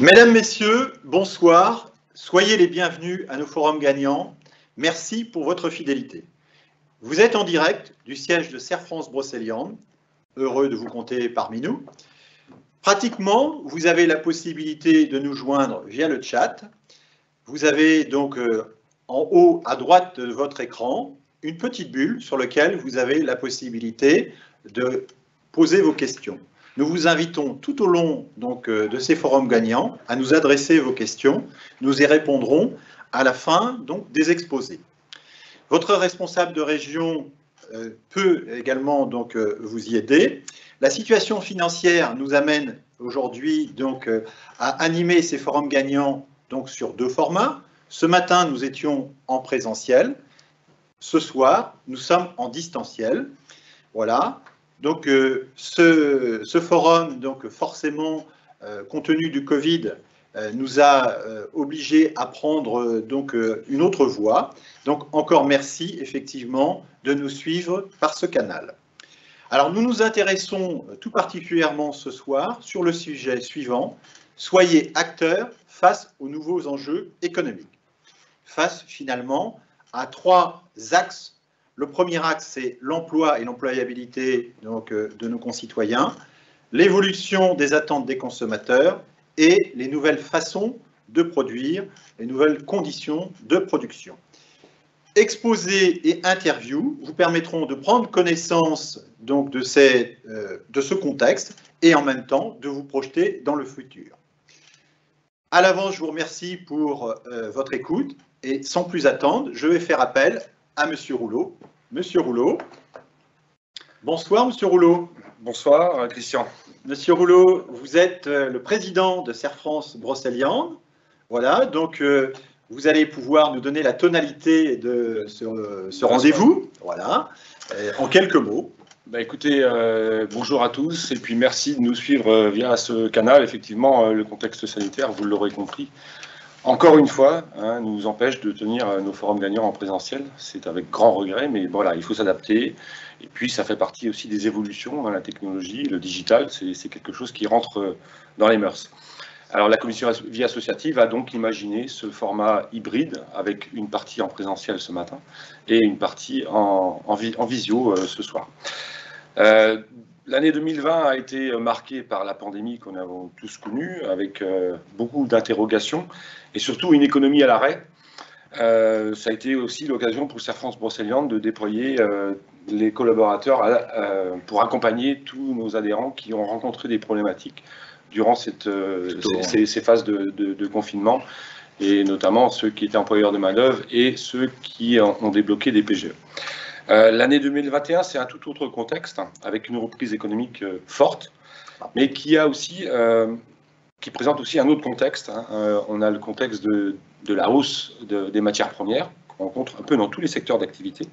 Mesdames, Messieurs, bonsoir. Soyez les bienvenus à nos forums gagnants. Merci pour votre fidélité. Vous êtes en direct du siège de Serre France Brocéliande. Heureux de vous compter parmi nous. Pratiquement, vous avez la possibilité de nous joindre via le chat. Vous avez donc en haut à droite de votre écran une petite bulle sur laquelle vous avez la possibilité de poser vos questions. Nous vous invitons tout au long donc, de ces forums gagnants à nous adresser vos questions. Nous y répondrons à la fin donc, des exposés. Votre responsable de région peut également donc, vous y aider. La situation financière nous amène aujourd'hui donc, à animer ces forums gagnants donc, sur deux formats. Ce matin, nous étions en présentiel. Ce soir, nous sommes en distanciel. Voilà. Donc, ce forum, donc, forcément, compte tenu du Covid, nous a obligés à prendre donc, une autre voie. Donc, encore merci, effectivement, de nous suivre par ce canal. Alors, nous nous intéressons tout particulièrement ce soir sur le sujet suivant. Soyez acteurs face aux nouveaux enjeux économiques. Face, finalement, à trois axes. Le premier axe, c'est l'emploi et l'employabilité de nos concitoyens, l'évolution des attentes des consommateurs et les nouvelles façons de produire, les nouvelles conditions de production. Exposés et interviews vous permettront de prendre connaissance donc, de ce contexte et en même temps de vous projeter dans le futur. À l'avance, je vous remercie pour votre écoute et sans plus attendre, je vais faire appel à Monsieur Rouleau. Monsieur Rouleau. Bonsoir, Monsieur Rouleau. Bonsoir, Christian. Monsieur Rouleau, vous êtes le président de Serre France Brocéliande. Voilà, donc vous allez pouvoir nous donner la tonalité de ce rendez-vous. Voilà, en quelques mots. Bah écoutez, bonjour à tous et puis merci de nous suivre via ce canal. Effectivement, le contexte sanitaire, vous l'aurez compris, encore une fois, nous empêche de tenir nos forums gagnants en présentiel. C'est avec grand regret, mais voilà, il faut s'adapter. Et puis, ça fait partie aussi des évolutions dans la technologie. Le digital, c'est quelque chose qui rentre dans les mœurs. Alors, la commission vie associative a donc imaginé ce format hybride avec une partie en présentiel ce matin et une partie en visio ce soir. L'année 2020 a été marquée par la pandémie qu'on a tous connue, avec beaucoup d'interrogations et surtout une économie à l'arrêt. Ça a été aussi l'occasion pour Serre France Brocéliande de déployer les collaborateurs pour accompagner tous nos adhérents qui ont rencontré des problématiques durant ces phases de confinement, et notamment ceux qui étaient employeurs de main-d'œuvre et ceux qui ont débloqué des PGE. L'année 2021, c'est un tout autre contexte, avec une reprise économique forte, mais qui présente aussi un autre contexte. On a le contexte de la hausse des matières premières, qu'on rencontre un peu dans tous les secteurs d'activité,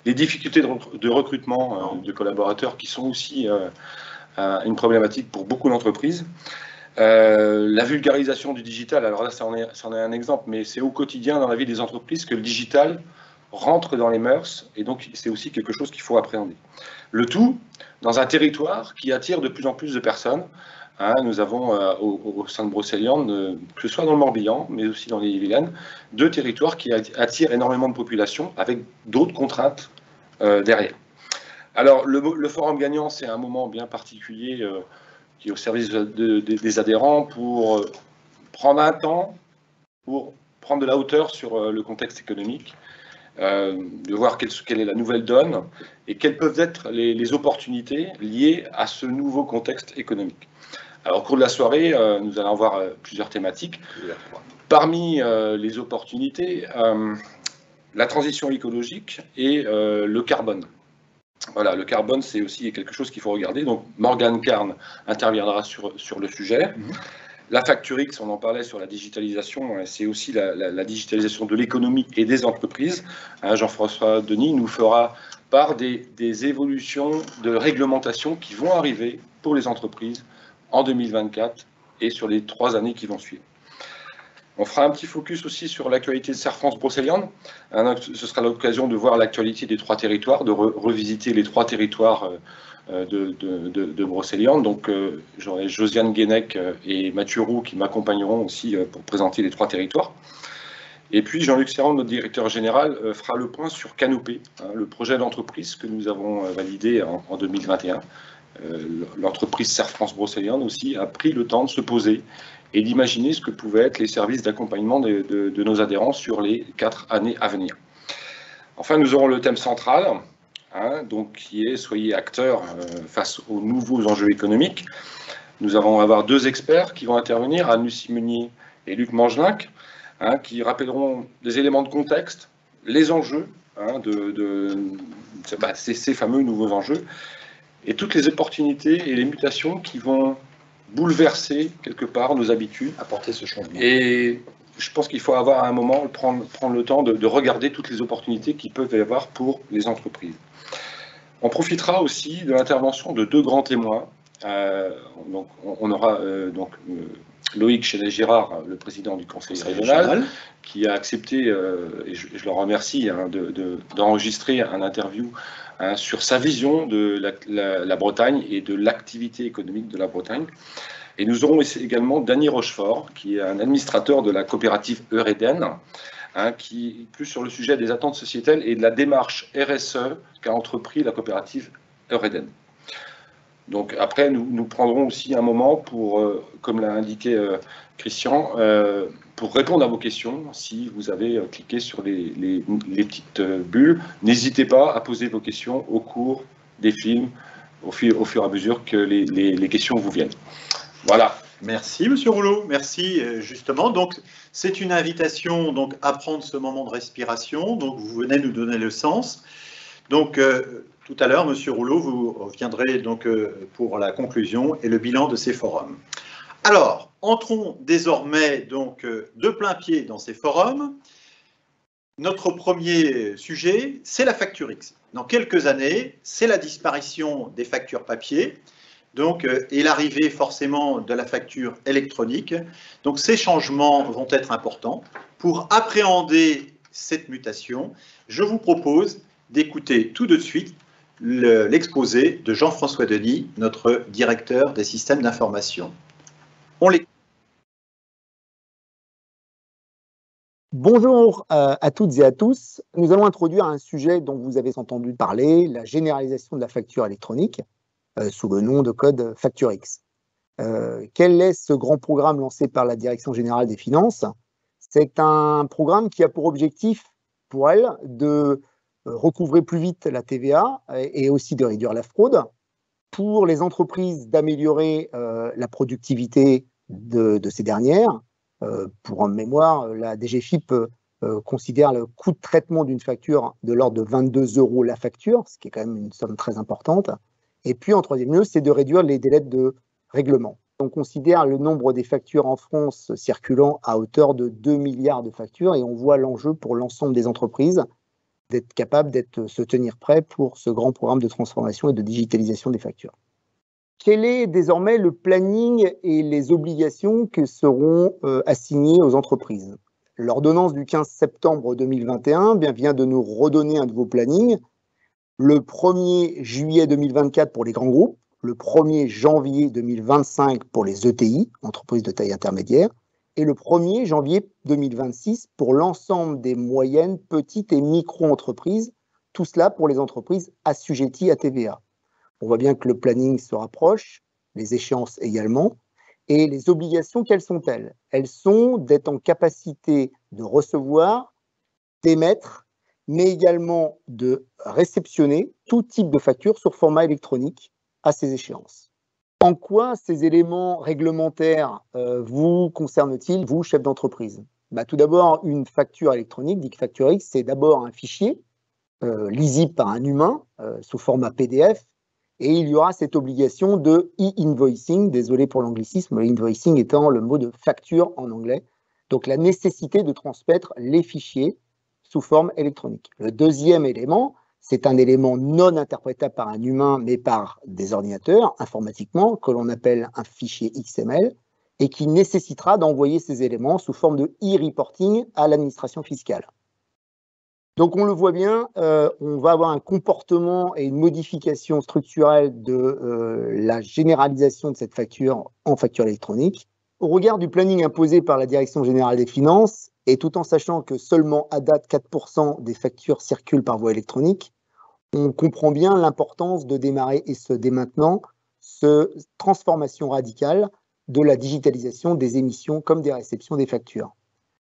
les difficultés de recrutement de collaborateurs qui sont aussi une problématique pour beaucoup d'entreprises, la vulgarisation du digital. Alors là, ça en est un exemple, mais c'est au quotidien dans la vie des entreprises que le digital rentre dans les mœurs, et donc c'est aussi quelque chose qu'il faut appréhender. Le tout dans un territoire qui attire de plus en plus de personnes. Nous avons au sein de Brocéliande, que ce soit dans le Morbihan, mais aussi dans les Yvelines, deux territoires qui attirent énormément de population, avec d'autres contraintes derrière. Alors, le forum gagnant, c'est un moment bien particulier qui est au service des adhérents pour prendre un temps, pour prendre de la hauteur sur le contexte économique, de voir quelle est la nouvelle donne et quelles peuvent être les opportunités liées à ce nouveau contexte économique. Alors, au cours de la soirée, nous allons voir plusieurs thématiques. Parmi les opportunités, la transition écologique et le carbone. Voilà, le carbone, c'est aussi quelque chose qu'il faut regarder. Donc, Morgane Carne interviendra sur le sujet. La Facture X, on en parlait sur la digitalisation, c'est aussi la digitalisation de l'économie et des entreprises. Jean-François Denis nous fera part des évolutions de réglementation qui vont arriver pour les entreprises en 2024 et sur les 3 années qui vont suivre. On fera un petit focus aussi sur l'actualité de Serre France Brocéliande. Ce sera l'occasion de voir l'actualité des 3 territoires, de revisiter les 3 territoires de Brocéliande. Donc, j'aurai Josiane Guénec et Mathieu Roux qui m'accompagneront aussi pour présenter les 3 territoires. Et puis, Jean-Luc Serrand, notre directeur général, fera le point sur Canopé, le projet d'entreprise que nous avons validé en 2021. L'entreprise Serre France Brocéliande aussi a pris le temps de se poser et d'imaginer ce que pouvaient être les services d'accompagnement de nos adhérents sur les 4 années à venir. Enfin, nous aurons le thème central, donc, qui est « Soyez acteurs face aux nouveaux enjeux économiques ». Nous allons avoir 2 experts qui vont intervenir, Anne-Lucie Meunier et Luc Mangelinck, qui rappelleront des éléments de contexte, les enjeux ces fameux nouveaux enjeux, et toutes les opportunités et les mutations qui vont bouleverser quelque part nos habitudes. Apporter ce changement. Et je pense qu'il faut avoir à un moment, prendre le temps de regarder toutes les opportunités qui peuvent y avoir pour les entreprises. On profitera aussi de l'intervention de 2 grands témoins. Donc, on aura Loïc Chélet-Girard, le président du Conseil régional, qui a accepté, et je le remercie, d'enregistrer un interview sur sa vision de la Bretagne et de l'activité économique de la Bretagne. Et nous aurons également Danny Rochefort, qui est un administrateur de la coopérative Eureden, qui est plus sur le sujet des attentes sociétales et de la démarche RSE qu'a entrepris la coopérative Eureden. Donc après, nous prendrons aussi un moment pour, comme l'a indiqué Christian, pour répondre à vos questions. Si vous avez cliqué sur les petites bulles, n'hésitez pas à poser vos questions au cours des films, au fur et à mesure que les questions vous viennent. Voilà. Merci, Monsieur Rouleau. Merci, justement. Donc, c'est une invitation donc, à prendre ce moment de respiration. Donc, vous venez nous donner le sens. Donc, tout à l'heure, Monsieur Rouleau, vous reviendrez donc pour la conclusion et le bilan de ces forums. Alors, entrons désormais donc de plein pied dans ces forums. Notre premier sujet, c'est la facture X. Dans quelques années, c'est la disparition des factures papier, donc, et l'arrivée forcément de la facture électronique. Donc, ces changements vont être importants. Pour appréhender cette mutation, je vous propose d'écouter tout de suite l'exposé de Jean-François Denis, notre directeur des systèmes d'information. On l'écoute. Bonjour à toutes et à tous. Nous allons introduire un sujet dont vous avez entendu parler, la généralisation de la facture électronique sous le nom de code Facture X. Quel est ce grand programme lancé par la Direction générale des finances? C'est un programme qui a pour objectif, pour elle, de recouvrer plus vite la TVA et aussi de réduire la fraude, pour les entreprises d'améliorer la productivité de ces dernières. Pour mémoire, la DGFiP considère le coût de traitement d'une facture de l'ordre de 22 € la facture, ce qui est quand même une somme très importante. Et puis, en troisième lieu, c'est de réduire les délais de règlement. On considère le nombre des factures en France circulant à hauteur de 2 milliards de factures et on voit l'enjeu pour l'ensemble des entreprises d'être capable de se tenir prêt pour ce grand programme de transformation et de digitalisation des factures. Quel est désormais le planning et les obligations que seront assignées aux entreprises? L'ordonnance du 15 septembre 2021 vient de nous redonner un nouveau planning. Le 1er juillet 2024 pour les grands groupes, le 1er janvier 2025 pour les ETI, entreprises de taille intermédiaire, et le 1er janvier 2026 pour l'ensemble des moyennes, petites et micro-entreprises, tout cela pour les entreprises assujetties à TVA. On voit bien que le planning se rapproche, les échéances également, et les obligations, quelles sont-elles? Elles sont d'être en capacité de recevoir, d'émettre, mais également de réceptionner tout type de facture sur format électronique à ces échéances. En quoi ces éléments réglementaires vous concernent-ils, vous, chef d'entreprise? Tout d'abord, une facture électronique, dit Facture X, c'est d'abord un fichier lisible par un humain sous format PDF, et il y aura cette obligation de e-invoicing, désolé pour l'anglicisme, invoicing étant le mot de facture en anglais, donc la nécessité de transmettre les fichiers sous forme électronique. Le deuxième élément, c'est un élément non interprétable par un humain, mais par des ordinateurs, informatiquement, que l'on appelle un fichier XML. et qui nécessitera d'envoyer ces éléments sous forme de e-reporting à l'administration fiscale. Donc on le voit bien, on va avoir un comportement et une modification structurelle de la généralisation de cette facture en facture électronique. Au regard du planning imposé par la Direction générale des finances, et tout en sachant que seulement à date 4% des factures circulent par voie électronique, on comprend bien l'importance de démarrer, et ce dès maintenant, cette transformation radicale de la digitalisation des émissions comme des réceptions des factures.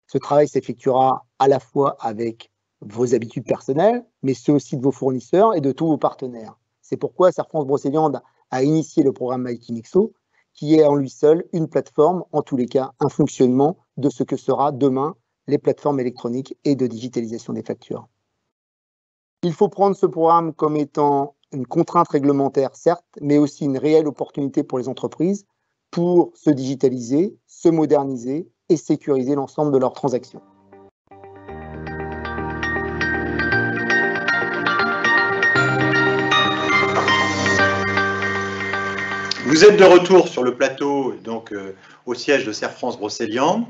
Ce travail s'effectuera à la fois avec vos habitudes personnelles, mais ceux aussi de vos fournisseurs et de tous vos partenaires. C'est pourquoi Serre France Brocéliande a initié le programme MyKinexo, qui est en lui seul une plateforme, en tous les cas un fonctionnement de ce que sera demain les plateformes électroniques et de digitalisation des factures. Il faut prendre ce programme comme étant une contrainte réglementaire, certes, mais aussi une réelle opportunité pour les entreprises pour se digitaliser, se moderniser et sécuriser l'ensemble de leurs transactions. Vous êtes de retour sur le plateau, donc au siège de Serre France Brocéliande.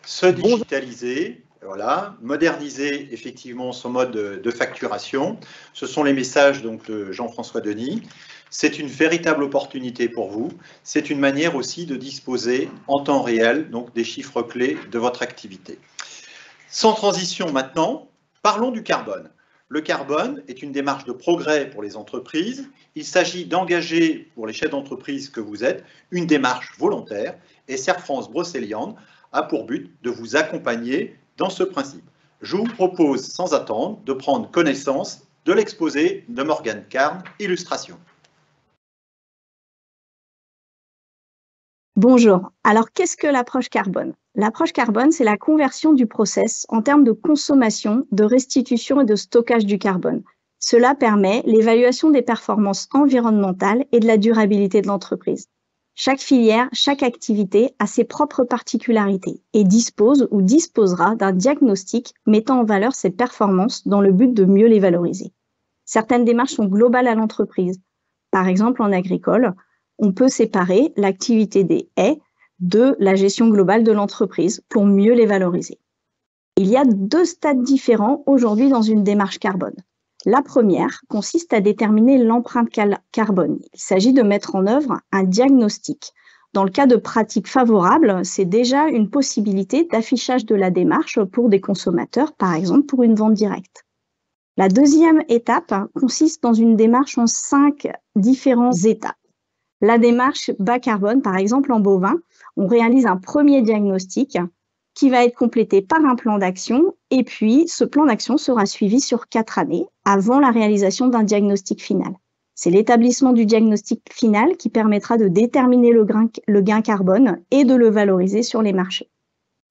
Se digitaliser, voilà, moderniser effectivement son mode de facturation. Ce sont les messages donc, de Jean-François Denis. C'est une véritable opportunité pour vous. C'est une manière aussi de disposer en temps réel donc, des chiffres clés de votre activité. Sans transition maintenant, parlons du carbone. Le carbone est une démarche de progrès pour les entreprises. Il s'agit d'engager, pour les chefs d'entreprise que vous êtes, une démarche volontaire. Et Serre France Brocéliande a pour but de vous accompagner dans ce principe. Je vous propose, sans attendre, de prendre connaissance de l'exposé de Morgane Carne, illustration. Bonjour. Alors, qu'est-ce que l'approche carbone? L'approche carbone, c'est la conversion du process en termes de consommation, de restitution et de stockage du carbone. Cela permet l'évaluation des performances environnementales et de la durabilité de l'entreprise. Chaque filière, chaque activité a ses propres particularités et dispose ou disposera d'un diagnostic mettant en valeur ses performances dans le but de mieux les valoriser. Certaines démarches sont globales à l'entreprise. Par exemple, en agricole, on peut séparer l'activité des haies de la gestion globale de l'entreprise pour mieux les valoriser. Il y a 2 stades différents aujourd'hui dans une démarche carbone. La première consiste à déterminer l'empreinte carbone. Il s'agit de mettre en œuvre un diagnostic. Dans le cas de pratiques favorables, c'est déjà une possibilité d'affichage de la démarche pour des consommateurs, par exemple pour une vente directe. La deuxième étape consiste dans une démarche en 5 différentes étapes. La démarche bas carbone, par exemple en bovin, on réalise un premier diagnostic qui va être complété par un plan d'action et puis ce plan d'action sera suivi sur 4 années avant la réalisation d'un diagnostic final. C'est l'établissement du diagnostic final qui permettra de déterminer le gain carbone et de le valoriser sur les marchés.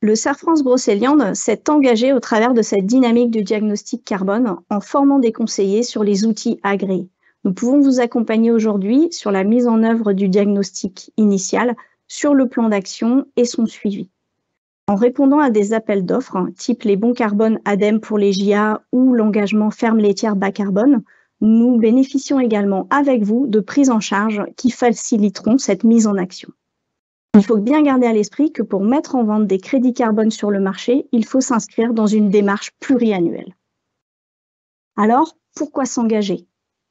Le Serre France Brocéliande s'est engagé au travers de cette dynamique du diagnostic carbone en formant des conseillers sur les outils agréés. Nous pouvons vous accompagner aujourd'hui sur la mise en œuvre du diagnostic initial, sur le plan d'action et son suivi. En répondant à des appels d'offres, type les bons carbone ADEME pour les JA ou l'engagement ferme laitière bas carbone, nous bénéficions également avec vous de prises en charge qui faciliteront cette mise en action. Il faut bien garder à l'esprit que pour mettre en vente des crédits carbone sur le marché, il faut s'inscrire dans une démarche pluriannuelle. Alors, pourquoi s'engager ?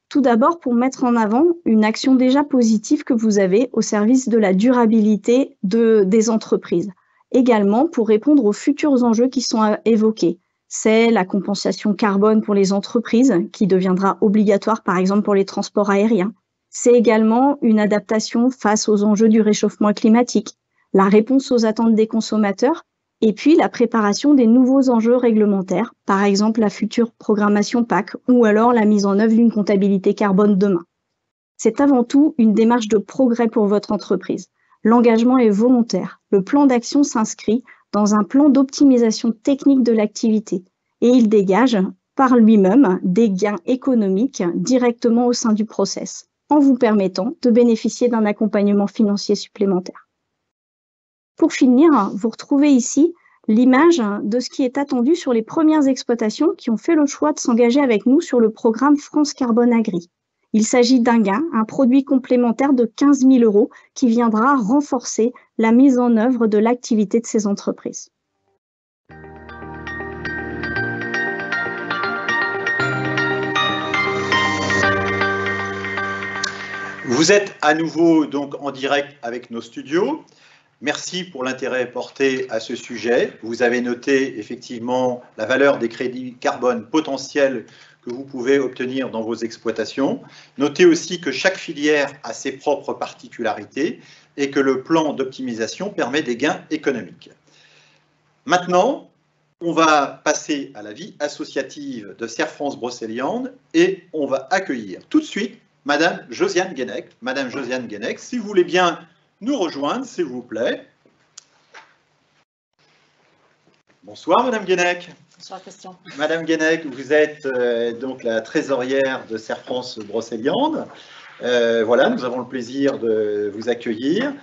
Tout d'abord, pour mettre en avant une action déjà positive que vous avez au service de la durabilité des entreprises. Également, pour répondre aux futurs enjeux qui sont évoqués. C'est la compensation carbone pour les entreprises, qui deviendra obligatoire par exemple pour les transports aériens. C'est également une adaptation face aux enjeux du réchauffement climatique, la réponse aux attentes des consommateurs, et puis la préparation des nouveaux enjeux réglementaires, par exemple la future programmation PAC ou alors la mise en œuvre d'une comptabilité carbone demain. C'est avant tout une démarche de progrès pour votre entreprise. L'engagement est volontaire. Le plan d'action s'inscrit dans un plan d'optimisation technique de l'activité et il dégage par lui-même des gains économiques directement au sein du process, en vous permettant de bénéficier d'un accompagnement financier supplémentaire. Pour finir, vous retrouvez ici l'image de ce qui est attendu sur les premières exploitations qui ont fait le choix de s'engager avec nous sur le programme France Carbone Agri. Il s'agit d'un gain, un produit complémentaire de 15 000 € qui viendra renforcer la mise en œuvre de l'activité de ces entreprises. Vous êtes à nouveau donc en direct avec nos studios. Merci pour l'intérêt porté à ce sujet. Vous avez noté effectivement la valeur des crédits carbone potentiels que vous pouvez obtenir dans vos exploitations. Notez aussi que chaque filière a ses propres particularités et que le plan d'optimisation permet des gains économiques. Maintenant, on va passer à la vie associative de Serre France Brocéliande et on va accueillir tout de suite Madame Josiane Guénec. Madame Josiane Guénec, si vous voulez bien nous rejoindre, s'il vous plaît. Bonsoir, Madame Guénec. Bonsoir, Christian. Madame Guénec, vous êtes donc la trésorière de Serre France Brocéliande. Voilà, nous avons le plaisir de vous accueillir.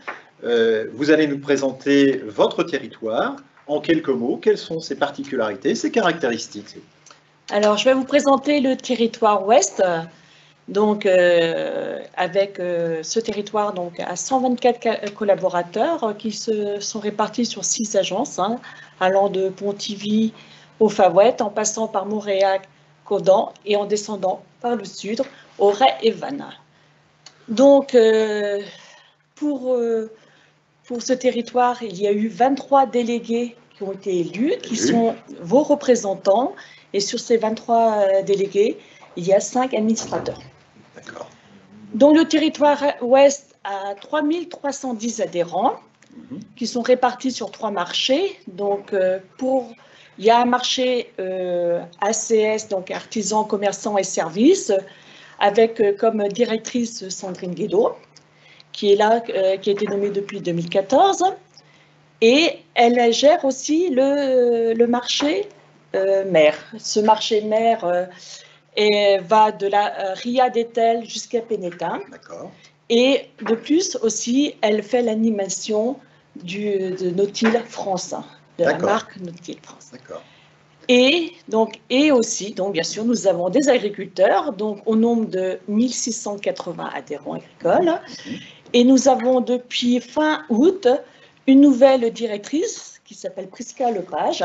Vous allez nous présenter votre territoire. En quelques mots, quelles sont ses particularités, ses caractéristiques? Alors, je vais vous présenter le territoire ouest. Donc, avec ce territoire donc, à 124 collaborateurs qui se sont répartis sur 6 agences, hein, allant de Pontivy au Faouette, en passant par Montréal, Codan et en descendant par le sud, Auray et Vannes. Donc, pour ce territoire, il y a eu 23 délégués qui ont été élus, qui sont vos représentants. Et sur ces 23 délégués, il y a 5 administrateurs. Donc le territoire ouest a 3310 adhérents qui sont répartis sur 3 marchés. Donc il y a un marché ACS, donc artisans, commerçants et services, avec comme directrice Sandrine Guédot, qui est là, qui a été nommée depuis 2014. Et elle gère aussi le marché mer. Ce marché mer va de la Ria d'Etel jusqu'à Pénétin. Et de plus aussi, elle fait l'animation de Nautil France, de la marque Nautil France. Et aussi, donc bien sûr, nous avons des agriculteurs, donc au nombre de 1680 adhérents agricoles. Et nous avons depuis fin août une nouvelle directrice qui s'appelle Prisca Lepage.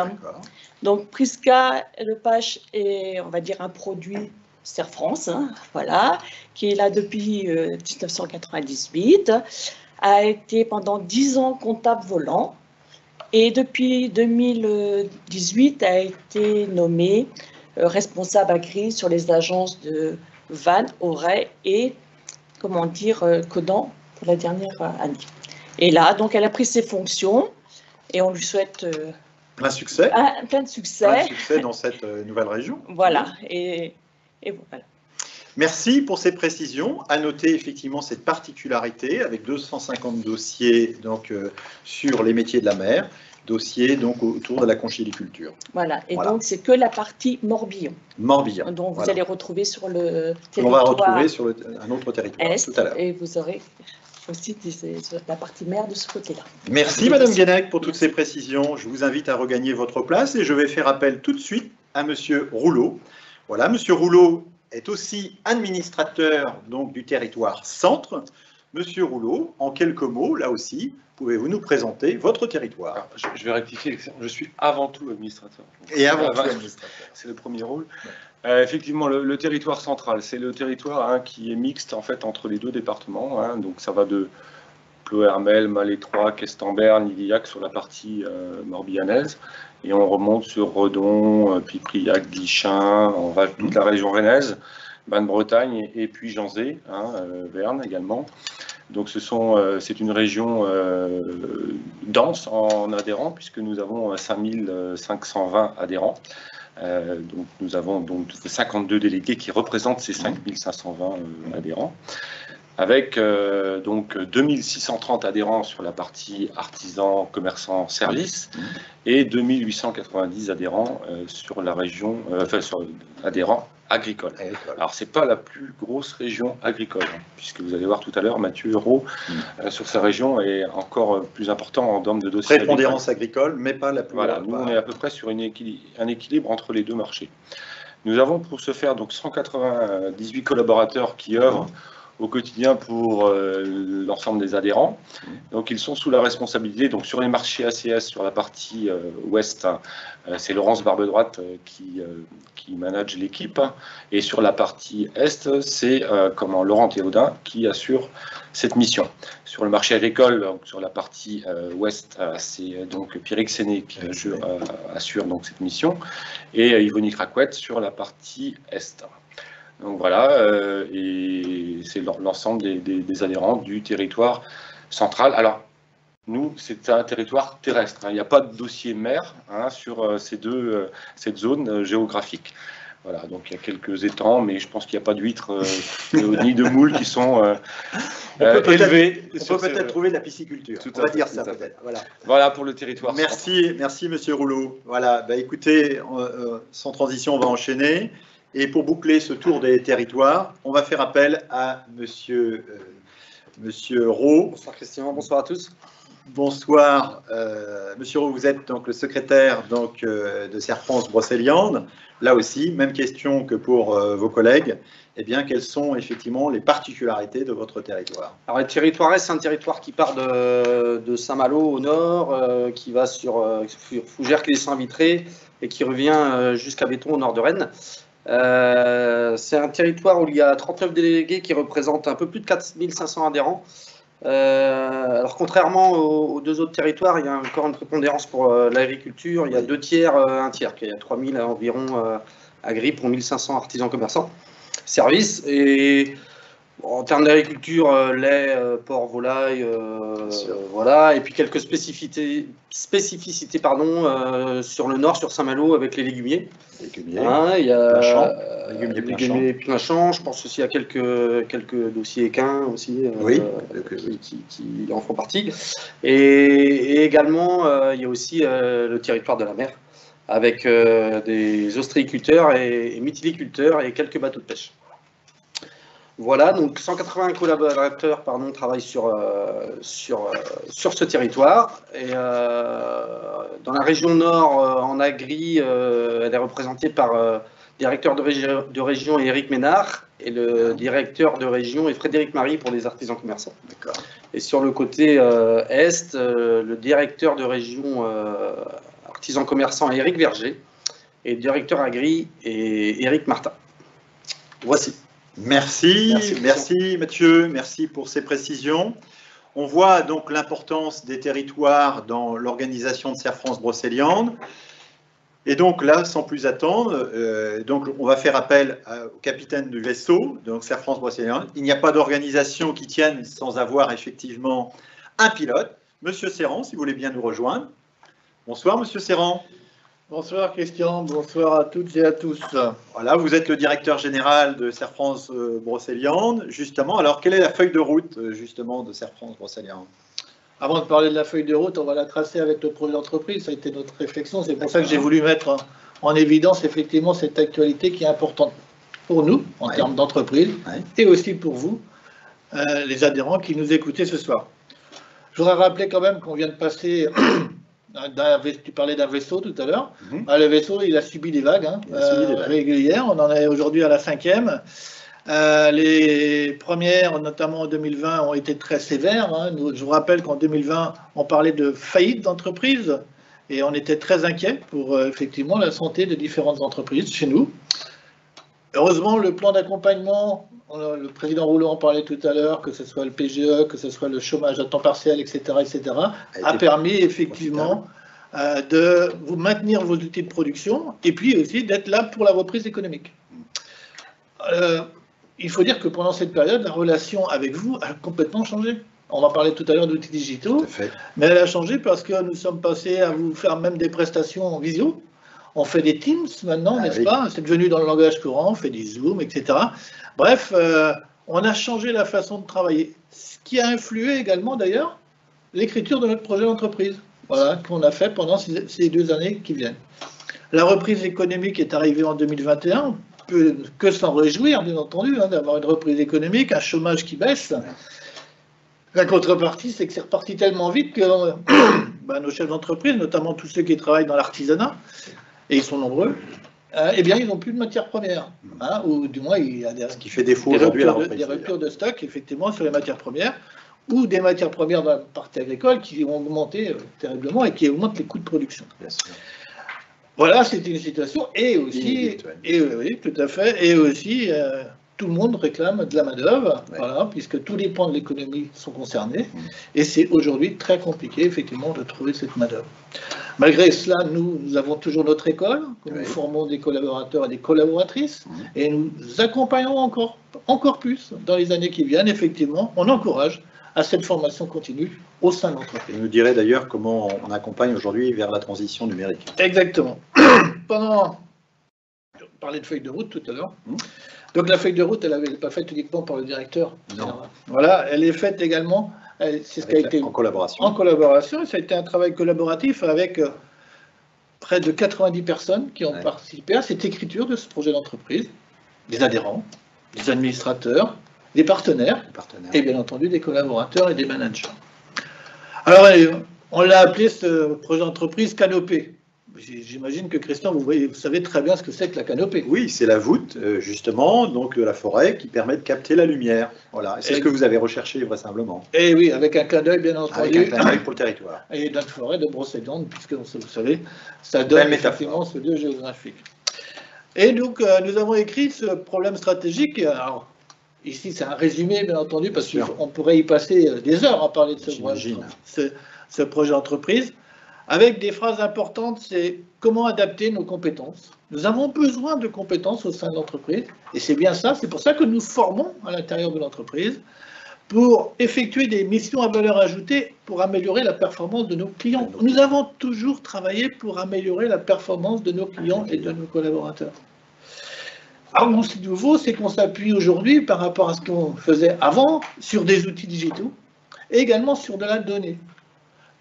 Donc Prisca Lepage est, on va dire, un produit Serre France, hein, voilà, qui est là depuis 1998, a été pendant 10 ans comptable volant et depuis 2018 a été nommée responsable agri sur les agences de Vannes, Auray et, comment dire, Codan pour la dernière année. Et là, donc, elle a pris ses fonctions et on lui souhaite plein succès. Plein de succès. Plein de succès dans cette nouvelle région. Voilà. Et voilà. Merci pour ces précisions. À noter effectivement cette particularité avec 250 dossiers donc, sur les métiers de la mer, dossiers donc, autour de la conchyliculture. Voilà. Et donc, c'est que la partie Morbihan. Morbihan. Donc, vous allez retrouver sur le territoire. On va retrouver sur un autre territoire est, tout à l'heure. Et vous aurez aussi la partie mer de ce côté-là. Merci Madame Guénec pour toutes ces précisions. Je vous invite à regagner votre place et je vais faire appel tout de suite à Monsieur Rouleau. Voilà, Monsieur Rouleau est aussi administrateur donc, du territoire centre. Monsieur Rouleau, en quelques mots, là aussi, pouvez-vous nous présenter votre territoire? Alors, je vais rectifier, je suis avant tout administrateur. Et avant tout administrateur. C'est le premier rôle. Effectivement, le territoire central, c'est le territoire hein, qui est mixte en fait entre les 2 départements. Hein, donc ça va de Ploërmel, Malétroit, Questembert, Nivillac sur la partie morbihanaise. Et on remonte sur Redon, Pipriac, Guichin, on va toute la région rennaise, Basse-Bretagne et puis Janzé, hein, Verne également. Donc c'est une région dense en adhérents puisque nous avons 5520 adhérents. Donc nous avons donc 52 délégués qui représentent ces 5520 adhérents, avec donc 2630 adhérents sur la partie artisans, commerçants, services, et 2890 adhérents sur la région, sur adhérents agricoles. Alors c'est pas la plus grosse région agricole, hein, puisque vous allez voir tout à l'heure, Mathieu Euro, sur sa région est encore plus important en termes de dossiers. Prépondérance agricole, mais pas la plus. Voilà, nous on est à peu près sur un équilibre entre les 2 marchés. Nous avons pour ce faire donc 198 collaborateurs qui œuvrent au quotidien pour l'ensemble des adhérents. Donc ils sont sous la responsabilité, donc sur les marchés ACS, sur la partie ouest, c'est Laurence Barbedroite qui manage l'équipe, et sur la partie est, c'est Laurent Théodin qui assure cette mission. Sur le marché agricole, donc sur la partie ouest, c'est donc Pierrick Séné qui assure donc cette mission, et Yvonne Cracouette sur la partie est. Donc voilà, et c'est l'ensemble des adhérents du territoire central. Alors, nous, c'est un territoire terrestre, hein. Il n'y a pas de dossier mer sur cette zone géographique. Voilà, donc il y a quelques étangs, mais je pense qu'il n'y a pas d'huîtres ni de moules qui sont élevés. On peut peut-être trouver de la pisciculture. On va dire ça peut-être. Voilà pour le territoire. Merci Monsieur Rouleau. Voilà, écoutez, sans transition, on va enchaîner. Et pour boucler ce tour des territoires, on va faire appel à Monsieur Roux. Bonsoir Christian, bonsoir à tous. Bonsoir, Monsieur Roux, vous êtes donc le secrétaire de Serre France Brocéliande. Là aussi, même question que pour vos collègues. Eh bien, quelles sont effectivement les particularités de votre territoire? Alors, le territoire Est, c'est un territoire qui part de Saint-Malo au nord, qui va sur Fougères, Clé-Saint-Vitré et qui revient jusqu'à Béton au nord de Rennes. C'est un territoire où il y a 39 délégués qui représentent un peu plus de 4500 adhérents. Alors contrairement aux deux autres territoires, il y a encore une prépondérance pour l'agriculture. Il y a 2 tiers, 1 tiers. Il y a 3000 environ agri pour 1500 artisans commerçants. Services et en termes d'agriculture, lait, porc, volaille, voilà, et puis quelques spécificités sur le nord, sur Saint-Malo, avec les légumiers. Il y a légumiers plein champ. Je pense aussi à quelques dossiers équins aussi, qui en font partie. Et également, il y a aussi le territoire de la mer, avec des ostréiculteurs et mytiliculteurs et quelques bateaux de pêche. Voilà, donc 180 collaborateurs travaillent sur ce territoire. Et dans la région nord, en agri, elle est représentée par le directeur de région Éric Ménard, et le directeur de région est Frédéric Marie pour les artisans commerçants. Et sur le côté est, le directeur de région artisan commerçant est Éric Verger, et le directeur agri est Éric Martin. Voici. Merci Mathieu, merci pour ces précisions. On voit donc l'importance des territoires dans l'organisation de Serre France Brocéliande. Et donc là, sans plus attendre, donc on va faire appel au capitaine du vaisseau, donc Serre France Brocéliande. Il n'y a pas d'organisation qui tienne sans avoir effectivement un pilote. Monsieur Serran, si vous voulez bien nous rejoindre. Bonsoir Monsieur Serran. Bonsoir Christian, bonsoir à toutes et à tous. Voilà, vous êtes le directeur général de Serre France Brocéliande, justement. Alors, quelle est la feuille de route, justement, de Serre France Brocéliande? Avant de parler de la feuille de route, on va la tracer avec le projet d'entreprise. Ça a été notre réflexion. C'est pour ça que j'ai voulu mettre en évidence, effectivement, cette actualité qui est importante pour nous, en termes d'entreprise, et aussi pour vous, les adhérents qui nous écoutez ce soir. Je voudrais rappeler quand même qu'on vient de passer... Tu parlais d'un vaisseau tout à l'heure. Le vaisseau, il a subi des vagues régulières. On en est aujourd'hui à la 5e. Les premières, notamment en 2020, ont été très sévères. Je vous rappelle qu'en 2020, on parlait de faillite d'entreprise et on était très inquiets pour effectivement la santé de différentes entreprises chez nous. Heureusement, le plan d'accompagnement, le président Rouleau en parlait tout à l'heure, que ce soit le PGE, que ce soit le chômage à temps partiel, etc., a permis effectivement de vous maintenir vos outils de production et puis aussi d'être là pour la reprise économique. Il faut dire que pendant cette période, la relation avec vous a complètement changé. On va parler tout à l'heure d'outils digitaux, mais elle a changé parce que nous sommes passés à vous faire même des prestations en visio. On fait des Teams maintenant, n'est-ce pas? C'est devenu dans le langage courant, on fait des Zoom, etc. Bref, on a changé la façon de travailler. Ce qui a influé également, d'ailleurs, l'écriture de notre projet d'entreprise, voilà, qu'on a fait pendant ces 2 années qui viennent. La reprise économique est arrivée en 2021. On peut que s'en réjouir, bien entendu, d'avoir une reprise économique, un chômage qui baisse. La contrepartie, c'est que c'est reparti tellement vite que nos chefs d'entreprise, notamment tous ceux qui travaillent dans l'artisanat, et ils sont nombreux, eh bien, ils n'ont plus de matières premières. Hein, ou du moins, il y a ce qui fait défaut aujourd'hui à la reprise. Des ruptures de stock, effectivement, sur les matières premières, ou des matières premières dans la partie agricole qui ont augmenté terriblement et qui augmentent les coûts de production. Bien sûr. Voilà, c'est une situation. Et aussi, oui, tout à fait, et aussi, tout le monde réclame de la main-d'œuvre, voilà, puisque tous les pans de l'économie sont concernés. Et c'est aujourd'hui très compliqué, effectivement, de trouver cette main-d'œuvre. Malgré cela, nous avons toujours notre école, nous formons des collaborateurs et des collaboratrices, et nous accompagnons encore plus dans les années qui viennent. Effectivement, on encourage à cette formation continue au sein de l'entreprise. Vous nous direz d'ailleurs comment on accompagne aujourd'hui vers la transition numérique. Exactement. Je parlais de feuille de route tout à l'heure. Donc la feuille de route, elle n'est pas faite uniquement par le directeur. Non. Voilà, elle est faite également, c'est ce qui a été en collaboration. En collaboration, ça a été un travail collaboratif avec près de 90 personnes qui ont participé à cette écriture de ce projet d'entreprise, des adhérents, des administrateurs, des partenaires, et bien entendu des collaborateurs et des managers. Alors, on l'a appelé ce projet d'entreprise canopée. J'imagine que Christian, vous savez très bien ce que c'est que la canopée. Oui, c'est la voûte, justement, donc de la forêt qui permet de capter la lumière. Voilà. C'est ce que vous avez recherché vraisemblablement. Et oui, avec un clin d'œil, bien entendu. Avec un clin d'œil pour le territoire. Et notre forêt de Brocéliande, puisque, vous savez, ça donne effectivement ce lieu géographique. Et donc, nous avons écrit ce problème stratégique. Alors, ici, c'est un résumé, bien entendu, parce qu'on pourrait y passer des heures à parler de ce projet d'entreprise. Avec des phrases importantes, c'est comment adapter nos compétences. Nous avons besoin de compétences au sein de l'entreprise, et c'est bien ça, c'est pour ça que nous formons à l'intérieur de l'entreprise, pour effectuer des missions à valeur ajoutée, pour améliorer la performance de nos clients. Nous avons toujours travaillé pour améliorer la performance de nos clients et de nos collaborateurs. Alors, ce qui est nouveau, c'est qu'on s'appuie aujourd'hui, par rapport à ce qu'on faisait avant, sur des outils digitaux, et également sur de la donnée.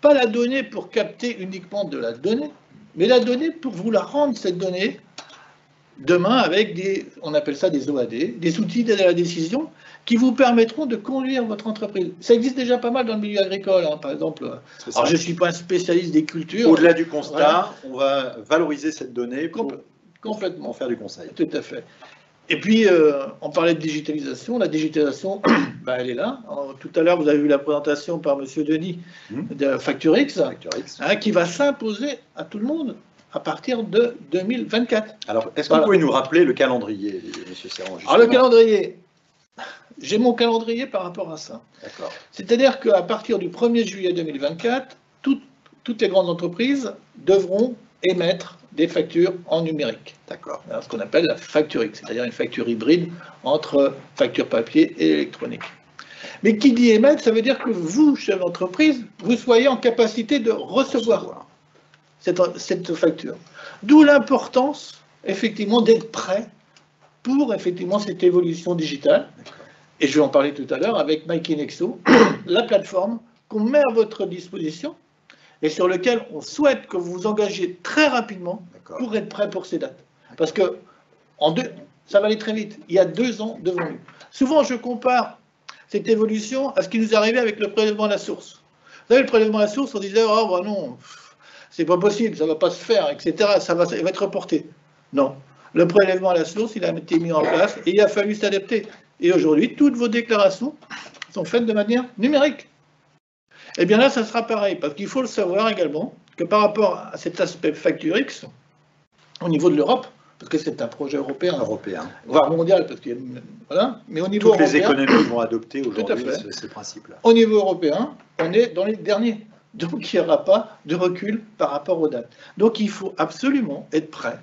Pas la donnée pour capter uniquement de la donnée, mais la donnée pour vous la rendre, cette donnée, demain avec on appelle ça des OAD, des outils d'aide à la décision, qui vous permettront de conduire votre entreprise. Ça existe déjà pas mal dans le milieu agricole, hein, par exemple. Alors, je ne suis pas un spécialiste des cultures. Au-delà du constat, on va valoriser cette donnée pour complètement faire du conseil. Tout à fait. Et puis, on parlait de digitalisation. La digitalisation, elle est là. Alors, tout à l'heure, vous avez vu la présentation par M. Denis de FactureX, hein, qui va s'imposer à tout le monde à partir de 2024. Alors, est-ce que vous pouvez nous rappeler le calendrier, M. Serran? Alors, le calendrier, j'ai mon calendrier par rapport à ça. C'est-à-dire qu'à partir du 1er juillet 2024, toutes les grandes entreprises devront émettre des factures en numérique. D'accord. Ce qu'on appelle la facture X, c'est-à-dire une facture hybride entre facture papier et électronique. Mais qui dit émettre, ça veut dire que vous, chef d'entreprise, vous soyez en capacité de recevoir cette facture. D'où l'importance, effectivement, d'être prêt pour, effectivement, cette évolution digitale. Et je vais en parler tout à l'heure avec MyKinexo, la plateforme qu'on met à votre disposition et sur lequel on souhaite que vous vous engagiez très rapidement pour être prêt pour ces dates. Parce que ça va aller très vite. Il y a 2 ans devant nous. Souvent, je compare cette évolution à ce qui nous est arrivé avec le prélèvement à la source. Vous savez, le prélèvement à la source, on disait « Oh, bah non, c'est pas possible, ça va pas se faire, etc. Ça va être reporté. » Non. Le prélèvement à la source, il a été mis en place et il a fallu s'adapter. Et aujourd'hui, toutes vos déclarations sont faites de manière numérique. Eh bien là, ça sera pareil, parce qu'il faut le savoir également, que par rapport à cet aspect FactureX, au niveau de l'Europe, parce que c'est un projet européen, voire mondial, parce que voilà, mais au niveau européen, toutes les économies vont adopter aujourd'hui ces principes-là. Au niveau européen, on est dans les derniers, donc il n'y aura pas de recul par rapport aux dates. Donc il faut absolument être prêt,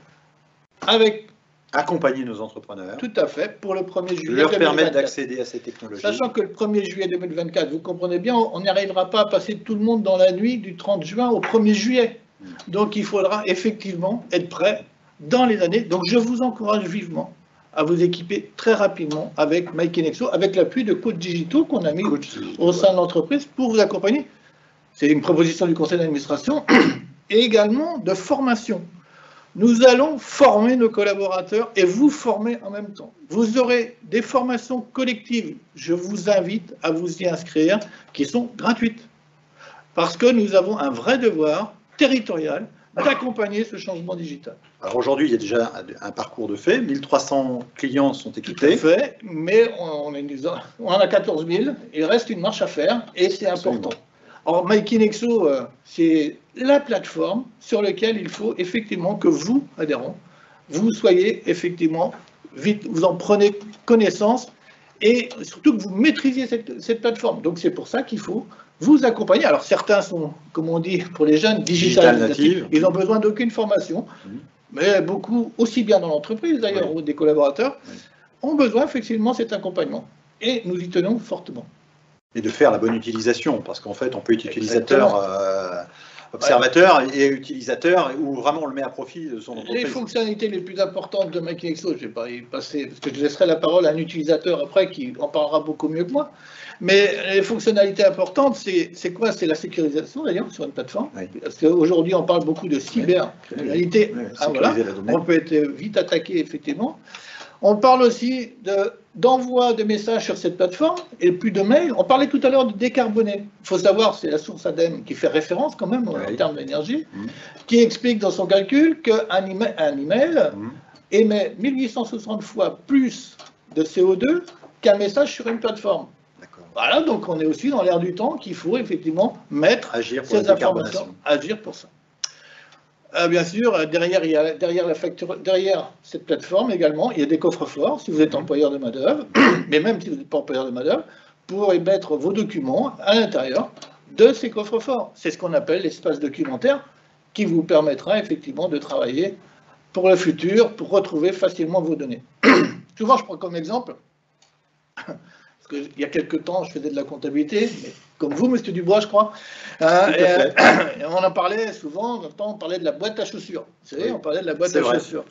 avec accompagner nos entrepreneurs. Tout à fait, pour le 1er juillet 2024. Leur permettre d'accéder à ces technologies. Sachant que le 1er juillet 2024, vous comprenez bien, on n'arrivera pas à passer tout le monde dans la nuit du 30 juin au 1er juillet. Donc il faudra effectivement être prêt dans les années. Donc je vous encourage vivement à vous équiper très rapidement avec MyKinexo, avec l'appui de coachs digitaux qu'on a mis au sein de l'entreprise pour vous accompagner. C'est une proposition du conseil d'administration et également de formation. Nous allons former nos collaborateurs et vous former en même temps. Vous aurez des formations collectives. Je vous invite à vous y inscrire, qui sont gratuites. Parce que nous avons un vrai devoir territorial d'accompagner ce changement digital. Alors aujourd'hui, il y a déjà un parcours de fait, 1300 clients sont équipés. Tout à fait, mais on en a 14 000, il reste une marche à faire et c'est important. Alors MyKinexo, c'est la plateforme sur laquelle il faut effectivement que vous, adhérents, vous soyez effectivement vite, vous en prenez connaissance et surtout que vous maîtrisiez cette plateforme. Donc c'est pour ça qu'il faut vous accompagner. Alors certains sont, comme on dit pour les jeunes, digital natifs, ils n'ont besoin d'aucune formation, mais beaucoup, aussi bien dans l'entreprise d'ailleurs, ou des collaborateurs, ont besoin effectivement de cet accompagnement. Et nous y tenons fortement. Et de faire la bonne utilisation, parce qu'en fait, on peut être utilisateur, observateur et utilisateur, où vraiment on le met à profit de son entreprise. Les fonctionnalités les plus importantes de MyKinexo, je ne vais pas y passer, parce que je laisserai la parole à un utilisateur après qui en parlera beaucoup mieux que moi. Mais les fonctionnalités importantes, c'est quoi? C'est la sécurisation d'ailleurs sur une plateforme. Parce qu'aujourd'hui, on parle beaucoup de cybercriminalité. Voilà. On peut être vite attaqué, effectivement. On parle aussi d'envoi de messages sur cette plateforme et plus de mails. On parlait tout à l'heure de décarboner. Il faut savoir, c'est la source ADEME qui fait référence quand même en termes d'énergie, qui explique dans son calcul qu'un email émet 1860 fois plus de CO2 qu'un message sur une plateforme. Voilà, donc on est aussi dans l'ère du temps qu'il faut effectivement mettre ces informations, agir pour ça. Bien sûr, derrière cette plateforme également, il y a des coffres-forts si vous êtes employeur de main-d'œuvre, mais même si vous n'êtes pas employeur de main-d'œuvre, pour y mettre vos documents à l'intérieur de ces coffres-forts. C'est ce qu'on appelle l'espace documentaire qui vous permettra effectivement de travailler pour le futur, pour retrouver facilement vos données. Souvent, je prends comme exemple, parce qu'il y a quelques temps, je faisais de la comptabilité, mais comme vous, M. Dubois, je crois. Et on en parlait souvent, on parlait de la boîte à chaussures. Vous savez, on parlait de la boîte à chaussures.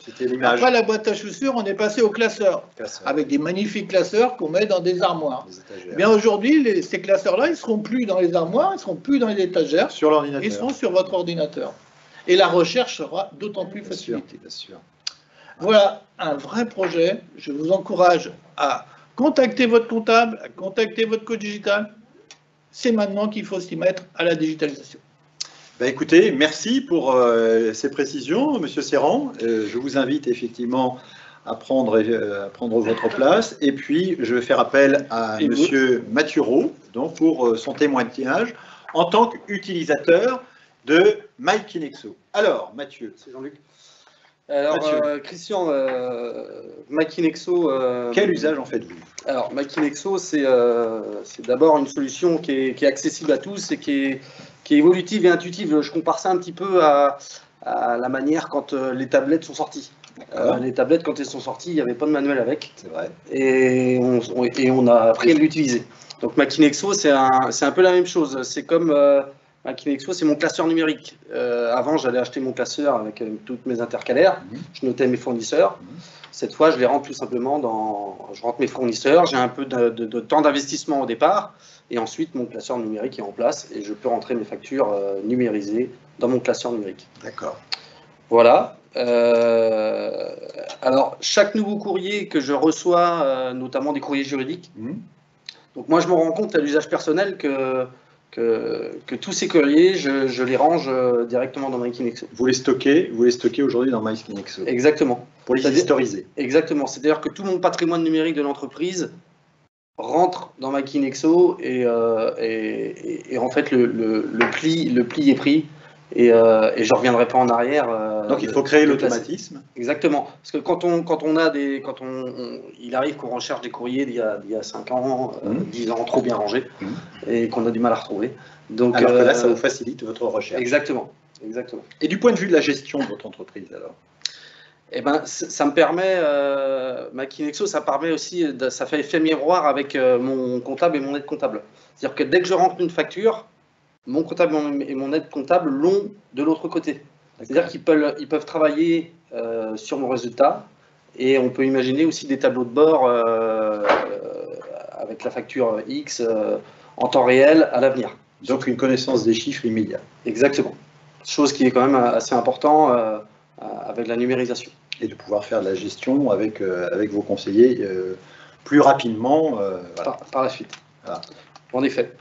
Après la boîte à chaussures, on est passé au classeur, avec des magnifiques classeurs qu'on met dans des armoires. Bien aujourd'hui, ces classeurs-là, ils ne seront plus dans les armoires, ils ne seront plus dans les étagères. Sur l'ordinateur. Ils seront sur votre ordinateur. Et la recherche sera d'autant plus facilitée. Bien sûr. Voilà un vrai projet. Je vous encourage à contacter votre comptable, à contacter votre coach digital. C'est maintenant qu'il faut s'y mettre à la digitalisation. Ben écoutez, merci pour ces précisions, Monsieur Serran. Je vous invite effectivement à prendre votre place. Et puis, je vais faire appel à Monsieur Mathureau donc, pour son témoignage en tant qu'utilisateur de MyKinexo. Alors, Mathieu. C'est Jean-Luc. Alors, Christian, MyKinexo... Quel usage en faites-vous? Alors, MyKinexo, c'est d'abord une solution qui est accessible à tous et qui est évolutive et intuitive. Je compare ça un petit peu à la manière quand les tablettes sont sorties. Les tablettes, quand elles sont sorties, il n'y avait pas de manuel avec. C'est vrai. Et on a appris à l'utiliser. Donc, MyKinexo, c'est un peu la même chose. C'est comme... MyKinexo, c'est mon classeur numérique. Avant, j'allais acheter mon classeur avec toutes mes intercalaires. Je notais mes fournisseurs. Cette fois, je les rentre tout simplement je rentre mes fournisseurs. J'ai un peu de temps d'investissement au départ. Et ensuite, mon classeur numérique est en place et je peux rentrer mes factures numérisées dans mon classeur numérique. D'accord. Voilà. Alors, chaque nouveau courrier que je reçois, notamment des courriers juridiques, donc moi, je me rends compte à l'usage personnel que tous ces courriers, je les range directement dans MyKinexo. Vous les stockez aujourd'hui dans MyKinexo. Exactement. Pour les historiser. Exactement. C'est-à-dire que tout mon patrimoine numérique de l'entreprise rentre dans MyKinexo et en fait le pli est pris et je ne reviendrai pas en arrière. Donc il faut créer l'automatisme. Exactement. Parce que il arrive qu'on recherche des courriers d'il y a 5 ans, 10 ans, trop bien rangés, et qu'on a du mal à retrouver. Donc, alors que là, ça vous facilite votre recherche. Exactement. Et du point de vue de la gestion de votre entreprise, alors? Eh ben, ça me permet, MyKinexo, ça permet aussi, ça fait effet miroir avec mon comptable et mon aide comptable. C'est-à-dire que dès que je rentre une facture, mon comptable et mon aide comptable l'ont de l'autre côté. C'est-à-dire qu'ils peuvent travailler sur mon résultat et on peut imaginer aussi des tableaux de bord avec la facture X en temps réel à l'avenir. Donc une connaissance des chiffres immédiats. Exactement. Chose qui est quand même assez important avec la numérisation. Et de pouvoir faire de la gestion avec vos conseillers plus rapidement. Par la suite. Voilà. En effet.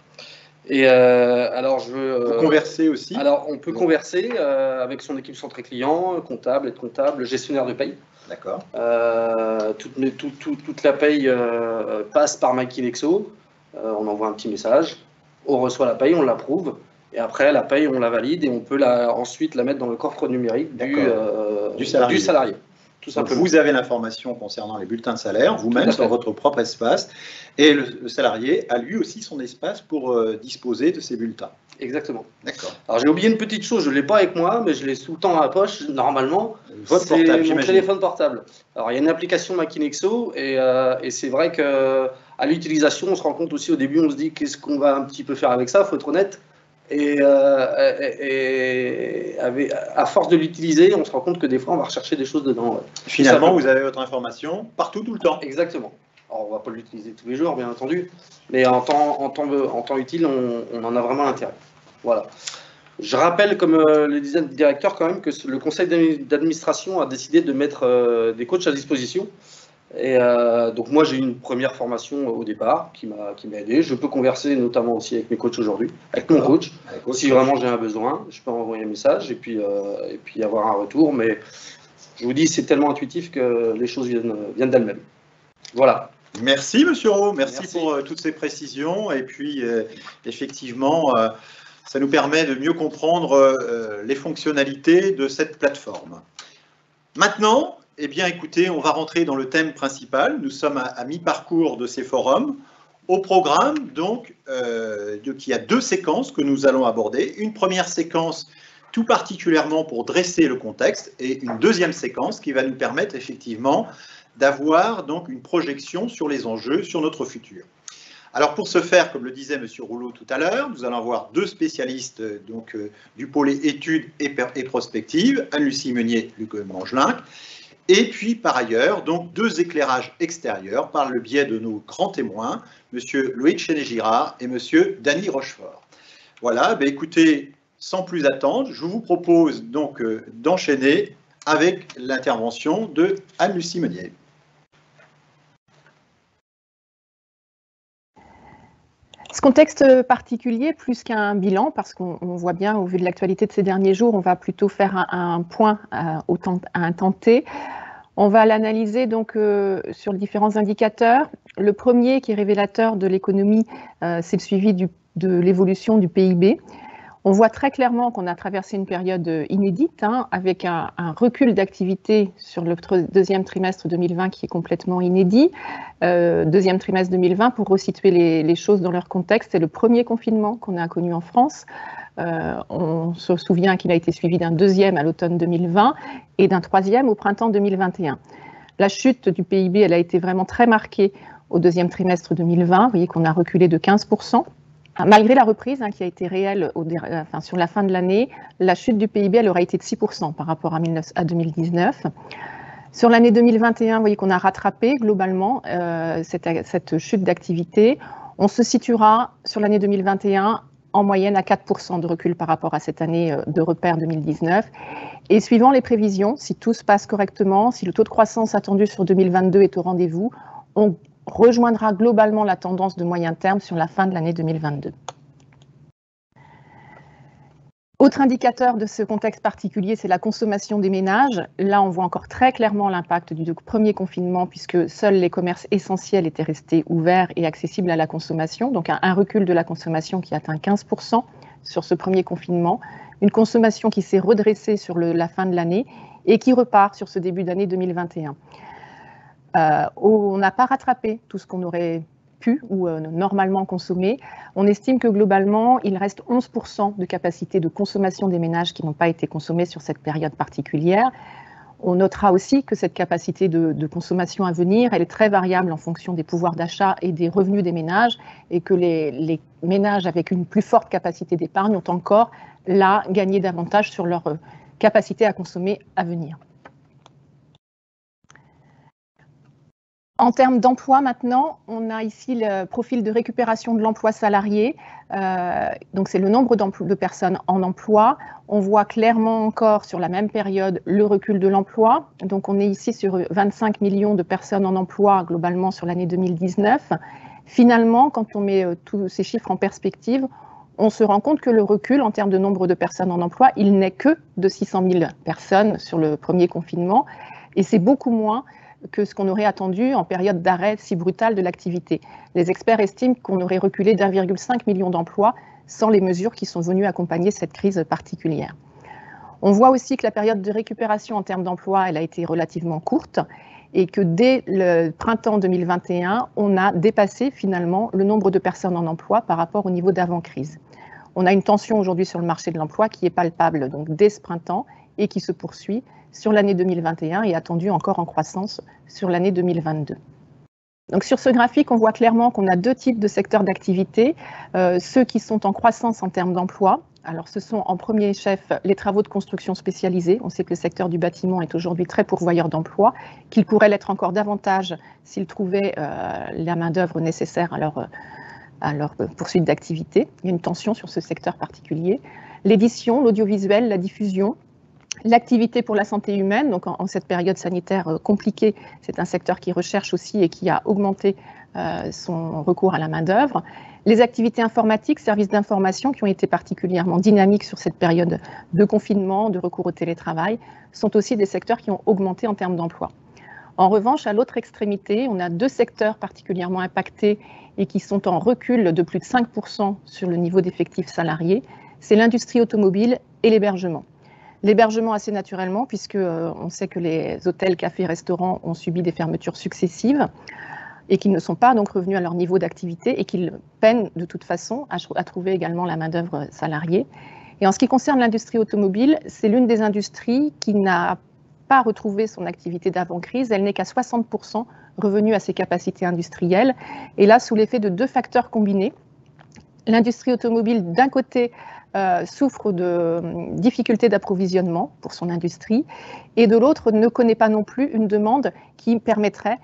Et alors, je veux. Vous conversez aussi? Alors, on peut converser avec son équipe centrée client, comptable, aide-comptable, gestionnaire de paye. D'accord. Toute la paye passe par Makinexo. On envoie un petit message, on reçoit la paye, on l'approuve. Et après, la paye, on la valide et on peut ensuite la mettre dans le coffre numérique du salarié. Tout simplement. Vous avez l'information concernant les bulletins de salaire, vous-même, sur votre propre espace, et le salarié a lui aussi son espace pour disposer de ses bulletins. Exactement. D'accord. Alors j'ai oublié une petite chose, je ne l'ai pas avec moi, mais je l'ai tout le temps à la poche, normalement. Votre portable, mon téléphone portable. Alors il y a une application Makinexo, et c'est vrai qu'à l'utilisation, on se rend compte aussi au début, on se dit qu'est-ce qu'on va un petit peu faire avec ça, il faut être honnête. Et à force de l'utiliser, on se rend compte que des fois, on va rechercher des choses dedans. Finalement, vous avez votre information partout, tout le temps. Exactement. Alors, on ne va pas l'utiliser tous les jours, bien entendu, mais en temps utile, on en a vraiment l'intérêt. Voilà. Je rappelle, comme le disait le directeur, quand même, que le conseil d'administration a décidé de mettre des coachs à disposition. Et donc moi j'ai eu une première formation au départ qui m'a aidé. Je peux converser notamment aussi avec mes coachs aujourd'hui, avec mon coach. Si vraiment j'ai un besoin, je peux envoyer un message et puis avoir un retour. Mais je vous dis, c'est tellement intuitif que les choses viennent d'elles-mêmes. Voilà. Merci Monsieur Rowe, merci pour toutes ces précisions. Et puis effectivement, ça nous permet de mieux comprendre les fonctionnalités de cette plateforme. Maintenant, eh bien, écoutez, on va rentrer dans le thème principal. Nous sommes à mi-parcours de ces forums. Au programme, donc, il y a deux séquences que nous allons aborder. Une première séquence, tout particulièrement pour dresser le contexte, et une deuxième séquence qui va nous permettre effectivement d'avoir donc une projection sur les enjeux, sur notre futur. Alors, pour ce faire, comme le disait M. Rouleau tout à l'heure, nous allons avoir deux spécialistes donc, du pôle études et prospectives, Anne-Lucie Meunier, Luc Mangelin. Et puis, par ailleurs, donc, deux éclairages extérieurs par le biais de nos grands témoins, M. Loïc Chenet-Girard et M. Danny Rochefort. Voilà, ben écoutez, sans plus attendre, je vous propose donc d'enchaîner avec l'intervention de Anne-Lucie Meunier. Ce contexte particulier, plus qu'un bilan, parce qu'on voit bien, au vu de l'actualité de ces derniers jours, on va plutôt faire un point à un temps T. On va l'analyser donc sur les différents indicateurs. Le premier, qui est révélateur de l'économie, c'est le suivi de l'évolution du PIB. On voit très clairement qu'on a traversé une période inédite, avec un recul d'activité sur le deuxième trimestre 2020 qui est complètement inédit. Deuxième trimestre 2020, pour resituer les choses dans leur contexte, c'est le premier confinement qu'on a connu en France. On se souvient qu'il a été suivi d'un deuxième à l'automne 2020 et d'un troisième au printemps 2021. La chute du PIB, elle a été vraiment très marquée au deuxième trimestre 2020. Vous voyez qu'on a reculé de 15%. Malgré la reprise qui a été réelle sur la fin de l'année, la chute du PIB elle aura été de 6% par rapport à 2019. Sur l'année 2021, vous voyez qu'on a rattrapé globalement cette chute d'activité. On se situera sur l'année 2021 en moyenne à 4% de recul par rapport à cette année de repère 2019. Et suivant les prévisions, si tout se passe correctement, si le taux de croissance attendu sur 2022 est au rendez-vous, on rejoindra globalement la tendance de moyen terme sur la fin de l'année 2022. Autre indicateur de ce contexte particulier, c'est la consommation des ménages. Là, on voit encore très clairement l'impact du premier confinement puisque seuls les commerces essentiels étaient restés ouverts et accessibles à la consommation. Donc un recul de la consommation qui atteint 15% sur ce premier confinement. Une consommation qui s'est redressée sur la fin de l'année et qui repart sur ce début d'année 2021. On n'a pas rattrapé tout ce qu'on aurait pu ou normalement consommer. On estime que globalement, il reste 11% de capacité de consommation des ménages qui n'ont pas été consommés sur cette période particulière. On notera aussi que cette capacité de consommation à venir, elle est très variable en fonction des pouvoirs d'achat et des revenus des ménages et que les ménages avec une plus forte capacité d'épargne ont encore là gagné davantage sur leur capacité à consommer à venir. En termes d'emploi maintenant, on a ici le profil de récupération de l'emploi salarié. Donc c'est le nombre de personnes en emploi. On voit clairement encore sur la même période le recul de l'emploi. Donc on est ici sur 25 millions de personnes en emploi globalement sur l'année 2019. Finalement, quand on met tous ces chiffres en perspective, on se rend compte que le recul en termes de nombre de personnes en emploi, il n'est que de 600 000 personnes sur le premier confinement, et c'est beaucoup moins que ce qu'on aurait attendu en période d'arrêt si brutal de l'activité. Les experts estiment qu'on aurait reculé d'1,5 million d'emplois sans les mesures qui sont venues accompagner cette crise particulière. On voit aussi que la période de récupération en termes d'emploi, elle a été relativement courte et que dès le printemps 2021, on a dépassé finalement le nombre de personnes en emploi par rapport au niveau d'avant-crise. On a une tension aujourd'hui sur le marché de l'emploi qui est palpable donc dès ce printemps et qui se poursuit sur l'année 2021 et attendue encore en croissance sur l'année 2022. Donc sur ce graphique, on voit clairement qu'on a deux types de secteurs d'activité, ceux qui sont en croissance en termes d'emploi. Alors ce sont en premier chef les travaux de construction spécialisés. On sait que le secteur du bâtiment est aujourd'hui très pourvoyeur d'emplois, qu'il pourrait l'être encore davantage s'il trouvait la main-d'œuvre nécessaire à leur poursuite d'activité. Il y a une tension sur ce secteur particulier. L'édition, l'audiovisuel, la diffusion, l'activité pour la santé humaine, donc en cette période sanitaire compliquée, c'est un secteur qui recherche aussi et qui a augmenté son recours à la main-d'œuvre. Les activités informatiques, services d'information qui ont été particulièrement dynamiques sur cette période de confinement, de recours au télétravail, sont aussi des secteurs qui ont augmenté en termes d'emploi. En revanche, à l'autre extrémité, on a deux secteurs particulièrement impactés et qui sont en recul de plus de 5% sur le niveau d'effectifs salariés. C'est l'industrie automobile et l'hébergement. L'hébergement assez naturellement, puisque on sait que les hôtels, cafés, restaurants ont subi des fermetures successives et qu'ils ne sont pas donc revenus à leur niveau d'activité et qu'ils peinent de toute façon à trouver également la main-d'œuvre salariée. Et en ce qui concerne l'industrie automobile, c'est l'une des industries qui n'a pas retrouvé son activité d'avant-crise. Elle n'est qu'à 60% revenue à ses capacités industrielles. Et là, sous l'effet de deux facteurs combinés, l'industrie automobile, d'un côté, souffre de difficultés d'approvisionnement pour son industrie et de l'autre ne connaît pas non plus une demande qui permettrait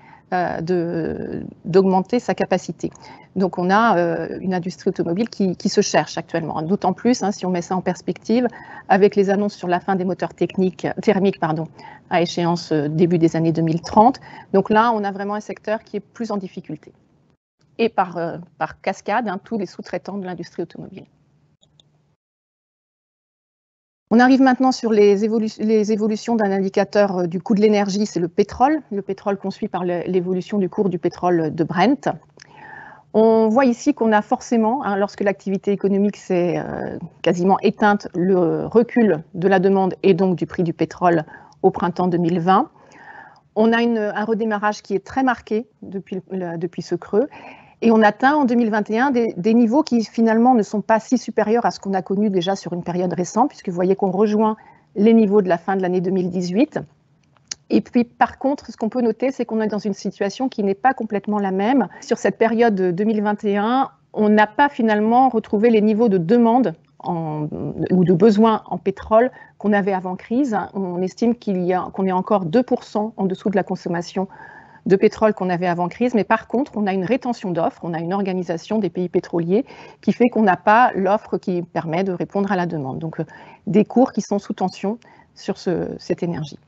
d'augmenter sa capacité. Donc on a une industrie automobile qui se cherche actuellement, d'autant plus si on met ça en perspective avec les annonces sur la fin des moteurs thermiques à échéance début des années 2030. Donc là, on a vraiment un secteur qui est plus en difficulté. Et par cascade, tous les sous-traitants de l'industrie automobile. On arrive maintenant sur les évolutions d'un indicateur du coût de l'énergie, c'est le pétrole qu'on suit par l'évolution du cours du pétrole de Brent. On voit ici qu'on a forcément, lorsque l'activité économique s'est quasiment éteinte, le recul de la demande et donc du prix du pétrole au printemps 2020. On a un redémarrage qui est très marqué depuis ce creux. Et on atteint en 2021 des niveaux qui finalement ne sont pas si supérieurs à ce qu'on a connu déjà sur une période récente, puisque vous voyez qu'on rejoint les niveaux de la fin de l'année 2018. Et puis par contre, ce qu'on peut noter, c'est qu'on est dans une situation qui n'est pas complètement la même. Sur cette période 2021, on n'a pas finalement retrouvé les niveaux de demande ou de besoin en pétrole qu'on avait avant crise. On estime qu'on est encore 2% en dessous de la consommation de pétrole qu'on avait avant crise, mais par contre, on a une rétention d'offres, on a une organisation des pays pétroliers qui fait qu'on n'a pas l'offre qui permet de répondre à la demande. Donc, des cours qui sont sous tension sur cette énergie.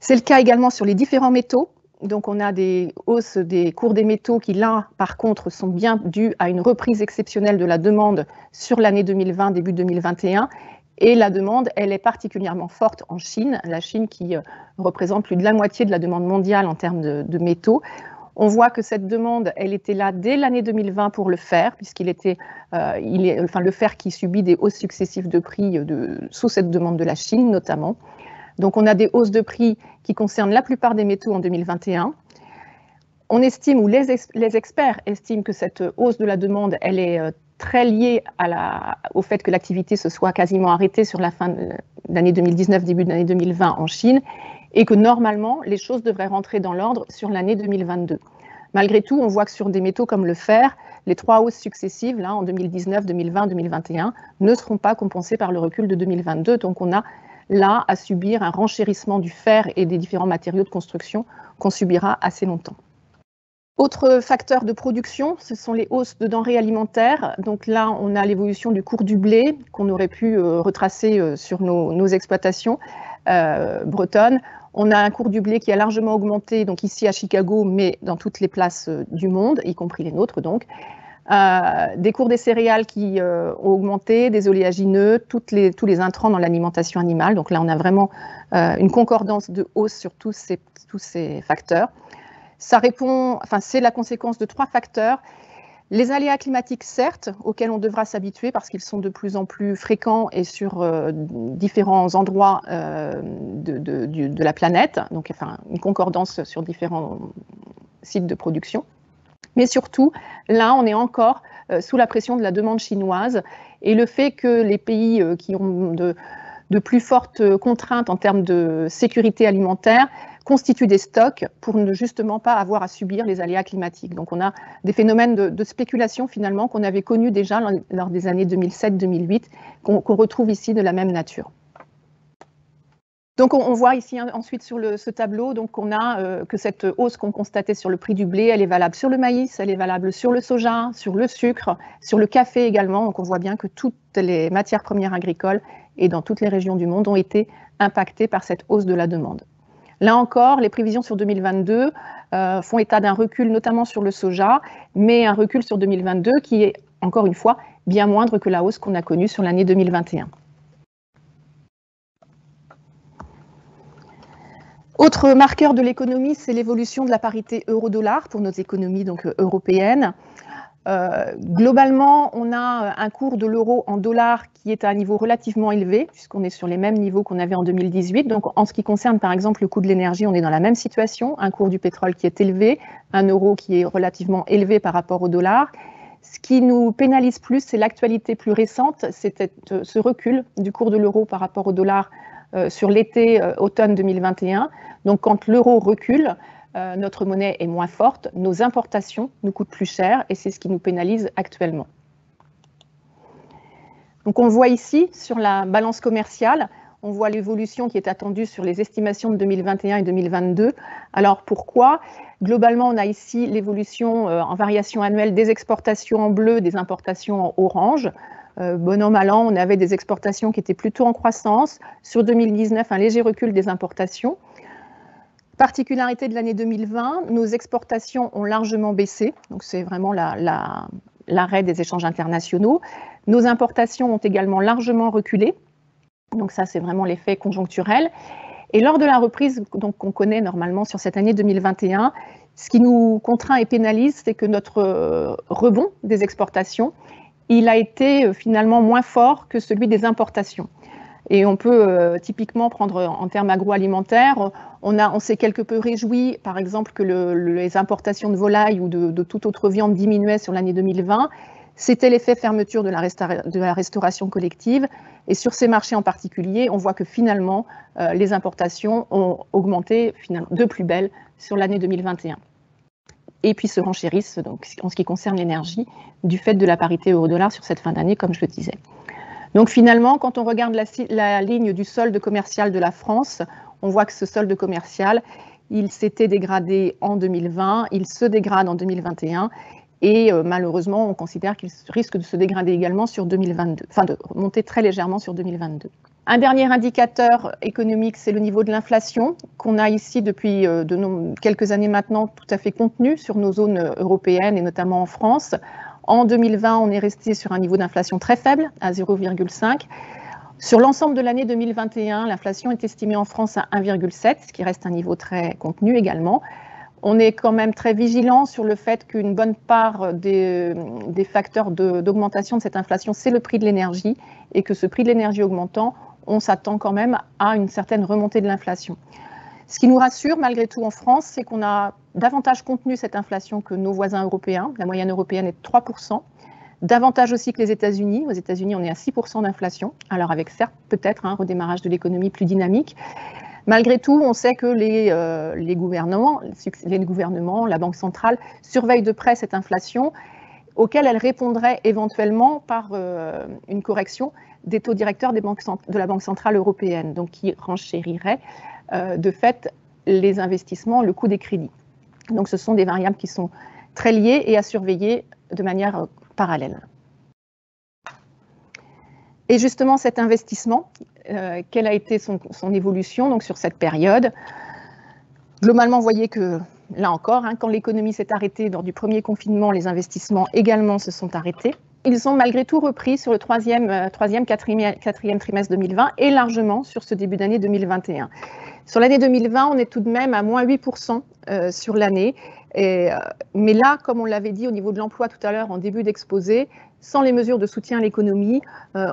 C'est le cas également sur les différents métaux. Donc, on a des hausses des cours des métaux qui, là, par contre, sont bien dues à une reprise exceptionnelle de la demande sur l'année 2020, début 2021. Et la demande, elle est particulièrement forte en Chine, la Chine qui représente plus de la moitié de la demande mondiale en termes de métaux. On voit que cette demande, elle était là dès l'année 2020 pour le fer, puisqu'il était, le fer qui subit des hausses successives de prix sous cette demande de la Chine notamment. Donc on a des hausses de prix qui concernent la plupart des métaux en 2021. On estime, ou les experts estiment que cette hausse de la demande, elle est très liée au fait que l'activité se soit quasiment arrêtée sur la fin de l'année 2019, début de l'année 2020 en Chine, et que normalement, les choses devraient rentrer dans l'ordre sur l'année 2022. Malgré tout, on voit que sur des métaux comme le fer, les trois hausses successives, là, en 2019, 2020, 2021, ne seront pas compensées par le recul de 2022. Donc on a là à subir un renchérissement du fer et des différents matériaux de construction qu'on subira assez longtemps. Autre facteur de production, ce sont les hausses de denrées alimentaires. Donc là, on a l'évolution du cours du blé qu'on aurait pu retracer sur nos exploitations bretonnes. On a un cours du blé qui a largement augmenté, donc ici à Chicago, mais dans toutes les places du monde, y compris les nôtres donc. Des cours des céréales qui ont augmenté, des oléagineux, tous les intrants dans l'alimentation animale. Donc là, on a vraiment une concordance de hausse sur tous ces facteurs. Ça répond, enfin, c'est la conséquence de 3 facteurs. Les aléas climatiques, certes, auxquels on devra s'habituer parce qu'ils sont de plus en plus fréquents et sur différents endroits de la planète, donc enfin, une concordance sur différents sites de production. Mais surtout, là, on est encore sous la pression de la demande chinoise et le fait que les pays qui ont de plus fortes contraintes en termes de sécurité alimentaire constituent des stocks pour ne justement pas avoir à subir les aléas climatiques. Donc on a des phénomènes de spéculation finalement qu'on avait connus déjà lors des années 2007-2008, qu'on retrouve ici de la même nature. Donc on voit ici ensuite sur ce tableau qu'on a que cette hausse qu'on constatait sur le prix du blé, elle est valable sur le maïs, elle est valable sur le soja, sur le sucre, sur le café également. Donc on voit bien que toutes les matières premières agricoles et dans toutes les régions du monde ont été impactées par cette hausse de la demande. Là encore, les prévisions sur 2022 font état d'un recul notamment sur le soja, mais un recul sur 2022 qui est, encore une fois, bien moindre que la hausse qu'on a connue sur l'année 2021. Autre marqueur de l'économie, c'est l'évolution de la parité euro-dollar pour nos économies donc, européennes. Globalement, on a un cours de l'euro en dollars qui est à un niveau relativement élevé, puisqu'on est sur les mêmes niveaux qu'on avait en 2018. Donc, en ce qui concerne, par exemple, le coût de l'énergie, on est dans la même situation. Un cours du pétrole qui est élevé, un euro qui est relativement élevé par rapport au dollar. Ce qui nous pénalise plus, c'est l'actualité plus récente, c'est ce recul du cours de l'euro par rapport au dollar sur l'été-automne 2021. Donc, quand l'euro recule, notre monnaie est moins forte, nos importations nous coûtent plus cher et c'est ce qui nous pénalise actuellement. Donc, on voit ici, sur la balance commerciale, on voit l'évolution qui est attendue sur les estimations de 2021 et 2022. Alors, pourquoi? Globalement, on a ici l'évolution en variation annuelle des exportations en bleu, des importations en orange. Bon an, mal an, on avait des exportations qui étaient plutôt en croissance. Sur 2019, un léger recul des importations. Particularité de l'année 2020, nos exportations ont largement baissé. Donc, c'est vraiment l'arrêt des échanges internationaux. Nos importations ont également largement reculé. Donc, ça, c'est vraiment l'effet conjoncturel. Et lors de la reprise qu'on connaît normalement sur cette année 2021, ce qui nous contraint et pénalise, c'est que notre rebond des exportations, il a été finalement moins fort que celui des importations. Et on peut typiquement prendre en termes agroalimentaires, on s'est quelque peu réjoui, par exemple, que les importations de volailles ou de toute autre viande diminuaient sur l'année 2020. C'était l'effet fermeture de la restauration collective. Et sur ces marchés en particulier, on voit que finalement, les importations ont augmenté de plus belle sur l'année 2021. Et puis se renchérissent donc, en ce qui concerne l'énergie, du fait de la parité euro-dollar sur cette fin d'année, comme je le disais. Donc finalement, quand on regarde la ligne du solde commercial de la France, on voit que ce solde commercial, il s'était dégradé en 2020, il se dégrade en 2021 et malheureusement, on considère qu'il risque de se dégrader également sur 2022, enfin de remonter très légèrement sur 2022. Un dernier indicateur économique, c'est le niveau de l'inflation qu'on a ici depuis quelques années maintenant tout à fait contenu sur nos zones européennes et notamment en France. En 2020, on est resté sur un niveau d'inflation très faible, à 0,5. Sur l'ensemble de l'année 2021, l'inflation est estimée en France à 1,7, ce qui reste un niveau très contenu également. On est quand même très vigilant sur le fait qu'une bonne part des facteurs d'augmentation de cette inflation, c'est le prix de l'énergie, et que ce prix de l'énergie augmentant, on s'attend quand même à une certaine remontée de l'inflation. Ce qui nous rassure malgré tout en France, c'est qu'on a davantage contenu cette inflation que nos voisins européens. La moyenne européenne est de 3%. Davantage aussi que les États-Unis. Aux États-Unis, on est à 6% d'inflation. Alors avec certes peut-être un redémarrage de l'économie plus dynamique. Malgré tout, on sait que les gouvernements, la Banque centrale, surveillent de près cette inflation, auquel elle répondrait éventuellement par une correction des taux directeurs de la Banque centrale européenne, donc qui renchérirait de fait les investissements, le coût des crédits. Donc ce sont des variables qui sont très liées et à surveiller de manière parallèle. Et justement cet investissement, quelle a été son évolution donc, sur cette période? Globalement, vous voyez que, là encore, quand l'économie s'est arrêtée lors du premier confinement, les investissements également se sont arrêtés. Ils ont malgré tout repris sur le quatrième trimestre 2020 et largement sur ce début d'année 2021. Sur l'année 2020, on est tout de même à moins 8% sur l'année. Mais là, comme on l'avait dit au niveau de l'emploi tout à l'heure en début d'exposé, sans les mesures de soutien à l'économie,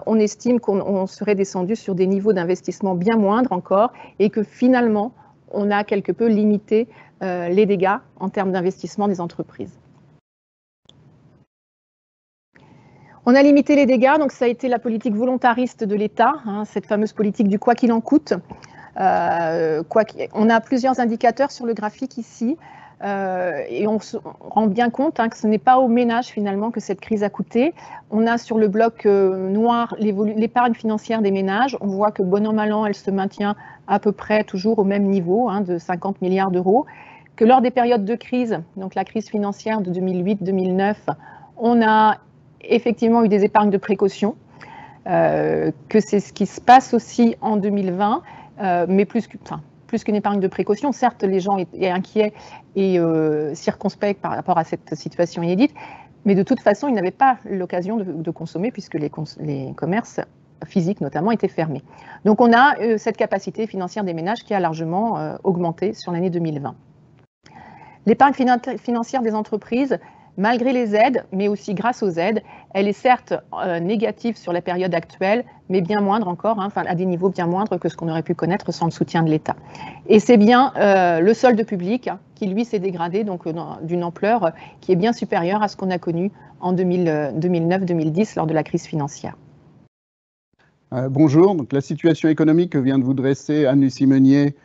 on estime qu'on serait descendu sur des niveaux d'investissement bien moindres encore et que finalement, on a quelque peu limité les dégâts en termes d'investissement des entreprises. On a limité les dégâts, donc ça a été la politique volontariste de l'État, cette fameuse politique du quoi qu'il en coûte. On a plusieurs indicateurs sur le graphique ici et on se rend bien compte que ce n'est pas aux ménages finalement que cette crise a coûté. On a sur le bloc noir l'épargne financière des ménages. On voit que bon an mal an, elle se maintient à peu près toujours au même niveau de 50 milliards d'euros. Que lors des périodes de crise, donc la crise financière de 2008-2009, on a effectivement eu des épargnes de précaution, que c'est ce qui se passe aussi en 2020, mais plus qu'une épargne de précaution. Certes, les gens étaient inquiets et circonspects par rapport à cette situation inédite, mais de toute façon, ils n'avaient pas l'occasion de consommer puisque les commerces physiques notamment étaient fermés. Donc on a cette capacité financière des ménages qui a largement augmenté sur l'année 2020. L'épargne financière des entreprises, malgré les aides, mais aussi grâce aux aides, elle est certes négative sur la période actuelle, mais bien moindre encore, à des niveaux bien moindres que ce qu'on aurait pu connaître sans le soutien de l'État. Et c'est bien le solde public qui, lui, s'est dégradé donc d'une ampleur qui est bien supérieure à ce qu'on a connu en 2009-2010 lors de la crise financière. Bonjour, donc la situation économique que vient de vous dresser Anne-Lucie Meunier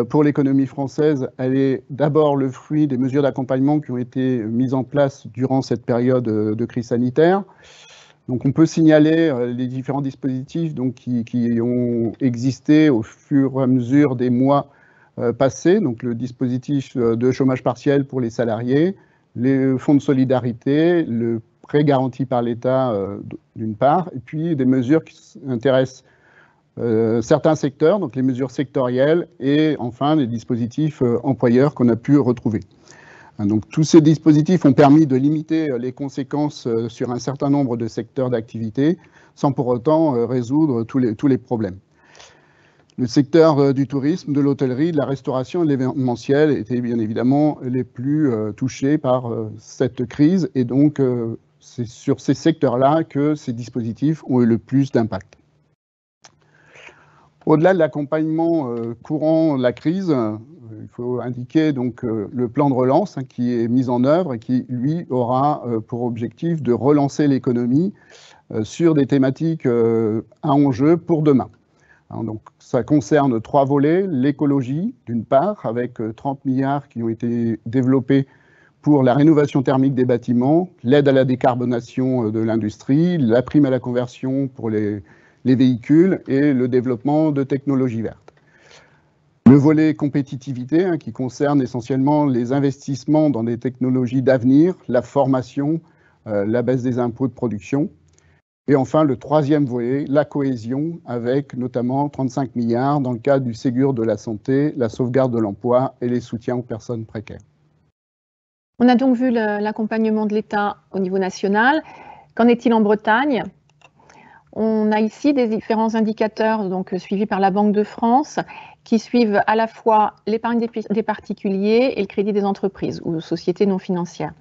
pour l'économie française, elle est d'abord le fruit des mesures d'accompagnement qui ont été mises en place durant cette période de crise sanitaire. Donc on peut signaler les différents dispositifs qui ont existé au fur et à mesure des mois passés. Donc le dispositif de chômage partiel pour les salariés, les fonds de solidarité, le prêt garanti par l'État d'une part, et puis des mesures qui intéressent certains secteurs, donc les mesures sectorielles, et enfin les dispositifs employeurs qu'on a pu retrouver. Donc tous ces dispositifs ont permis de limiter les conséquences sur un certain nombre de secteurs d'activité, sans pour autant résoudre tous les problèmes. Le secteur du tourisme, de l'hôtellerie, de la restauration et de l'événementiel étaient bien évidemment les plus touchés par cette crise, et donc c'est sur ces secteurs-là que ces dispositifs ont eu le plus d'impact. Au-delà de l'accompagnement courant de la crise, il faut indiquer donc le plan de relance qui est mis en œuvre et qui, lui, aura pour objectif de relancer l'économie sur des thématiques à enjeu pour demain. Donc, ça concerne 3 volets. L'écologie, d'une part, avec 30 milliards qui ont été développés pour la rénovation thermique des bâtiments, l'aide à la décarbonation de l'industrie, la prime à la conversion pour les véhicules et le développement de technologies vertes. Le volet compétitivité qui concerne essentiellement les investissements dans des technologies d'avenir, la formation, la baisse des impôts de production. Et enfin, le 3e volet, la cohésion, avec notamment 35 milliards dans le cadre du Ségur de la santé, la sauvegarde de l'emploi et les soutiens aux personnes précaires. On a donc vu l'accompagnement de l'État au niveau national. Qu'en est-il en Bretagne ? On a ici des différents indicateurs donc, suivis par la Banque de France qui suivent à la fois l'épargne des particuliers et le crédit des entreprises ou sociétés non financières.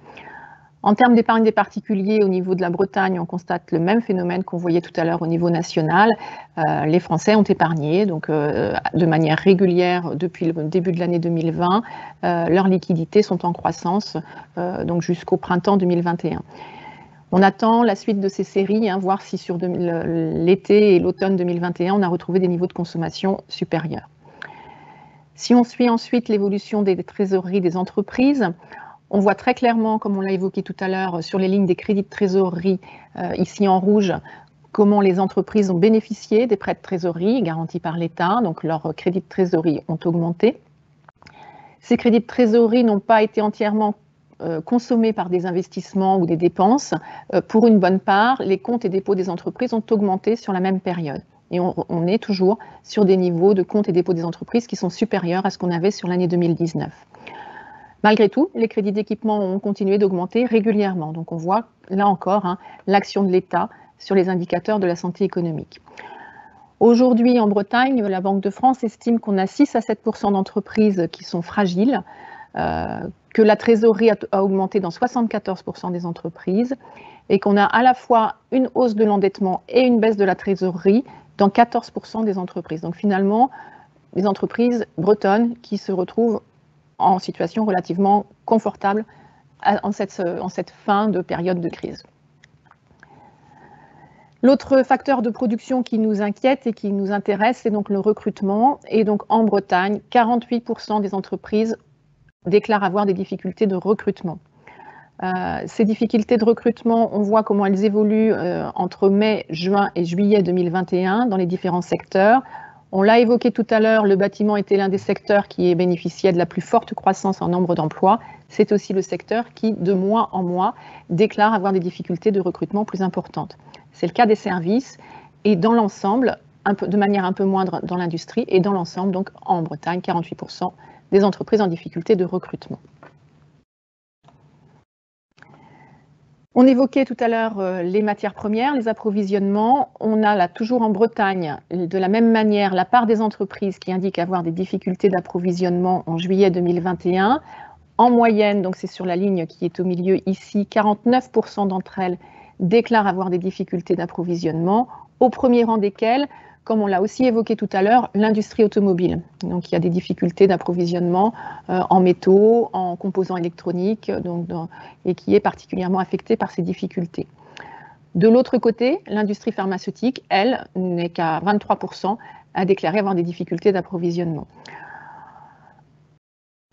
En termes d'épargne des particuliers, au niveau de la Bretagne, on constate le même phénomène qu'on voyait tout à l'heure au niveau national. Les Français ont épargné donc, de manière régulière depuis le début de l'année 2020. Leurs liquidités sont en croissance donc jusqu'au printemps 2021. On attend la suite de ces séries, voir si sur l'été et l'automne 2021, on a retrouvé des niveaux de consommation supérieurs. Si on suit ensuite l'évolution des trésoreries des entreprises, on voit très clairement, comme on l'a évoqué tout à l'heure, sur les lignes des crédits de trésorerie, ici en rouge, comment les entreprises ont bénéficié des prêts de trésorerie garantis par l'État, donc leurs crédits de trésorerie ont augmenté. Ces crédits de trésorerie n'ont pas été entièrement consommés par des investissements ou des dépenses. Pour une bonne part, les comptes et dépôts des entreprises ont augmenté sur la même période. et on est toujours sur des niveaux de compte et dépôt des entreprises qui sont supérieurs à ce qu'on avait sur l'année 2019. Malgré tout, les crédits d'équipement ont continué d'augmenter régulièrement. Donc on voit là encore l'action de l'État sur les indicateurs de la santé économique. Aujourd'hui, en Bretagne, la Banque de France estime qu'on a 6 à 7% d'entreprises qui sont fragiles, que la trésorerie a augmenté dans 74% des entreprises et qu'on a à la fois une hausse de l'endettement et une baisse de la trésorerie dans 14% des entreprises. Donc finalement, les entreprises bretonnes qui se retrouvent en situation relativement confortable en cette fin de période de crise. L'autre facteur de production qui nous inquiète et qui nous intéresse, c'est donc le recrutement. Et donc en Bretagne, 48% des entreprises déclarent avoir des difficultés de recrutement. Ces difficultés de recrutement, on voit comment elles évoluent entre mai, juin et juillet 2021 dans les différents secteurs. On l'a évoqué tout à l'heure, le bâtiment était l'un des secteurs qui bénéficiait de la plus forte croissance en nombre d'emplois. C'est aussi le secteur qui, de mois en mois, déclare avoir des difficultés de recrutement plus importantes. C'est le cas des services et dans l'ensemble, de manière un peu moindre dans l'industrie et dans l'ensemble, donc en Bretagne, 48% des entreprises en difficulté de recrutement. On évoquait tout à l'heure les matières premières, les approvisionnements. On a là toujours en Bretagne, de la même manière, la part des entreprises qui indiquent avoir des difficultés d'approvisionnement en juillet 2021. En moyenne, donc c'est sur la ligne qui est au milieu ici, 49% d'entre elles déclarent avoir des difficultés d'approvisionnement, au premier rang desquelles, comme on l'a aussi évoqué tout à l'heure, l'industrie automobile. Donc il y a des difficultés d'approvisionnement en métaux, en composants électroniques, et qui est particulièrement affectée par ces difficultés. De l'autre côté, l'industrie pharmaceutique, elle, n'est qu'à 23% à déclarer avoir des difficultés d'approvisionnement.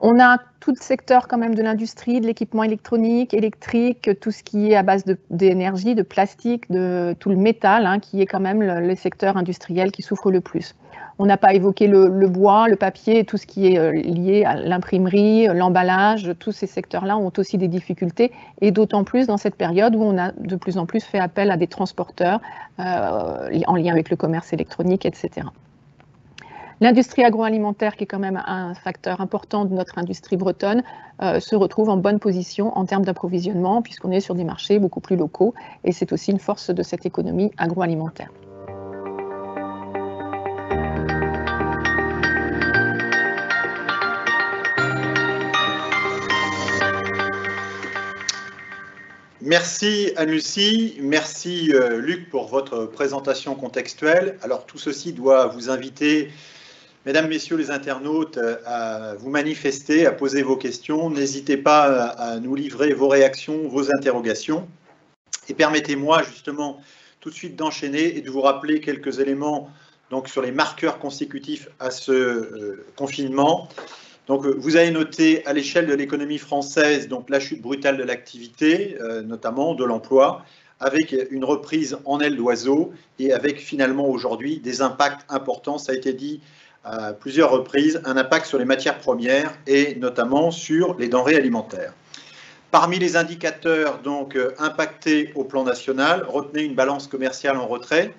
On a tout le secteur quand même de l'industrie, de l'équipement électronique, électrique, tout ce qui est à base d'énergie, de plastique, de tout le métal, qui est quand même le secteur industriel qui souffre le plus. On n'a pas évoqué le bois, le papier, tout ce qui est lié à l'imprimerie, l'emballage, tous ces secteurs-là ont aussi des difficultés, et d'autant plus dans cette période où on a de plus en plus fait appel à des transporteurs en lien avec le commerce électronique, etc. L'industrie agroalimentaire, qui est quand même un facteur important de notre industrie bretonne, se retrouve en bonne position en termes d'approvisionnement, puisqu'on est sur des marchés beaucoup plus locaux, et c'est aussi une force de cette économie agroalimentaire. Merci Anne-Lucie, merci Luc pour votre présentation contextuelle. Alors tout ceci doit vous inviter, mesdames, messieurs les internautes, à vous manifester, à poser vos questions. N'hésitez pas à nous livrer vos réactions, vos interrogations. Et permettez-moi justement tout de suite d'enchaîner et de vous rappeler quelques éléments donc, sur les marqueurs consécutifs à ce confinement. Donc, vous avez noté à l'échelle de l'économie française donc, la chute brutale de l'activité, notamment de l'emploi, avec une reprise en aile d'oiseau et avec finalement aujourd'hui des impacts importants, ça a été dit à plusieurs reprises, un impact sur les matières premières et notamment sur les denrées alimentaires. Parmi les indicateurs donc, impactés au plan national, retenez une balance commerciale en retrait,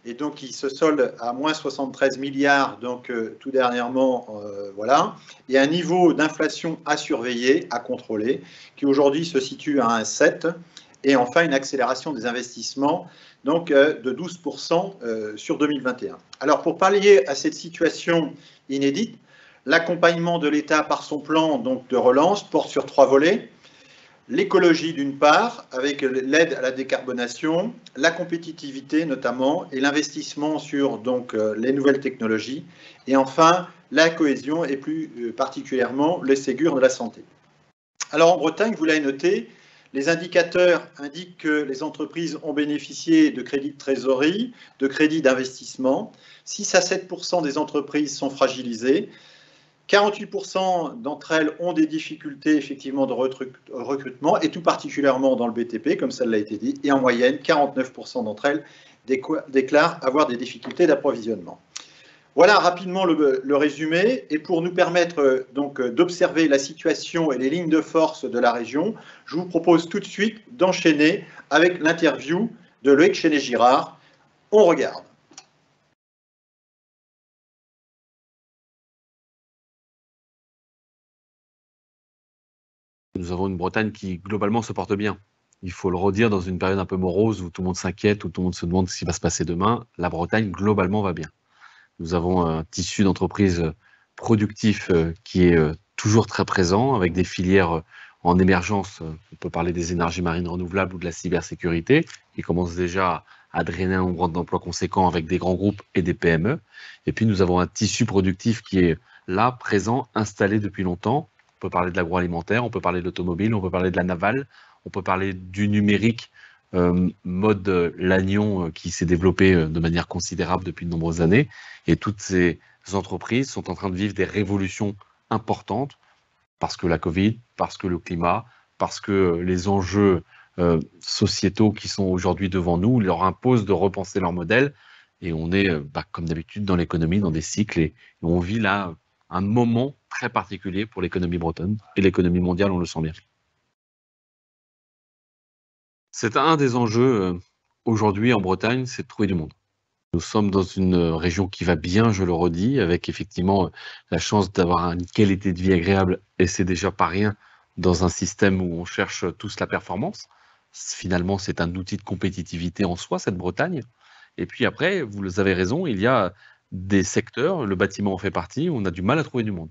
et donc qui se solde à moins 73 milliards, donc tout dernièrement, voilà, et un niveau d'inflation à surveiller, à contrôler, qui aujourd'hui se situe à 1,7, et enfin une accélération des investissements, donc de 12% sur 2021. Alors pour pallier à cette situation inédite, l'accompagnement de l'État par son plan donc, de relance porte sur 3 volets. L'écologie d'une part, avec l'aide à la décarbonation, la compétitivité notamment, et l'investissement sur donc, les nouvelles technologies, et enfin la cohésion et plus particulièrement le Ségur de la santé. Alors en Bretagne, vous l'avez noté, les indicateurs indiquent que les entreprises ont bénéficié de crédits de trésorerie, de crédits d'investissement. 6 à 7% des entreprises sont fragilisées. 48% d'entre elles ont des difficultés effectivement de recrutement, et tout particulièrement dans le BTP, comme ça l'a été dit, et en moyenne, 49% d'entre elles déclarent avoir des difficultés d'approvisionnement. Voilà rapidement le résumé, et pour nous permettre donc d'observer la situation et les lignes de force de la région, je vous propose tout de suite d'enchaîner avec l'interview de Loïc Chenet-Girard. On regarde. Nous avons une Bretagne qui, globalement, se porte bien. Il faut le redire, dans une période un peu morose où tout le monde s'inquiète, où tout le monde se demande ce qui va se passer demain, la Bretagne, globalement, va bien. Nous avons un tissu d'entreprise productif qui est toujours très présent, avec des filières en émergence. On peut parler des énergies marines renouvelables ou de la cybersécurité, qui commencent déjà à drainer un nombre d'emplois conséquents avec des grands groupes et des PME. Et puis, nous avons un tissu productif qui est là, présent, installé depuis longtemps. On peut parler de l'agroalimentaire, on peut parler de l'automobile, on peut parler de la navale, on peut parler du numérique, mode Lannion qui s'est développé de manière considérable depuis de nombreuses années. Et toutes ces entreprises sont en train de vivre des révolutions importantes parce que la Covid, parce que le climat, parce que les enjeux sociétaux qui sont aujourd'hui devant nous leur imposent de repenser leur modèle. Et on est, comme d'habitude, dans l'économie, dans des cycles. Et on vit là un moment très particulier pour l'économie bretonne et l'économie mondiale, on le sent bien. C'est un des enjeux aujourd'hui en Bretagne, c'est de trouver du monde. Nous sommes dans une région qui va bien, je le redis, avec effectivement la chance d'avoir une qualité de vie agréable, et c'est déjà pas rien dans un système où on cherche tous la performance. Finalement, c'est un outil de compétitivité en soi, cette Bretagne. Et puis après, vous avez raison, il y a des secteurs, le bâtiment en fait partie, où on a du mal à trouver du monde.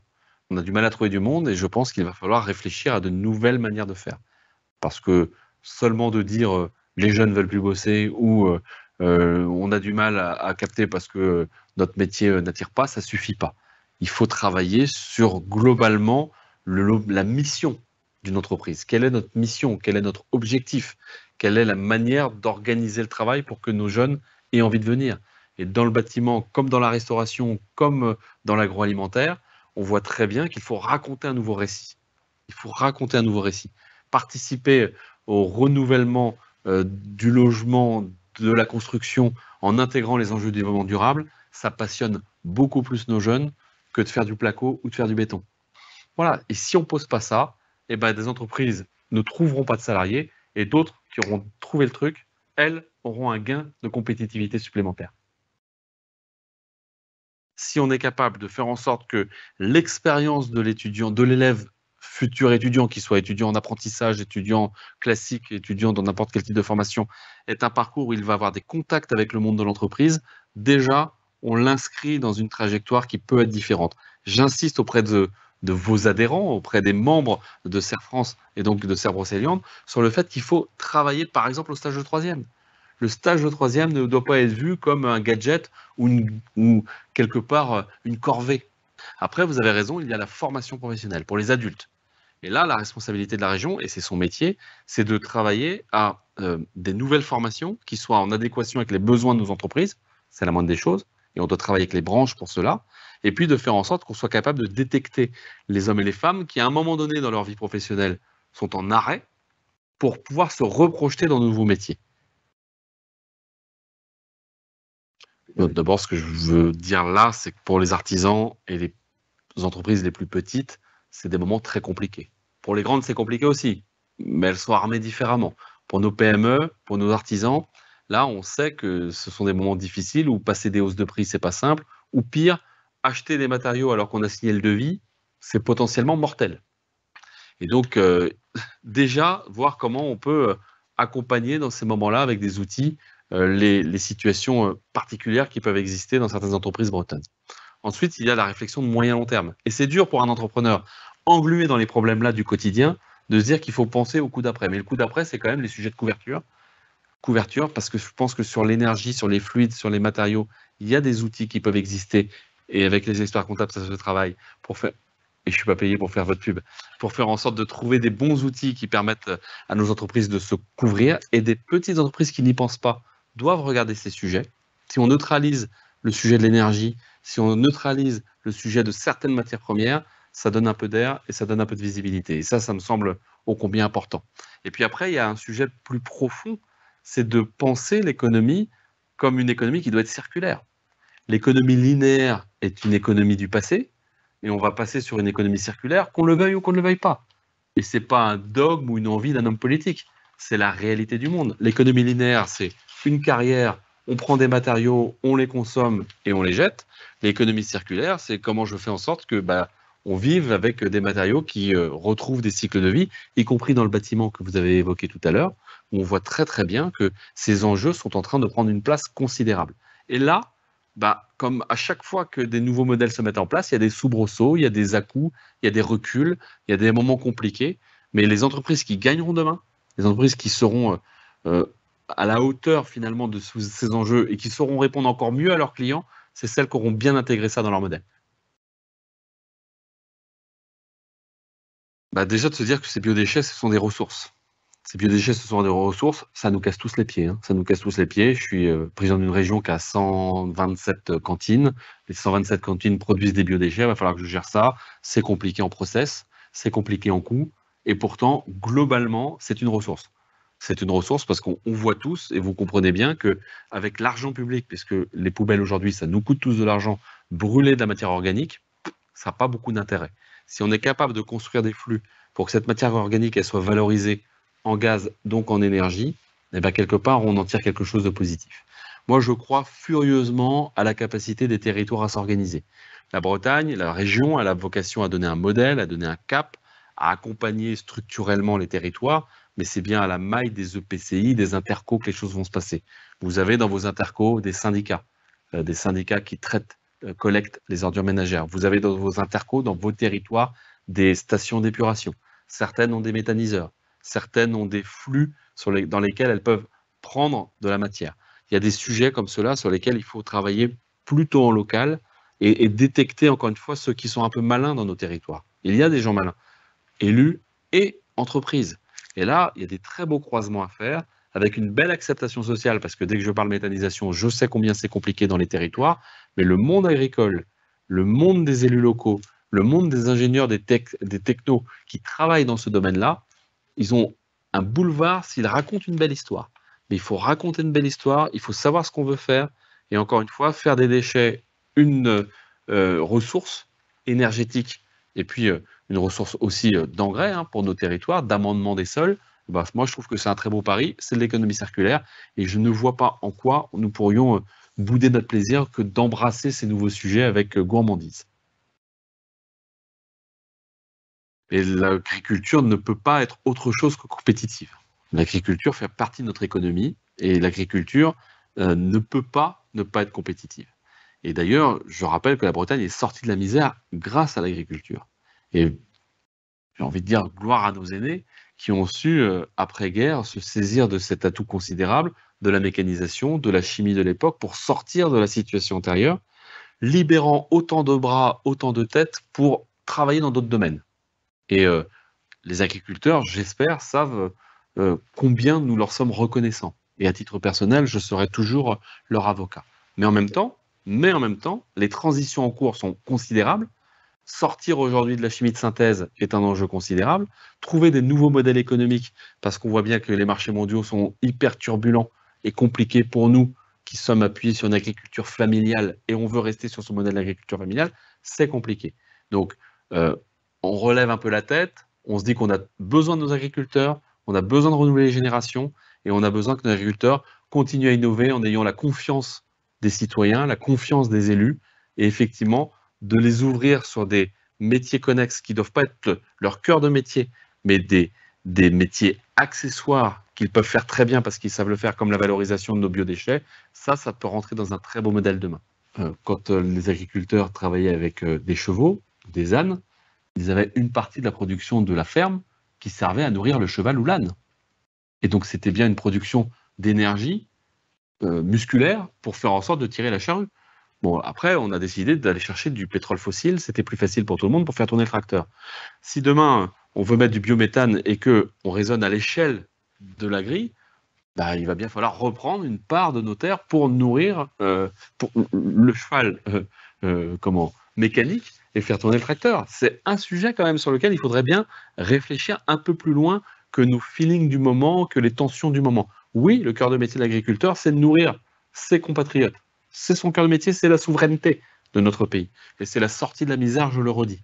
On a du mal à trouver du monde et je pense qu'il va falloir réfléchir à de nouvelles manières de faire. Parce que seulement de dire les jeunes ne veulent plus bosser ou on a du mal à capter parce que notre métier n'attire pas, ça ne suffit pas. Il faut travailler sur globalement la mission d'une entreprise. Quelle est notre mission? Quel est notre objectif? Quelle est la manière d'organiser le travail pour que nos jeunes aient envie de venir? Et dans le bâtiment, comme dans la restauration, comme dans l'agroalimentaire, on voit très bien qu'il faut raconter un nouveau récit. Il faut raconter un nouveau récit. Participer au renouvellement du logement, de la construction, en intégrant les enjeux du développement durable, ça passionne beaucoup plus nos jeunes que de faire du placo ou de faire du béton. Voilà. Et si on ne pose pas ça, eh ben, des entreprises ne trouveront pas de salariés et d'autres qui auront trouvé le truc, elles auront un gain de compétitivité supplémentaire. Si on est capable de faire en sorte que l'expérience de l'étudiant, de l'élève, futur étudiant, qu'il soit étudiant en apprentissage, étudiant classique, étudiant dans n'importe quel type de formation, est un parcours où il va avoir des contacts avec le monde de l'entreprise, déjà, on l'inscrit dans une trajectoire qui peut être différente. J'insiste auprès de vos adhérents, auprès des membres de Serre France et donc de Serre Brocéliande, sur le fait qu'il faut travailler, par exemple, au stage de troisième. Le stage de troisième ne doit pas être vu comme un gadget ou quelque part une corvée. Après, vous avez raison, il y a la formation professionnelle pour les adultes. Et là, la responsabilité de la région, et c'est son métier, c'est de travailler à des nouvelles formations qui soient en adéquation avec les besoins de nos entreprises, c'est la moindre des choses, et on doit travailler avec les branches pour cela, et puis de faire en sorte qu'on soit capable de détecter les hommes et les femmes qui, à un moment donné dans leur vie professionnelle, sont en arrêt pour pouvoir se reprojeter dans de nouveaux métiers. D'abord, ce que je veux dire là, c'est que pour les artisans et les entreprises les plus petites, c'est des moments très compliqués. Pour les grandes, c'est compliqué aussi, mais elles sont armées différemment. Pour nos PME, pour nos artisans, là, on sait que ce sont des moments difficiles où passer des hausses de prix, c'est pas simple, ou pire, acheter des matériaux alors qu'on a signé le devis, c'est potentiellement mortel. Et donc, déjà, voir comment on peut accompagner dans ces moments-là avec des outils les situations particulières qui peuvent exister dans certaines entreprises bretonnes. Ensuite, il y a la réflexion de moyen-long terme. Et c'est dur pour un entrepreneur englué dans les problèmes-là du quotidien de se dire qu'il faut penser au coup d'après. Mais le coup d'après, c'est quand même les sujets de couverture. Couverture, parce que je pense que sur l'énergie, sur les fluides, sur les matériaux, il y a des outils qui peuvent exister. Et avec les experts comptables, ça se travaille pour faire... Et je ne suis pas payé pour faire votre pub, pour faire en sorte de trouver des bons outils qui permettent à nos entreprises de se couvrir. Et des petites entreprises qui n'y pensent pas doivent regarder ces sujets. Si on neutralise le sujet de l'énergie, si on neutralise le sujet de certaines matières premières, ça donne un peu d'air et ça donne un peu de visibilité. Et ça me semble ô combien important. Et puis après, il y a un sujet plus profond, c'est de penser l'économie comme une économie qui doit être circulaire. L'économie linéaire est une économie du passé, et on va passer sur une économie circulaire, qu'on le veuille ou qu'on ne le veuille pas. Et ce n'est pas un dogme ou une envie d'un homme politique, c'est la réalité du monde. L'économie linéaire, c'est une carrière, on prend des matériaux, on les consomme et on les jette. L'économie circulaire, c'est comment je fais en sorte que on vive avec des matériaux qui retrouvent des cycles de vie, y compris dans le bâtiment que vous avez évoqué tout à l'heure, où on voit très très bien que ces enjeux sont en train de prendre une place considérable. Et là, comme à chaque fois que des nouveaux modèles se mettent en place, il y a des soubresauts, il y a des à-coups, il y a des reculs, il y a des moments compliqués, mais les entreprises qui gagneront demain, les entreprises qui seront à la hauteur finalement de ces enjeux et qui sauront répondre encore mieux à leurs clients, c'est celles qui auront bien intégré ça dans leur modèle. Déjà de se dire que ces biodéchets, ce sont des ressources. Ces biodéchets, ce sont des ressources, ça nous casse tous les pieds. Ça nous casse tous les pieds. Je suis président d'une région qui a 127 cantines. Les 127 cantines produisent des biodéchets, il va falloir que je gère ça. C'est compliqué en process, c'est compliqué en coût. Et pourtant, globalement, c'est une ressource. C'est une ressource parce qu'on voit tous, et vous comprenez bien qu'avec l'argent public, puisque les poubelles aujourd'hui, ça nous coûte tous de l'argent, brûler de la matière organique, ça n'a pas beaucoup d'intérêt. Si on est capable de construire des flux pour que cette matière organique elle soit valorisée en gaz, donc en énergie, et quelque part, on en tire quelque chose de positif. Moi, je crois furieusement à la capacité des territoires à s'organiser. La Bretagne, la région, elle a vocation à donner un modèle, à donner un cap, à accompagner structurellement les territoires, mais c'est bien à la maille des EPCI, des intercos que les choses vont se passer. Vous avez dans vos intercos des syndicats qui collectent les ordures ménagères. Vous avez dans vos intercos, dans vos territoires, des stations d'épuration. Certaines ont des méthaniseurs. Certaines ont des flux dans lesquels elles peuvent prendre de la matière. Il y a des sujets comme cela sur lesquels il faut travailler plutôt en local et détecter encore une fois ceux qui sont un peu malins dans nos territoires. Il y a des gens malins, élus et entreprises. Et là, il y a des très beaux croisements à faire avec une belle acceptation sociale parce que dès que je parle méthanisation, je sais combien c'est compliqué dans les territoires, mais le monde agricole, le monde des élus locaux, le monde des ingénieurs, des technos qui travaillent dans ce domaine-là, ils ont un boulevard s'ils racontent une belle histoire. Mais il faut raconter une belle histoire, il faut savoir ce qu'on veut faire. Et encore une fois, faire des déchets une ressource énergétique et puis une ressource aussi d'engrais pour nos territoires, d'amendement des sols. Moi, je trouve que c'est un très beau pari, c'est de l'économie circulaire. Et je ne vois pas en quoi nous pourrions bouder notre plaisir que d'embrasser ces nouveaux sujets avec gourmandise. Et l'agriculture ne peut pas être autre chose que compétitive. L'agriculture fait partie de notre économie et l'agriculture ne peut pas ne pas être compétitive. Et d'ailleurs, je rappelle que la Bretagne est sortie de la misère grâce à l'agriculture. Et j'ai envie de dire gloire à nos aînés qui ont su, après-guerre, se saisir de cet atout considérable de la mécanisation, de la chimie de l'époque pour sortir de la situation antérieure, libérant autant de bras, autant de têtes pour travailler dans d'autres domaines. Et les agriculteurs, j'espère, savent combien nous leur sommes reconnaissants. Et à titre personnel, je serai toujours leur avocat. Mais en même temps, les transitions en cours sont considérables. Sortir aujourd'hui de la chimie de synthèse est un enjeu considérable. Trouver des nouveaux modèles économiques, parce qu'on voit bien que les marchés mondiaux sont hyper turbulents et compliqués pour nous, qui sommes appuyés sur une agriculture familiale et on veut rester sur ce modèle d'agriculture familiale, c'est compliqué. Donc, on relève un peu la tête, on se dit qu'on a besoin de nos agriculteurs, on a besoin de renouveler les générations et on a besoin que nos agriculteurs continuent à innover en ayant la confiance des citoyens, la confiance des élus et effectivement de les ouvrir sur des métiers connexes qui ne doivent pas être leur cœur de métier, mais des métiers accessoires qu'ils peuvent faire très bien parce qu'ils savent le faire, comme la valorisation de nos biodéchets. Ça peut rentrer dans un très beau modèle demain. Quand les agriculteurs travaillaient avec des chevaux, des ânes, ils avaient une partie de la production de la ferme qui servait à nourrir le cheval ou l'âne. Et donc c'était bien une production d'énergie musculaire pour faire en sorte de tirer la charrue. Bon, après, on a décidé d'aller chercher du pétrole fossile, c'était plus facile pour tout le monde pour faire tourner le tracteur. Si demain, on veut mettre du biométhane et qu'on raisonne à l'échelle de l'agri, il va bien falloir reprendre une part de nos terres pour nourrir pour le cheval mécanique et faire tourner le tracteur. C'est un sujet quand même sur lequel il faudrait bien réfléchir un peu plus loin que nos feelings du moment, que les tensions du moment. Oui, le cœur de métier de l'agriculteur, c'est de nourrir ses compatriotes. C'est son cœur de métier, c'est la souveraineté de notre pays. Et c'est la sortie de la misère, je le redis.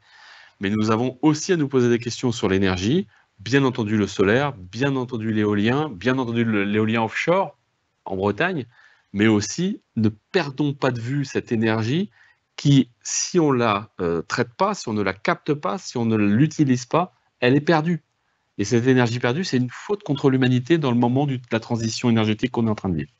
Mais nous avons aussi à nous poser des questions sur l'énergie, bien entendu le solaire, bien entendu l'éolien, bien entendu l'éolien offshore en Bretagne, mais aussi ne perdons pas de vue cette énergie qui, si on ne la traite pas, si on ne la capte pas, si on ne l'utilise pas, elle est perdue. Et cette énergie perdue, c'est une faute contre l'humanité dans le moment de la transition énergétique qu'on est en train de vivre.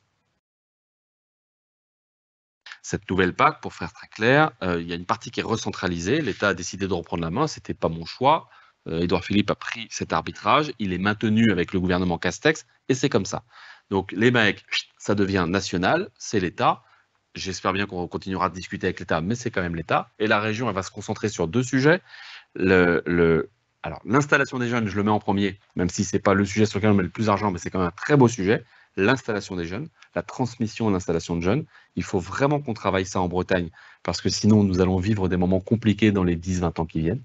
Cette nouvelle PAC, pour faire très clair, il y a une partie qui est recentralisée. L'État a décidé de reprendre la main, ce n'était pas mon choix. Édouard Philippe a pris cet arbitrage, il est maintenu avec le gouvernement Castex, et c'est comme ça. Donc les MEC, ça devient national, c'est l'État. J'espère bien qu'on continuera de discuter avec l'État, mais c'est quand même l'État. Et la région, elle va se concentrer sur 2 sujets. Alors, l'installation des jeunes, je le mets en premier, même si ce n'est pas le sujet sur lequel on met le plus d'argent, mais c'est quand même un très beau sujet. L'installation des jeunes, la transmission et l'installation de jeunes. Il faut vraiment qu'on travaille ça en Bretagne, parce que sinon, nous allons vivre des moments compliqués dans les 10-20 ans qui viennent.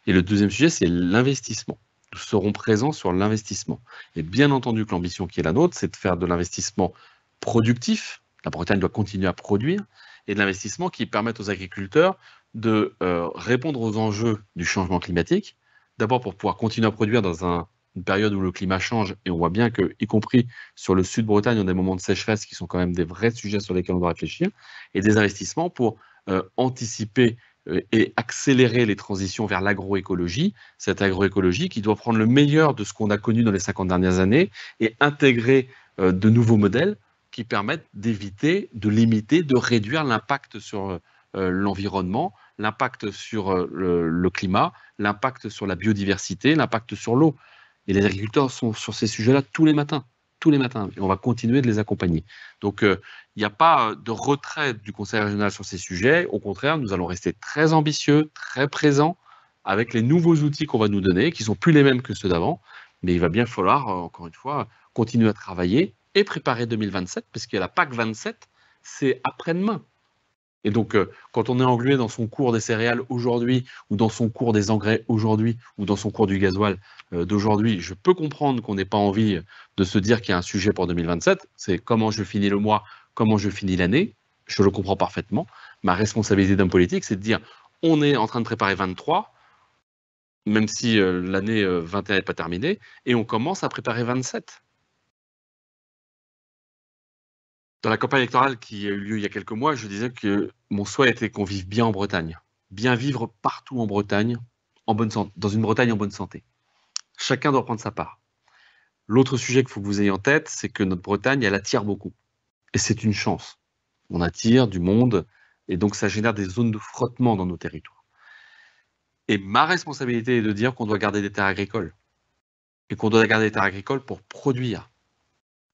Et le deuxième sujet, c'est l'investissement. Nous serons présents sur l'investissement. Et bien entendu que l'ambition qui est la nôtre, c'est de faire de l'investissement productif. La Bretagne doit continuer à produire, et de l'investissement qui permette aux agriculteurs de répondre aux enjeux du changement climatique. D'abord pour pouvoir continuer à produire dans une période où le climat change, et on voit bien que, y compris sur le sud Bretagne, on a des moments de sécheresse qui sont quand même des vrais sujets sur lesquels on doit réfléchir, et des investissements pour anticiper et accélérer les transitions vers l'agroécologie, cette agroécologie qui doit prendre le meilleur de ce qu'on a connu dans les 50 dernières années et intégrer de nouveaux modèles qui permettent d'éviter, de limiter, de réduire l'impact sur l'environnement, l'impact sur le climat, l'impact sur la biodiversité, l'impact sur l'eau. Et les agriculteurs sont sur ces sujets-là tous les matins. Et on va continuer de les accompagner. Donc, il n'y a pas de retrait du Conseil régional sur ces sujets. Au contraire, nous allons rester très ambitieux, très présents, avec les nouveaux outils qu'on va nous donner, qui ne sont plus les mêmes que ceux d'avant. Mais il va bien falloir, encore une fois, continuer à travailler et préparer 2027, parce que la PAC 27, c'est après-demain. Et donc, quand on est englué dans son cours des céréales aujourd'hui, ou dans son cours des engrais aujourd'hui, ou dans son cours du gasoil d'aujourd'hui, je peux comprendre qu'on n'ait pas envie de se dire qu'il y a un sujet pour 2027. C'est comment je finis le mois, comment je finis l'année. Je le comprends parfaitement. Ma responsabilité d'homme politique, c'est de dire on est en train de préparer 23, même si l'année 21 n'est pas terminée, et on commence à préparer 27. Dans la campagne électorale qui a eu lieu il y a quelques mois, je disais que mon souhait était qu'on vive bien en Bretagne. Bien vivre partout en Bretagne, en bonne santé, dans une Bretagne en bonne santé. Chacun doit prendre sa part. L'autre sujet qu'il faut que vous ayez en tête, c'est que notre Bretagne, elle attire beaucoup. Et c'est une chance. On attire du monde, et donc ça génère des zones de frottement dans nos territoires. Et ma responsabilité est de dire qu'on doit garder des terres agricoles. Et qu'on doit garder des terres agricoles pour produire.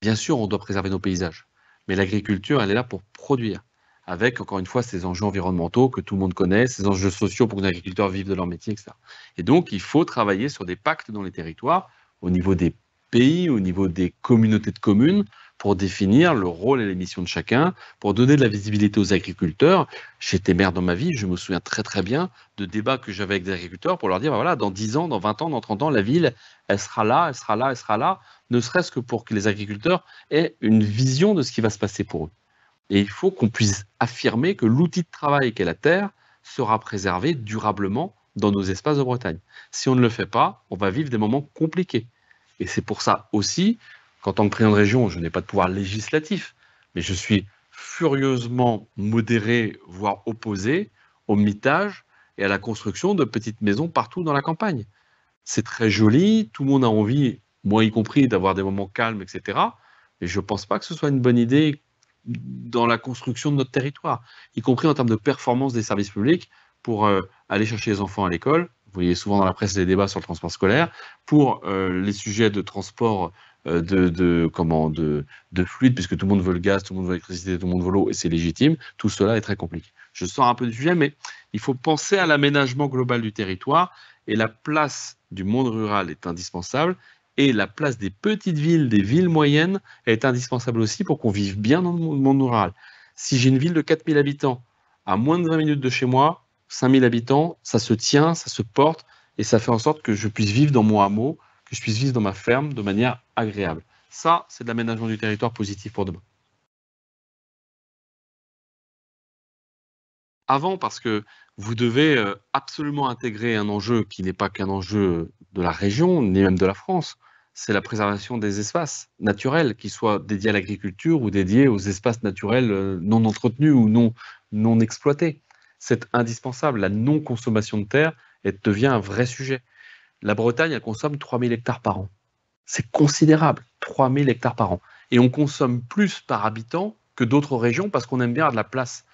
Bien sûr, on doit préserver nos paysages. Mais l'agriculture, elle est là pour produire, avec, encore une fois, ces enjeux environnementaux que tout le monde connaît, ces enjeux sociaux pour que les agriculteurs vivent de leur métier, etc. Et donc, il faut travailler sur des pactes dans les territoires, au niveau des pays, au niveau des communautés de communes, pour définir le rôle et les missions de chacun, pour donner de la visibilité aux agriculteurs. J'étais maire dans ma vie, je me souviens très très bien de débats que j'avais avec des agriculteurs pour leur dire, voilà, dans 10 ans, dans 20 ans, dans 30 ans, la ville, elle sera là, elle sera là, elle sera là, ne serait-ce que pour que les agriculteurs aient une vision de ce qui va se passer pour eux. Et il faut qu'on puisse affirmer que l'outil de travail qu'est la terre sera préservé durablement dans nos espaces de Bretagne. Si on ne le fait pas, on va vivre des moments compliqués. Et c'est pour ça aussi qu'en tant que président de région, je n'ai pas de pouvoir législatif, mais je suis furieusement modéré, voire opposé au mitage et à la construction de petites maisons partout dans la campagne. C'est très joli, tout le monde a envie, moi y compris, d'avoir des moments calmes, etc. Mais je ne pense pas que ce soit une bonne idée dans la construction de notre territoire, y compris en termes de performance des services publics, pour aller chercher les enfants à l'école. Vous voyez souvent dans la presse des débats sur le transport scolaire, pour les sujets de transport de fluide, puisque tout le monde veut le gaz, tout le monde veut l'électricité, tout le monde veut l'eau, et c'est légitime. Tout cela est très compliqué. Je sors un peu du sujet, mais il faut penser à l'aménagement global du territoire, et la place du monde rural est indispensable, et la place des petites villes, des villes moyennes, est indispensable aussi pour qu'on vive bien dans le monde rural. Si j'ai une ville de 4000 habitants, à moins de 20 minutes de chez moi, 5000 habitants, ça se tient, ça se porte, et ça fait en sorte que je puisse vivre dans mon hameau, que je puisse vivre dans ma ferme de manière agréable. Ça, c'est de l'aménagement du territoire positif pour demain. Avant, parce que vous devez absolument intégrer un enjeu qui n'est pas qu'un enjeu de la région, ni même de la France, c'est la préservation des espaces naturels, qu'ils soient dédiés à l'agriculture ou dédiés aux espaces naturels non entretenus ou non exploités. c'est indispensable. La non-consommation de terre devient un vrai sujet. La Bretagne, elle consomme 3000 hectares par an. C'est considérable, 3000 hectares par an. Et on consomme plus par habitant que d'autres régions parce qu'on aime bien avoir de la place.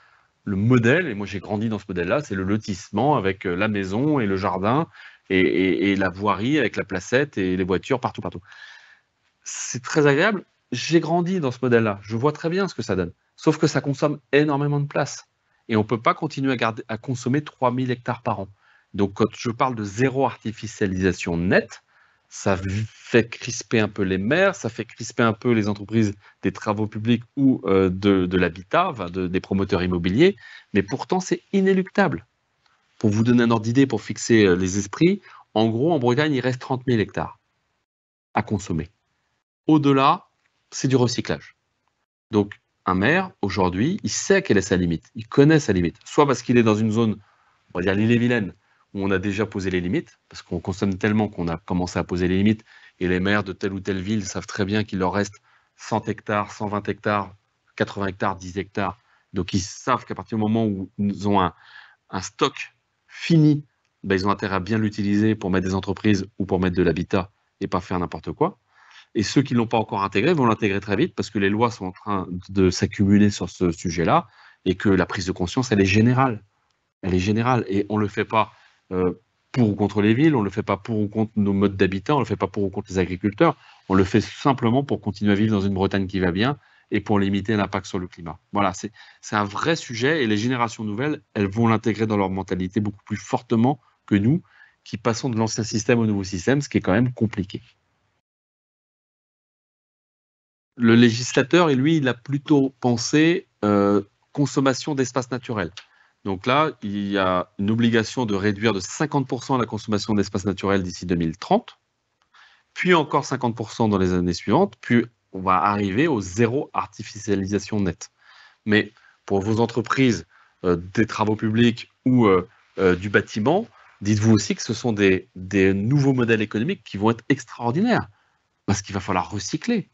Le modèle, et moi j'ai grandi dans ce modèle-là, c'est le lotissement avec la maison et le jardin et la voirie avec la placette et les voitures partout. C'est très agréable. J'ai grandi dans ce modèle-là. Je vois très bien ce que ça donne. Sauf que ça consomme énormément de place. Et on ne peut pas continuer à consommer 3000 hectares par an. Donc quand je parle de zéro artificialisation nette, ça fait crisper un peu les maires, ça fait crisper un peu les entreprises des travaux publics ou de l'habitat, des promoteurs immobiliers, mais pourtant c'est inéluctable. Pour vous donner un ordre d'idée, pour fixer les esprits, en gros en Bretagne il reste 30 000 hectares à consommer. Au-delà, c'est du recyclage. Donc un maire, aujourd'hui, il sait quelle est sa limite, il connaît sa limite, soit parce qu'il est dans une zone, on va dire l'île-et-Vilaine, où on a déjà posé les limites, parce qu'on consomme tellement qu'on a commencé à poser les limites, et les maires de telle ou telle ville savent très bien qu'il leur reste 100 hectares, 120 hectares, 80 hectares, 10 hectares. Donc ils savent qu'à partir du moment où ils ont un stock fini, ben, ils ont intérêt à bien l'utiliser pour mettre des entreprises ou pour mettre de l'habitat et pas faire n'importe quoi. Et ceux qui ne l'ont pas encore intégré vont l'intégrer très vite parce que les lois sont en train de s'accumuler sur ce sujet-là et que la prise de conscience, elle est générale. Elle est générale et on ne le fait pas pour ou contre les villes, on ne le fait pas pour ou contre nos modes d'habitat, on ne le fait pas pour ou contre les agriculteurs, on le fait simplement pour continuer à vivre dans une Bretagne qui va bien et pour limiter l'impact sur le climat. Voilà, c'est un vrai sujet et les générations nouvelles, elles vont l'intégrer dans leur mentalité beaucoup plus fortement que nous, qui passons de l'ancien système au nouveau système, ce qui est quand même compliqué. Le législateur, et lui, il a plutôt pensé consommation d'espace naturel. Donc là, il y a une obligation de réduire de 50% la consommation d'espace naturel d'ici 2030, puis encore 50% dans les années suivantes, puis on va arriver au zéro artificialisation nette. Mais pour vos entreprises des travaux publics ou du bâtiment, dites-vous aussi que ce sont des nouveaux modèles économiques qui vont être extraordinaires, parce qu'il va falloir recycler.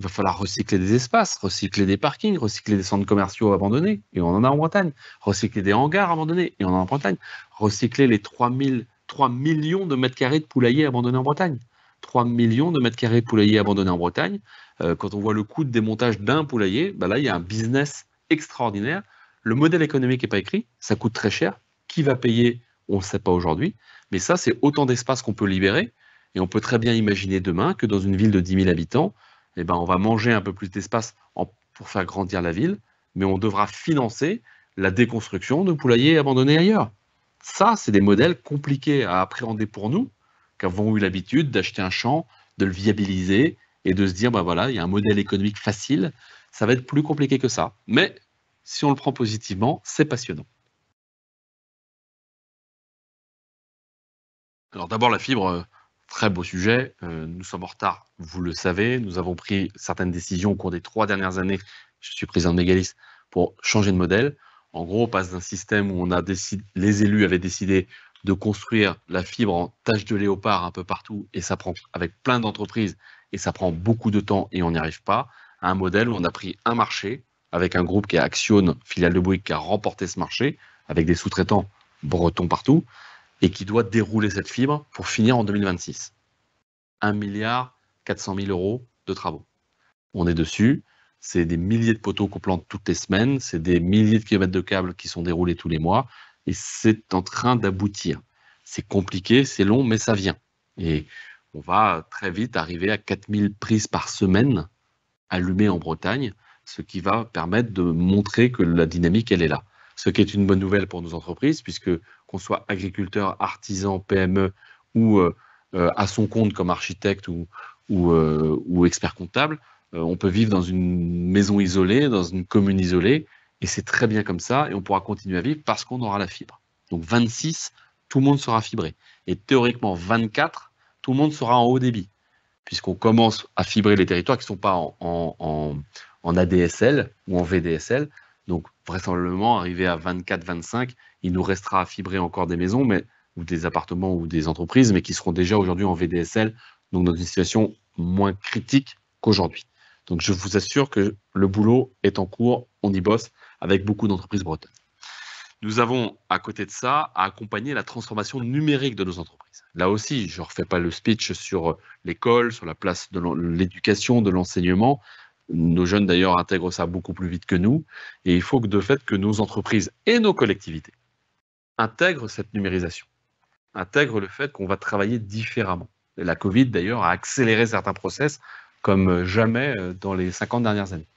Il va falloir recycler des espaces, recycler des parkings, recycler des centres commerciaux abandonnés, et on en a en Bretagne, recycler des hangars abandonnés, et on en a en Bretagne, recycler les 3 millions de mètres carrés de poulaillers abandonnés en Bretagne. 3 millions de mètres carrés de poulaillers abandonnés en Bretagne. Quand on voit le coût de démontage d'un poulailler, ben là, il y a un business extraordinaire. Le modèle économique n'est pas écrit, ça coûte très cher. Qui va payer? On ne sait pas aujourd'hui. Mais ça, c'est autant d'espace qu'on peut libérer, et on peut très bien imaginer demain que dans une ville de 10 000 habitants, eh ben, on va manger un peu plus d'espace pour faire grandir la ville, mais on devra financer la déconstruction de poulaillers abandonnés ailleurs. Ça, c'est des modèles compliqués à appréhender pour nous, qui avons eu l'habitude d'acheter un champ, de le viabiliser et de se dire, ben voilà, il y a un modèle économique facile, ça va être plus compliqué que ça. Mais si on le prend positivement, c'est passionnant. Alors d'abord, la fibre... Très beau sujet, nous sommes en retard, vous le savez, nous avons pris certaines décisions au cours des 3 dernières années, je suis président de Mégalis, pour changer de modèle. En gros, on passe d'un système où les élus avaient décidé de construire la fibre en tache de léopard un peu partout, et ça prend avec plein d'entreprises, et ça prend beaucoup de temps et on n'y arrive pas, à un modèle où on a pris un marché, avec un groupe qui est Axione, filiale de Bouygues, qui a remporté ce marché, avec des sous-traitants bretons partout, et qui doit dérouler cette fibre pour finir en 2026. 1,4 milliard de travaux. On est dessus, c'est des milliers de poteaux qu'on plante toutes les semaines, c'est des milliers de kilomètres de câbles qui sont déroulés tous les mois, et c'est en train d'aboutir. C'est compliqué, c'est long, mais ça vient. Et on va très vite arriver à 4000 prises par semaine allumées en Bretagne, ce qui va permettre de montrer que la dynamique, elle est là. Ce qui est une bonne nouvelle pour nos entreprises, puisque qu'on soit agriculteur, artisan, PME ou à son compte comme architecte ou expert comptable, on peut vivre dans une maison isolée, dans une commune isolée, et c'est très bien comme ça, et on pourra continuer à vivre parce qu'on aura la fibre. Donc 26, tout le monde sera fibré. Et théoriquement 24, tout le monde sera en haut débit, puisqu'on commence à fibrer les territoires qui ne sont pas en ADSL ou en VDSL. Donc, vraisemblablement, arrivé à 24-25, il nous restera à fibrer encore des maisons, ou des appartements ou des entreprises, mais qui seront déjà aujourd'hui en VDSL, donc dans une situation moins critique qu'aujourd'hui. Donc, je vous assure que le boulot est en cours, on y bosse avec beaucoup d'entreprises bretonnes. Nous avons, à côté de ça, à accompagner la transformation numérique de nos entreprises. Là aussi, je ne refais pas le speech sur l'école, sur la place de l'éducation, de l'enseignement. Nos jeunes, d'ailleurs, intègrent ça beaucoup plus vite que nous. Et il faut que, de fait, que nos entreprises et nos collectivités intègrent cette numérisation, intègrent le fait qu'on va travailler différemment. Et la Covid, d'ailleurs, a accéléré certains process comme jamais dans les 50 dernières années.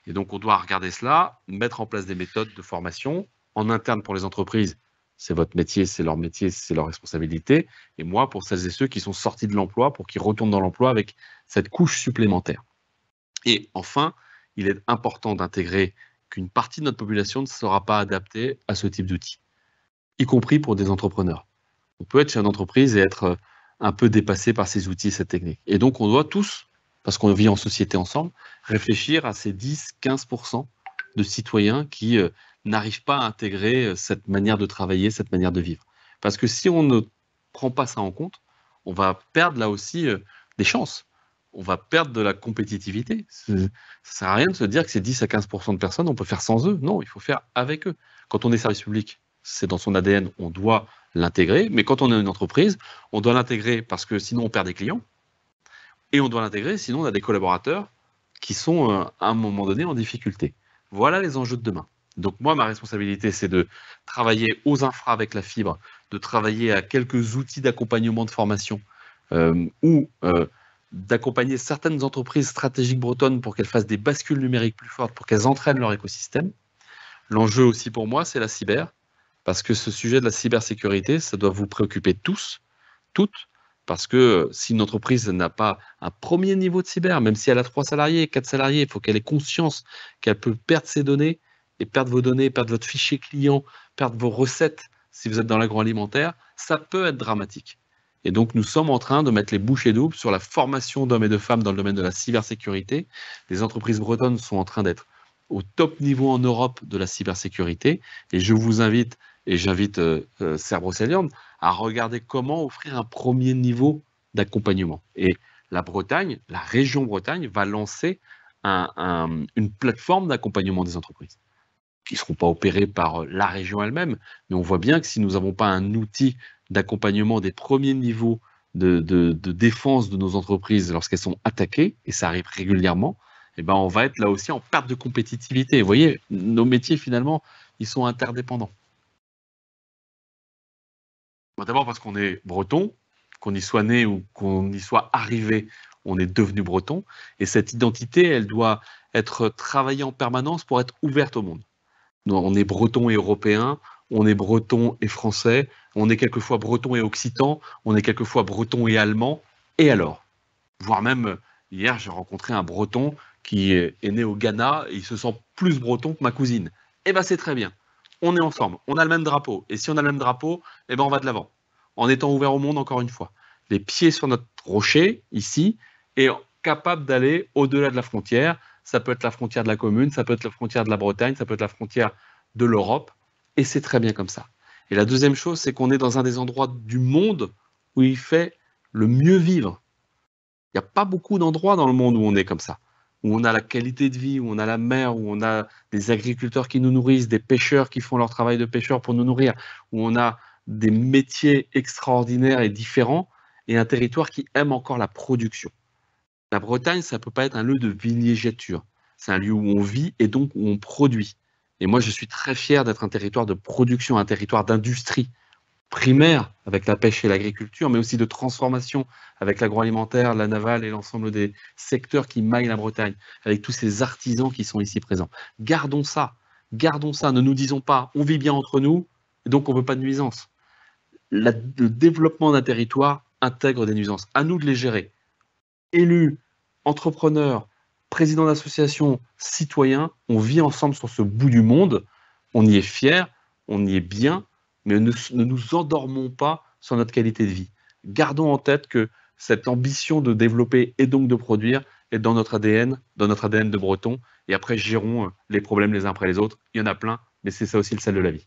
Et donc, on doit regarder cela, mettre en place des méthodes de formation en interne pour les entreprises. C'est votre métier, c'est leur responsabilité. Et moi, pour celles et ceux qui sont sortis de l'emploi, pour qu'ils retournent dans l'emploi avec cette couche supplémentaire. Et enfin, il est important d'intégrer qu'une partie de notre population ne sera pas adaptée à ce type d'outils, y compris pour des entrepreneurs. On peut être chef d'entreprise et être un peu dépassé par ces outils, cette technique. Et donc, on doit tous, parce qu'on vit en société ensemble, réfléchir à ces 10-15% de citoyens qui n'arrivent pas à intégrer cette manière de travailler, cette manière de vivre. Parce que si on ne prend pas ça en compte, on va perdre là aussi des chances. On va perdre de la compétitivité. Ça ne sert à rien de se dire que ces 10 à 15% de personnes, on peut faire sans eux. Non, il faut faire avec eux. Quand on est service public, c'est dans son ADN, on doit l'intégrer. Mais quand on est une entreprise, on doit l'intégrer parce que sinon on perd des clients. Et on doit l'intégrer, sinon on a des collaborateurs qui sont à un moment donné en difficulté. Voilà les enjeux de demain. Donc moi, ma responsabilité, c'est de travailler aux infras avec la fibre, de travailler à quelques outils d'accompagnement de formation ou d'accompagner certaines entreprises stratégiques bretonnes pour qu'elles fassent des bascules numériques plus fortes, pour qu'elles entraînent leur écosystème. L'enjeu aussi pour moi, c'est la cyber, parce que ce sujet de la cybersécurité, ça doit vous préoccuper tous, toutes, parce que si une entreprise n'a pas un premier niveau de cyber, même si elle a 3 salariés, 4 salariés, il faut qu'elle ait conscience qu'elle peut perdre ses données, et perdre vos données, perdre votre fichier client, perdre vos recettes si vous êtes dans l'agroalimentaire, ça peut être dramatique. Et donc, nous sommes en train de mettre les bouchées doubles sur la formation d'hommes et de femmes dans le domaine de la cybersécurité. Les entreprises bretonnes sont en train d'être au top niveau en Europe de la cybersécurité. Et je vous invite, et j'invite Serre Brocéliande, à regarder comment offrir un premier niveau d'accompagnement. Et la Bretagne, la région Bretagne, va lancer une plateforme d'accompagnement des entreprises qui ne seront pas opérés par la région elle-même, mais on voit bien que si nous n'avons pas un outil d'accompagnement des premiers niveaux de défense de nos entreprises lorsqu'elles sont attaquées, et ça arrive régulièrement, eh ben on va être là aussi en perte de compétitivité. Vous voyez, nos métiers, finalement, ils sont interdépendants. D'abord parce qu'on est breton, qu'on y soit né ou qu'on y soit arrivé, on est devenu breton, et cette identité, elle doit être travaillée en permanence pour être ouverte au monde. On est breton et européen, on est breton et français, on est quelquefois breton et occitan, on est quelquefois breton et allemand, et alors? Voire même, hier, j'ai rencontré un breton qui est né au Ghana, et il se sent plus breton que ma cousine. Eh bien, c'est très bien. On est ensemble, on a le même drapeau, et si on a le même drapeau, eh ben, on va de l'avant, en étant ouvert au monde encore une fois. Les pieds sur notre rocher, ici, et capable d'aller au-delà de la frontière. Ça peut être la frontière de la commune, ça peut être la frontière de la Bretagne, ça peut être la frontière de l'Europe, et c'est très bien comme ça. Et la deuxième chose, c'est qu'on est dans un des endroits du monde où il fait le mieux vivre. Il n'y a pas beaucoup d'endroits dans le monde où on est comme ça, où on a la qualité de vie, où on a la mer, où on a des agriculteurs qui nous nourrissent, des pêcheurs qui font leur travail de pêcheur pour nous nourrir, où on a des métiers extraordinaires et différents, et un territoire qui aime encore la production. La Bretagne, ça ne peut pas être un lieu de villégiature. C'est un lieu où on vit et donc où on produit. Et moi, je suis très fier d'être un territoire de production, un territoire d'industrie primaire avec la pêche et l'agriculture, mais aussi de transformation avec l'agroalimentaire, la navale et l'ensemble des secteurs qui maillent la Bretagne, avec tous ces artisans qui sont ici présents. Gardons ça, ne nous disons pas on vit bien entre nous, et donc on ne veut pas de nuisances. Le développement d'un territoire intègre des nuisances. À nous de les gérer. Élus, entrepreneurs, présidents d'associations, citoyens, on vit ensemble sur ce bout du monde, on y est fiers, on y est bien, mais ne nous endormons pas sur notre qualité de vie. Gardons en tête que cette ambition de développer et donc de produire est dans notre ADN de breton, et après gérons les problèmes les uns après les autres. Il y en a plein, mais c'est ça aussi le sel de la vie.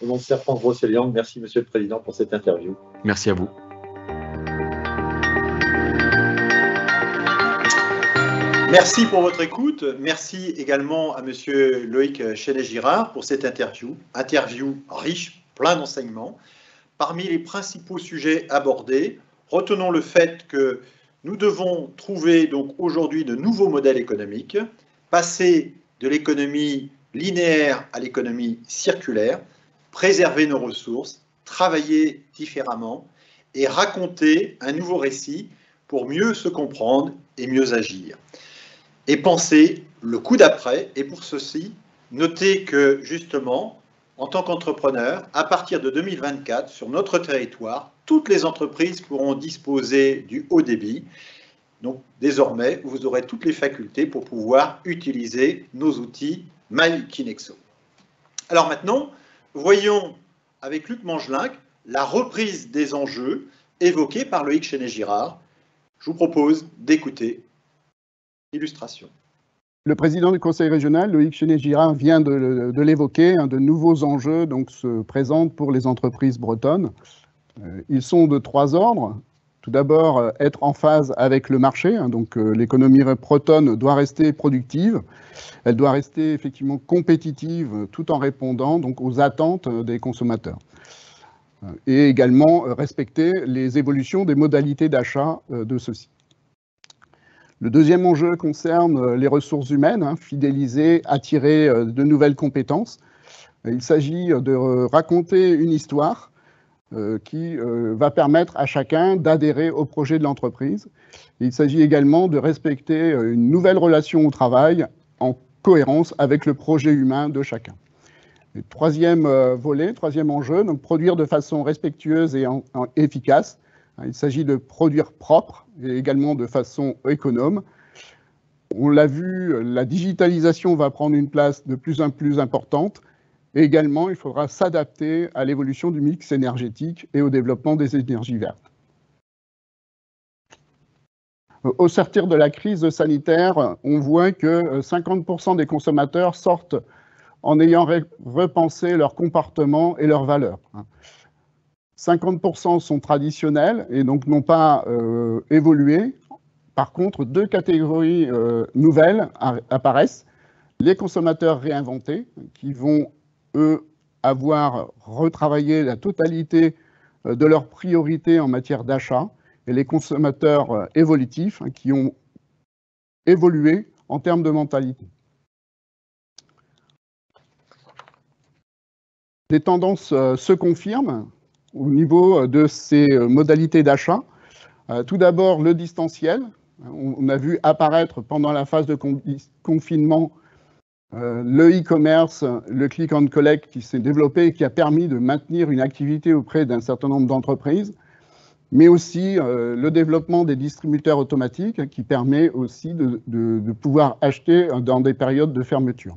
Au nom de Serre-France Brocéliande, merci Monsieur le Président pour cette interview. Merci à vous. Merci pour votre écoute. Merci également à Monsieur Loïc Chenet-Girard pour cette interview. Interview riche, plein d'enseignements. Parmi les principaux sujets abordés, retenons le fait que nous devons trouver donc aujourd'hui de nouveaux modèles économiques, passer de l'économie linéaire à l'économie circulaire, préserver nos ressources, travailler différemment et raconter un nouveau récit pour mieux se comprendre et mieux agir. Et penser le coup d'après, et pour ceci, notez que justement, en tant qu'entrepreneur, à partir de 2024, sur notre territoire, toutes les entreprises pourront disposer du haut débit. Donc désormais, vous aurez toutes les facultés pour pouvoir utiliser nos outils MyKinexo. Alors maintenant, voyons avec Luc Mangelin la reprise des enjeux évoqués par Loïc Chenet-Girard. Je vous propose d'écouter l'illustration. Le président du Conseil régional, Loïc Chenet-Girard, vient de l'évoquer. De nouveaux enjeux donc, se présentent pour les entreprises bretonnes. Ils sont de 3 ordres. Tout d'abord, être en phase avec le marché. Donc, l'économie bretonne doit rester productive. Elle doit rester effectivement compétitive tout en répondant donc, aux attentes des consommateurs. Et également respecter les évolutions des modalités d'achat de ceux-ci. Le deuxième enjeu concerne les ressources humaines, fidéliser, attirer de nouvelles compétences. Il s'agit de raconter une histoire qui va permettre à chacun d'adhérer au projet de l'entreprise. Il s'agit également de respecter une nouvelle relation au travail en cohérence avec le projet humain de chacun. Le troisième volet, troisième enjeu, donc produire de façon respectueuse et efficace. Il s'agit de produire propre et également de façon économe. On l'a vu, la digitalisation va prendre une place de plus en plus importante. Et également, il faudra s'adapter à l'évolution du mix énergétique et au développement des énergies vertes. Au sortir de la crise sanitaire, on voit que 50% des consommateurs sortent en ayant repensé leur comportement et leurs valeurs. 50% sont traditionnels et donc n'ont pas évolué. Par contre, 2 catégories nouvelles apparaissent. Les consommateurs réinventés, qui vont, eux, avoir retravaillé la totalité de leurs priorités en matière d'achat, et les consommateurs évolutifs, qui ont évolué en termes de mentalité. Les tendances se confirment au niveau de ces modalités d'achat. Tout d'abord, le distanciel. On a vu apparaître pendant la phase de confinement le e-commerce, le click and collect qui s'est développé et qui a permis de maintenir une activité auprès d'un certain nombre d'entreprises, mais aussi le développement des distributeurs automatiques qui permet aussi de pouvoir acheter dans des périodes de fermeture.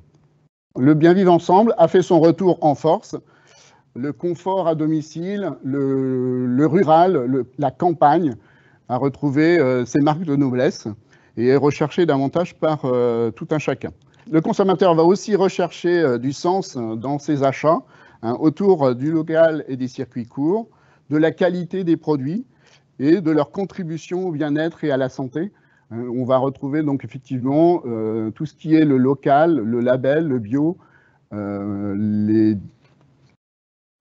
Le bien vivre ensemble a fait son retour en force. Le confort à domicile, le rural, la campagne a retrouvé ses marques de noblesse et est recherché davantage par tout un chacun. Le consommateur va aussi rechercher du sens dans ses achats autour du local et des circuits courts, de la qualité des produits et de leur contribution au bien-être et à la santé. On va retrouver donc effectivement tout ce qui est le local, le label, le bio, les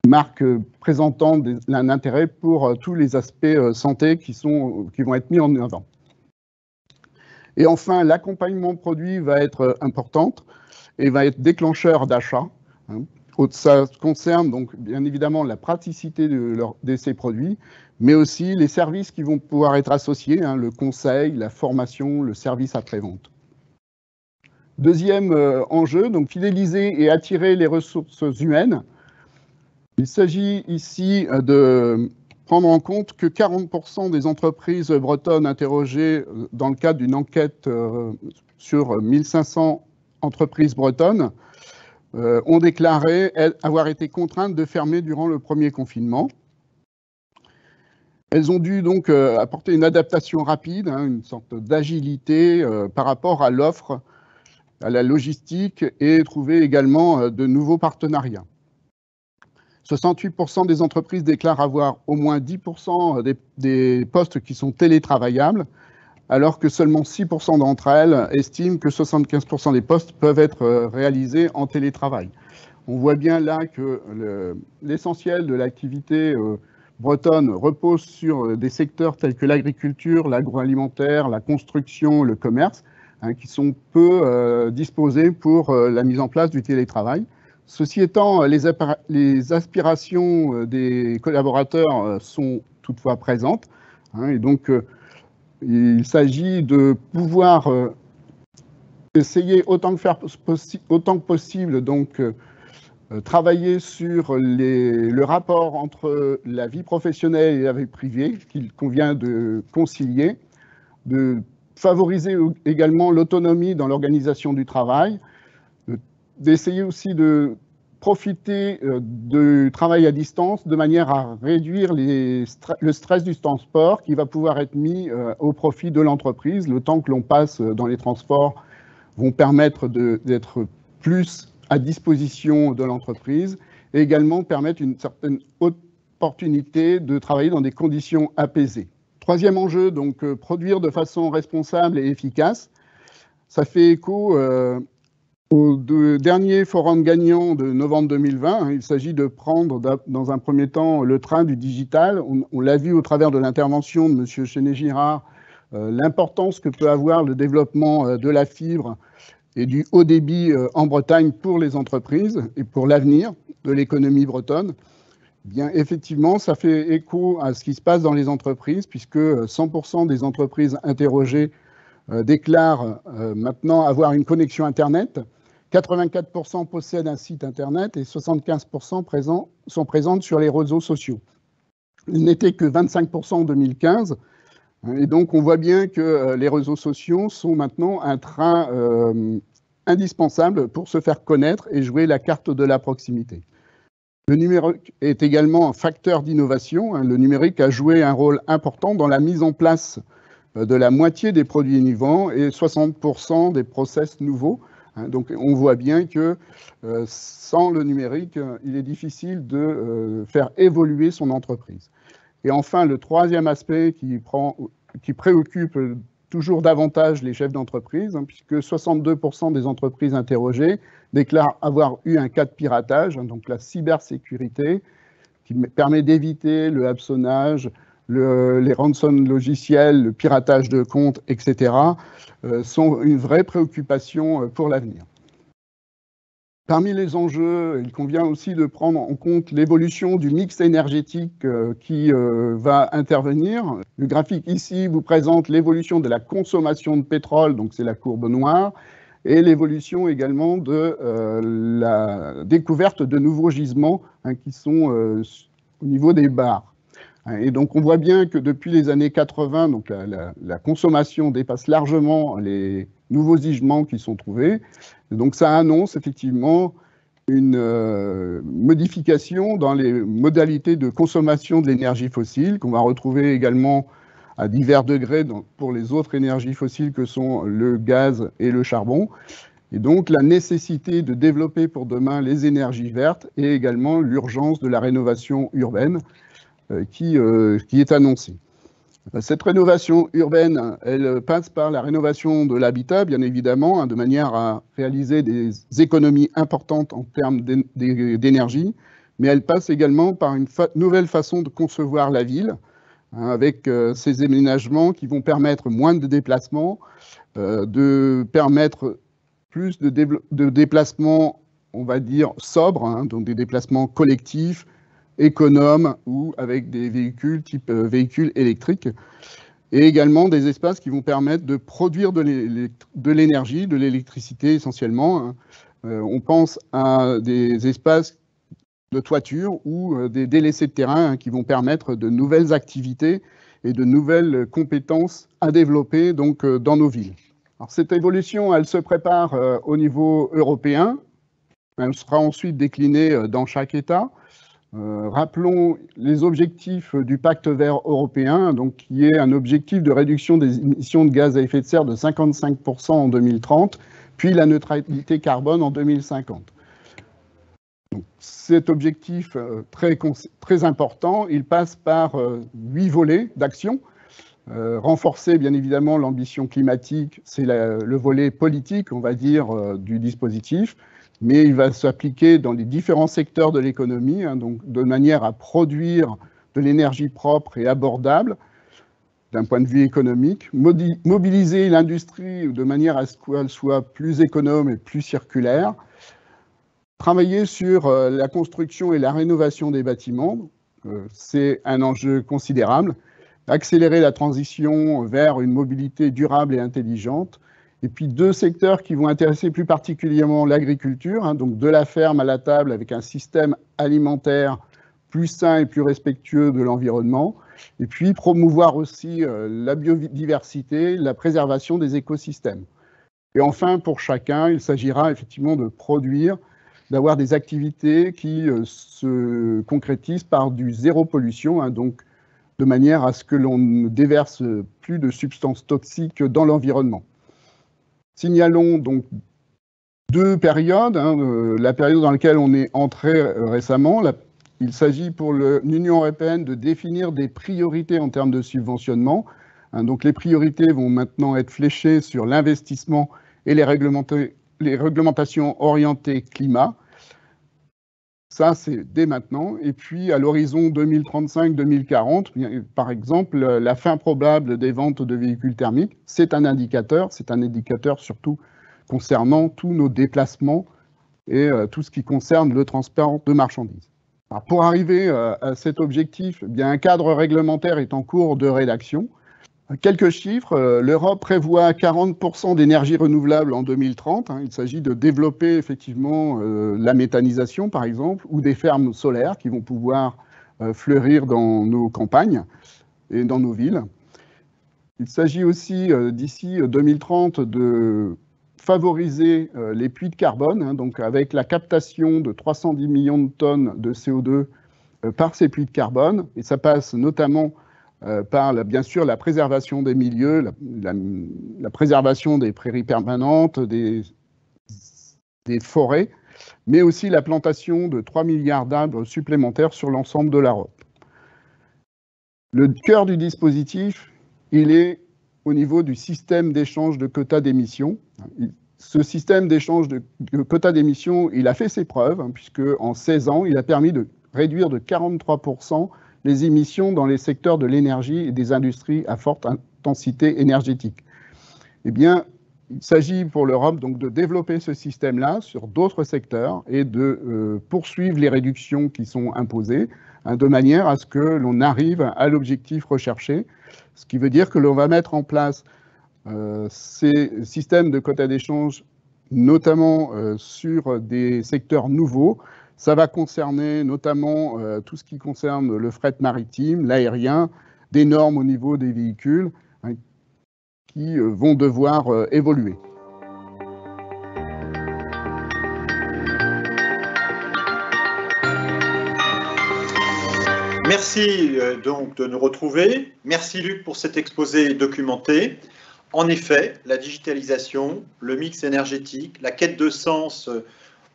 marques présentant un intérêt pour tous les aspects santé qui vont être mis en avant. Et enfin, l'accompagnement produit va être important et va être déclencheur d'achat. Ça concerne donc bien évidemment la praticité de ces produits, mais aussi les services qui vont pouvoir être associés, le conseil, la formation, le service après-vente. Deuxième enjeu, donc fidéliser et attirer les ressources humaines. Il s'agit ici de prendre en compte que 40% des entreprises bretonnes interrogées dans le cadre d'une enquête sur 1500 entreprises bretonnes ont déclaré avoir été contraintes de fermer durant le premier confinement. Elles ont dû donc apporter une adaptation rapide, une sorte d'agilité par rapport à l'offre, à la logistique et trouver également de nouveaux partenariats. 68% des entreprises déclarent avoir au moins 10% des postes qui sont télétravaillables, alors que seulement 6% d'entre elles estiment que 75% des postes peuvent être réalisés en télétravail. On voit bien là que l'essentiel de l'activité bretonne repose sur des secteurs tels que l'agriculture, l'agroalimentaire, la construction, le commerce, qui sont peu disposés pour la mise en place du télétravail. Ceci étant, les aspirations des collaborateurs sont toutefois présentes, et donc il s'agit de pouvoir essayer autant que possible donc travailler sur le rapport entre la vie professionnelle et la vie privée qu'il convient de concilier, de favoriser également l'autonomie dans l'organisation du travail, d'essayer aussi de profiter du travail à distance de manière à réduire le stress du transport qui va pouvoir être mis au profit de l'entreprise. Le temps que l'on passe dans les transports vont permettre d'être plus à disposition de l'entreprise et également permettre une certaine opportunité de travailler dans des conditions apaisées. Troisième enjeu, donc produire de façon responsable et efficace. Ça fait écho au dernier forum gagnant de novembre 2020. Il s'agit de prendre dans un premier temps le train du digital. On l'a vu au travers de l'intervention de M. Chéné-Girard, l'importance que peut avoir le développement de la fibre et du haut débit en Bretagne pour les entreprises et pour l'avenir de l'économie bretonne. Bien, effectivement, ça fait écho à ce qui se passe dans les entreprises, puisque 100% des entreprises interrogées déclarent maintenant avoir une connexion Internet. 84% possèdent un site Internet et 75% sont présentes sur les réseaux sociaux. Il n'était que 25% en 2015. Et donc, on voit bien que les réseaux sociaux sont maintenant un train indispensable pour se faire connaître et jouer la carte de la proximité. Le numérique est également un facteur d'innovation. Le numérique a joué un rôle important dans la mise en place de la moitié des produits innovants et 60% des process nouveaux. Donc, on voit bien que sans le numérique, il est difficile de faire évoluer son entreprise. Et enfin, le troisième aspect qui préoccupe toujours davantage les chefs d'entreprise, puisque 62% des entreprises interrogées déclarent avoir eu un cas de piratage, donc la cybersécurité, qui permet d'éviter le hameçonnage, les rançons logiciels, le piratage de comptes, etc., sont une vraie préoccupation pour l'avenir. Parmi les enjeux, il convient aussi de prendre en compte l'évolution du mix énergétique qui va intervenir. Le graphique ici vous présente l'évolution de la consommation de pétrole, donc c'est la courbe noire, et l'évolution également de la découverte de nouveaux gisements qui sont au niveau des barres. Et donc on voit bien que depuis les années 80, donc la consommation dépasse largement les nouveaux gisements qui sont trouvés. Et donc ça annonce effectivement une modification dans les modalités de consommation de l'énergie fossile qu'on va retrouver également à divers degrés pour les autres énergies fossiles que sont le gaz et le charbon. Et donc la nécessité de développer pour demain les énergies vertes et également l'urgence de la rénovation urbaine qui est annoncée. Cette rénovation urbaine, elle passe par la rénovation de l'habitat, bien évidemment, de manière à réaliser des économies importantes en termes d'énergie, mais elle passe également par une nouvelle façon de concevoir la ville, avec ces aménagements qui vont permettre moins de déplacements, de permettre plus de déplacements, on va dire, sobres, donc des déplacements collectifs, économes ou avec des véhicules type véhicules électriques, et également des espaces qui vont permettre de produire de l'énergie, de l'électricité essentiellement. On pense à des espaces de toiture ou des délaissés de terrain qui vont permettre de nouvelles activités et de nouvelles compétences à développer donc, dans nos villes. Alors, cette évolution, elle se prépare au niveau européen. Elle sera ensuite déclinée dans chaque État. Rappelons les objectifs du Pacte vert européen, donc, qui est un objectif de réduction des émissions de gaz à effet de serre de 55% en 2030, puis la neutralité carbone en 2050. Donc, cet objectif très important, il passe par 8 volets d'action. renforcer bien évidemment l'ambition climatique, c'est le volet politique, on va dire, du dispositif, mais il va s'appliquer dans les différents secteurs de l'économie, hein, donc de manière à produire de l'énergie propre et abordable d'un point de vue économique, mobiliser l'industrie de manière à ce qu'elle soit plus économe et plus circulaire, travailler sur la construction et la rénovation des bâtiments, c'est un enjeu considérable, accélérer la transition vers une mobilité durable et intelligente, et puis deux secteurs qui vont intéresser plus particulièrement l'agriculture, hein, donc de la ferme à la table avec un système alimentaire plus sain et plus respectueux de l'environnement, et puis promouvoir aussi la biodiversité, la préservation des écosystèmes. Et enfin, pour chacun, il s'agira effectivement de produire, d'avoir des activités qui se concrétisent par du zéro pollution, hein, donc de manière à ce que l'on ne déverse plus de substances toxiques dans l'environnement. Signalons donc deux périodes, hein, la période dans laquelle on est entré récemment. Il s'agit pour l'Union européenne de définir des priorités en termes de subventionnement. Hein, donc les priorités vont maintenant être fléchées sur l'investissement et les réglementations orientées climat. Ça, c'est dès maintenant. Et puis, à l'horizon 2035-2040, par exemple, la fin probable des ventes de véhicules thermiques, c'est un indicateur surtout concernant tous nos déplacements et tout ce qui concerne le transport de marchandises. Alors, pour arriver à cet objectif, eh bien, un cadre réglementaire est en cours de rédaction. Quelques chiffres, l'Europe prévoit 40% d'énergie renouvelable en 2030. Hein. Il s'agit de développer effectivement la méthanisation, par exemple, ou des fermes solaires qui vont pouvoir fleurir dans nos campagnes et dans nos villes. Il s'agit aussi, d'ici 2030, de favoriser les puits de carbone, hein, donc avec la captation de 310 millions de tonnes de CO2 par ces puits de carbone. Et ça passe notamment par, bien sûr, la préservation des milieux, la préservation des prairies permanentes, des forêts, mais aussi la plantation de 3 milliards d'arbres supplémentaires sur l'ensemble de l'Europe. Le cœur du dispositif, il est au niveau du système d'échange de quotas d'émissions. Ce système d'échange de quotas d'émissions, il a fait ses preuves, hein, puisque en 16 ans, il a permis de réduire de 43% les émissions dans les secteurs de l'énergie et des industries à forte intensité énergétique. Eh bien, il s'agit pour l'Europe donc de développer ce système-là sur d'autres secteurs et de poursuivre les réductions qui sont imposées, hein, de manière à ce que l'on arrive à l'objectif recherché, ce qui veut dire que l'on va mettre en place ces systèmes de quotas d'échange, notamment sur des secteurs nouveaux. Ça va concerner notamment tout ce qui concerne le fret maritime, l'aérien, des normes au niveau des véhicules, hein, qui vont devoir évoluer. Merci donc de nous retrouver. Merci Luc pour cet exposé documenté. En effet, la digitalisation, le mix énergétique, la quête de sens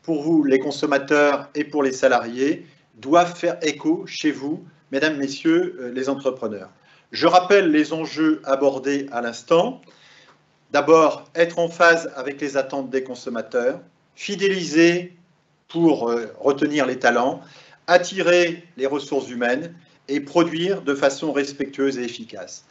pour vous, les consommateurs et pour les salariés, doivent faire écho chez vous, mesdames, messieurs, les entrepreneurs. Je rappelle les enjeux abordés à l'instant. D'abord, être en phase avec les attentes des consommateurs, fidéliser pour retenir les talents, attirer les ressources humaines et produire de façon respectueuse et efficace.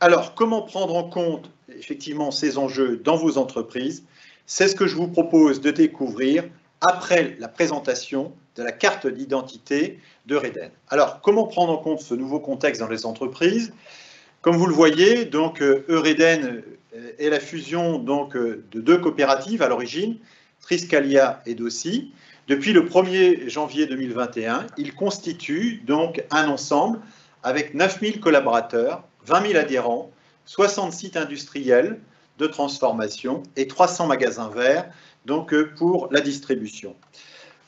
Alors, comment prendre en compte effectivement ces enjeux dans vos entreprises? C'est ce que je vous propose de découvrir après la présentation de la carte d'identité d'Eureden. Alors, comment prendre en compte ce nouveau contexte dans les entreprises? Comme vous le voyez, donc Eureden est la fusion donc, de deux coopératives à l'origine, Triskalia et Dossi. Depuis le 1er janvier 2021, il constitue donc un ensemble avec 9000 collaborateurs, 20 000 adhérents, 60 sites industriels de transformation et 300 magasins verts donc pour la distribution.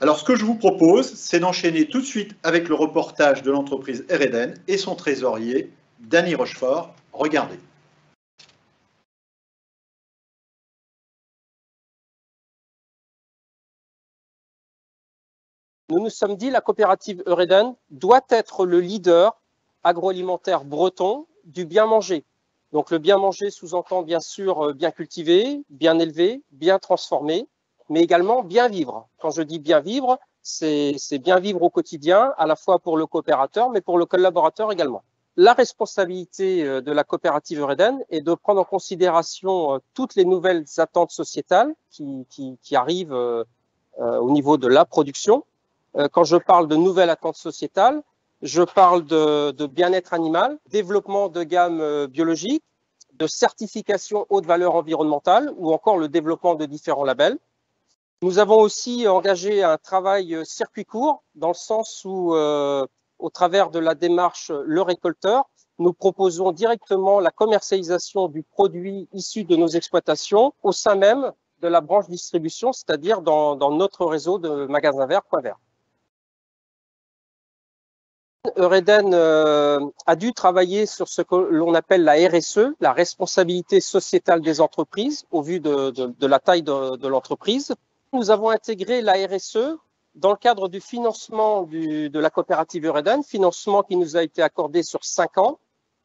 Alors, ce que je vous propose, c'est d'enchaîner tout de suite avec le reportage de l'entreprise Eureden et son trésorier, Dany Rochefort. Regardez. Nous nous sommes dit, la coopérative Eureden doit être le leader agroalimentaire breton du bien manger. Donc le bien manger sous-entend bien sûr bien cultivé, bien élevé, bien transformé, mais également bien vivre. Quand je dis bien vivre, c'est bien vivre au quotidien, à la fois pour le coopérateur, mais pour le collaborateur également. La responsabilité de la coopérative Eureden est de prendre en considération toutes les nouvelles attentes sociétales qui arrivent au niveau de la production. Quand je parle de nouvelles attentes sociétales, je parle de bien-être animal, développement de gamme biologique, de certification haute valeur environnementale ou encore le développement de différents labels. Nous avons aussi engagé un travail circuit court dans le sens où, au travers de la démarche Le Récolteur, nous proposons directement la commercialisation du produit issu de nos exploitations au sein même de la branche distribution, c'est-à-dire dans notre réseau de magasins verts Point Vert. Eureden a dû travailler sur ce que l'on appelle la RSE, la responsabilité sociétale des entreprises, au vu de la taille de l'entreprise. Nous avons intégré la RSE dans le cadre du financement de la coopérative Eureden, financement qui nous a été accordé sur 5 ans,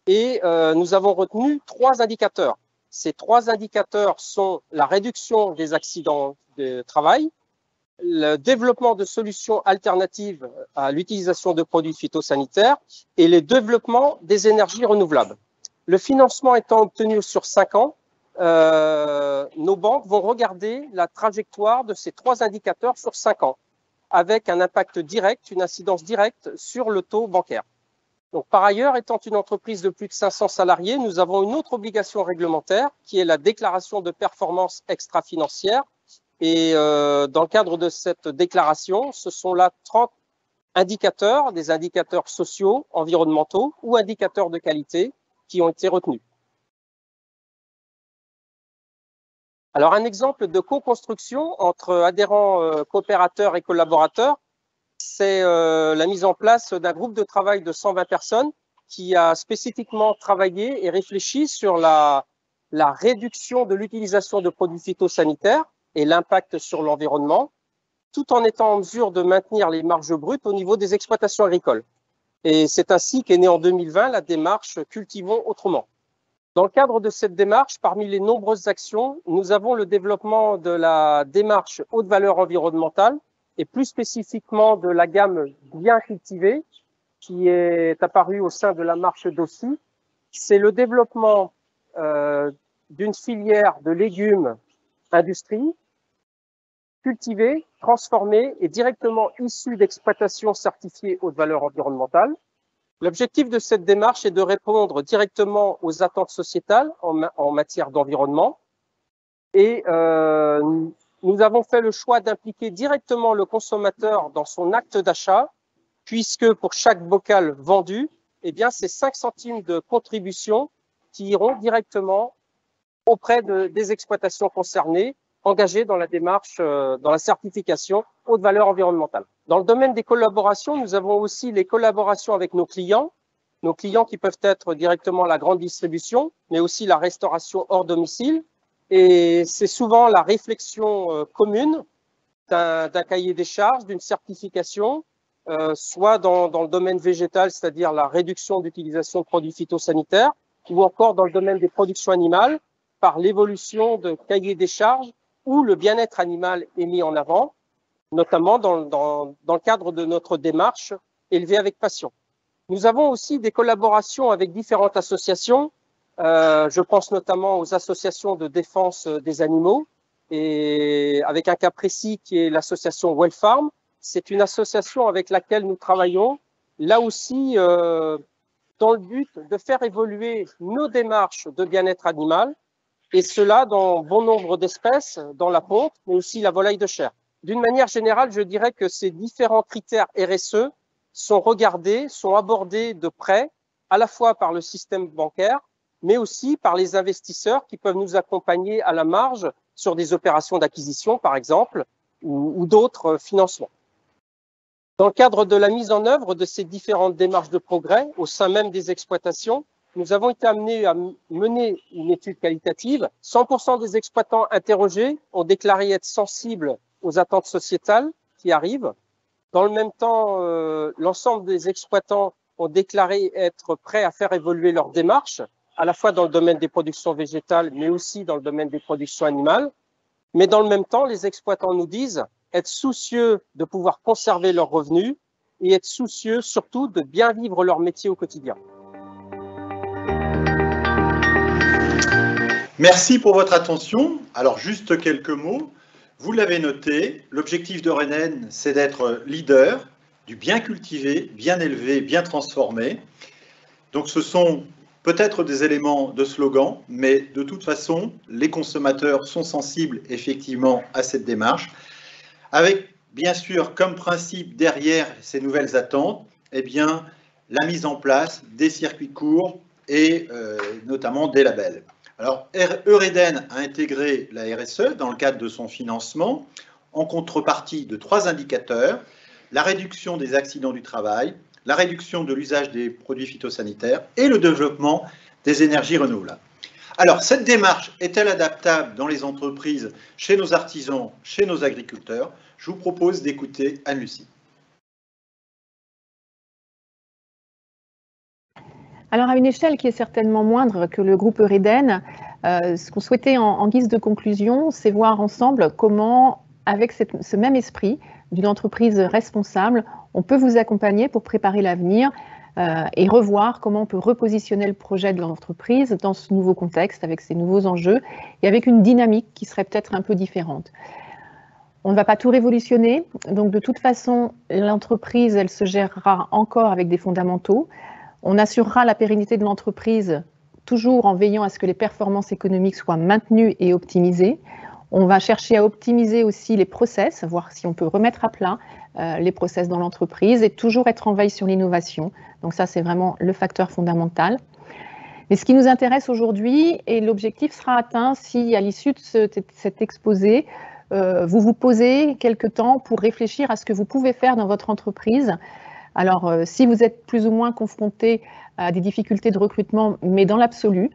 et nous avons retenu 3 indicateurs. Ces 3 indicateurs sont la réduction des accidents de travail, le développement de solutions alternatives à l'utilisation de produits phytosanitaires et le développement des énergies renouvelables. Le financement étant obtenu sur 5 ans, nos banques vont regarder la trajectoire de ces 3 indicateurs sur 5 ans, avec un impact direct, une incidence directe sur le taux bancaire. Donc, par ailleurs, étant une entreprise de plus de 500 salariés, nous avons une autre obligation réglementaire qui est la déclaration de performance extra-financière. Et dans le cadre de cette déclaration, ce sont là 30 indicateurs, des indicateurs sociaux, environnementaux ou indicateurs de qualité qui ont été retenus. Alors, un exemple de co-construction entre adhérents, coopérateurs et collaborateurs, c'est la mise en place d'un groupe de travail de 120 personnes qui a spécifiquement travaillé et réfléchi sur la réduction de l'utilisation de produits phytosanitaires et l'impact sur l'environnement, tout en étant en mesure de maintenir les marges brutes au niveau des exploitations agricoles. Et c'est ainsi qu'est née en 2020 la démarche Cultivons autrement. Dans le cadre de cette démarche, parmi les nombreuses actions, nous avons le développement de la démarche haute valeur environnementale et plus spécifiquement de la gamme bien cultivée qui est apparue au sein de la marche d'Aussi. C'est le développement d'une filière de légumes industrie cultivés, transformés et directement issus d'exploitations certifiées haute valeur environnementale. L'objectif de cette démarche est de répondre directement aux attentes sociétales en matière d'environnement. Et nous avons fait le choix d'impliquer directement le consommateur dans son acte d'achat, puisque pour chaque bocal vendu, eh bien, c'est 5 centimes de contribution qui iront directement auprès des exploitations concernées, engagées dans la démarche, dans la certification haute valeur environnementale. Dans le domaine des collaborations, nous avons aussi les collaborations avec nos clients qui peuvent être directement la grande distribution, mais aussi la restauration hors domicile. Et c'est souvent la réflexion commune d'un cahier des charges, d'une certification, soit dans le domaine végétal, c'est-à-dire la réduction d'utilisation de produits phytosanitaires, ou encore dans le domaine des productions animales, par l'évolution de cahiers des charges où le bien-être animal est mis en avant, notamment dans le cadre de notre démarche Élever avec passion. Nous avons aussi des collaborations avec différentes associations. Je pense notamment aux associations de défense des animaux et avec un cas précis qui est l'association Well Farm. C'est une association avec laquelle nous travaillons, là aussi dans le but de faire évoluer nos démarches de bien-être animal, et cela dans bon nombre d'espèces, dans la ponte, mais aussi la volaille de chair. D'une manière générale, je dirais que ces différents critères RSE sont regardés, sont abordés de près, à la fois par le système bancaire, mais aussi par les investisseurs qui peuvent nous accompagner à la marge sur des opérations d'acquisition, par exemple, ou d'autres financements. Dans le cadre de la mise en œuvre de ces différentes démarches de progrès au sein même des exploitations, nous avons été amenés à mener une étude qualitative. 100% des exploitants interrogés ont déclaré être sensibles aux attentes sociétales qui arrivent. Dans le même temps, l'ensemble des exploitants ont déclaré être prêts à faire évoluer leur démarche, à la fois dans le domaine des productions végétales, mais aussi dans le domaine des productions animales. Mais dans le même temps, les exploitants nous disent être soucieux de pouvoir conserver leurs revenus et être soucieux surtout de bien vivre leur métier au quotidien. Merci pour votre attention. Alors, juste quelques mots. Vous l'avez noté, l'objectif de Reden, c'est d'être leader du bien cultivé, bien élevé, bien transformé. Donc, ce sont peut-être des éléments de slogan, mais de toute façon, les consommateurs sont sensibles effectivement à cette démarche. Avec, bien sûr, comme principe derrière ces nouvelles attentes, eh bien, la mise en place des circuits courts et notamment des labels. Alors, Eureden a intégré la RSE dans le cadre de son financement en contrepartie de 3 indicateurs: la réduction des accidents du travail, la réduction de l'usage des produits phytosanitaires et le développement des énergies renouvelables. Alors, cette démarche est-elle adaptable dans les entreprises, chez nos artisans, chez nos agriculteurs? Je vous propose d'écouter Anne-Lucie. Alors, à une échelle qui est certainement moindre que le groupe Eureden, ce qu'on souhaitait en guise de conclusion, c'est voir ensemble comment, avec ce même esprit d'une entreprise responsable, on peut vous accompagner pour préparer l'avenir et revoir comment on peut repositionner le projet de l'entreprise dans ce nouveau contexte, avec ces nouveaux enjeux et avec une dynamique qui serait peut-être un peu différente. On ne va pas tout révolutionner, donc de toute façon, l'entreprise, elle se gérera encore avec des fondamentaux. On assurera la pérennité de l'entreprise toujours en veillant à ce que les performances économiques soient maintenues et optimisées. On va chercher à optimiser aussi les process, voir si on peut remettre à plat les process dans l'entreprise et toujours être en veille sur l'innovation. Donc ça, c'est vraiment le facteur fondamental. Mais ce qui nous intéresse aujourd'hui, et l'objectif sera atteint si à l'issue de cet exposé, vous vous posez quelques temps pour réfléchir à ce que vous pouvez faire dans votre entreprise. Alors, si vous êtes plus ou moins confronté à des difficultés de recrutement, mais dans l'absolu,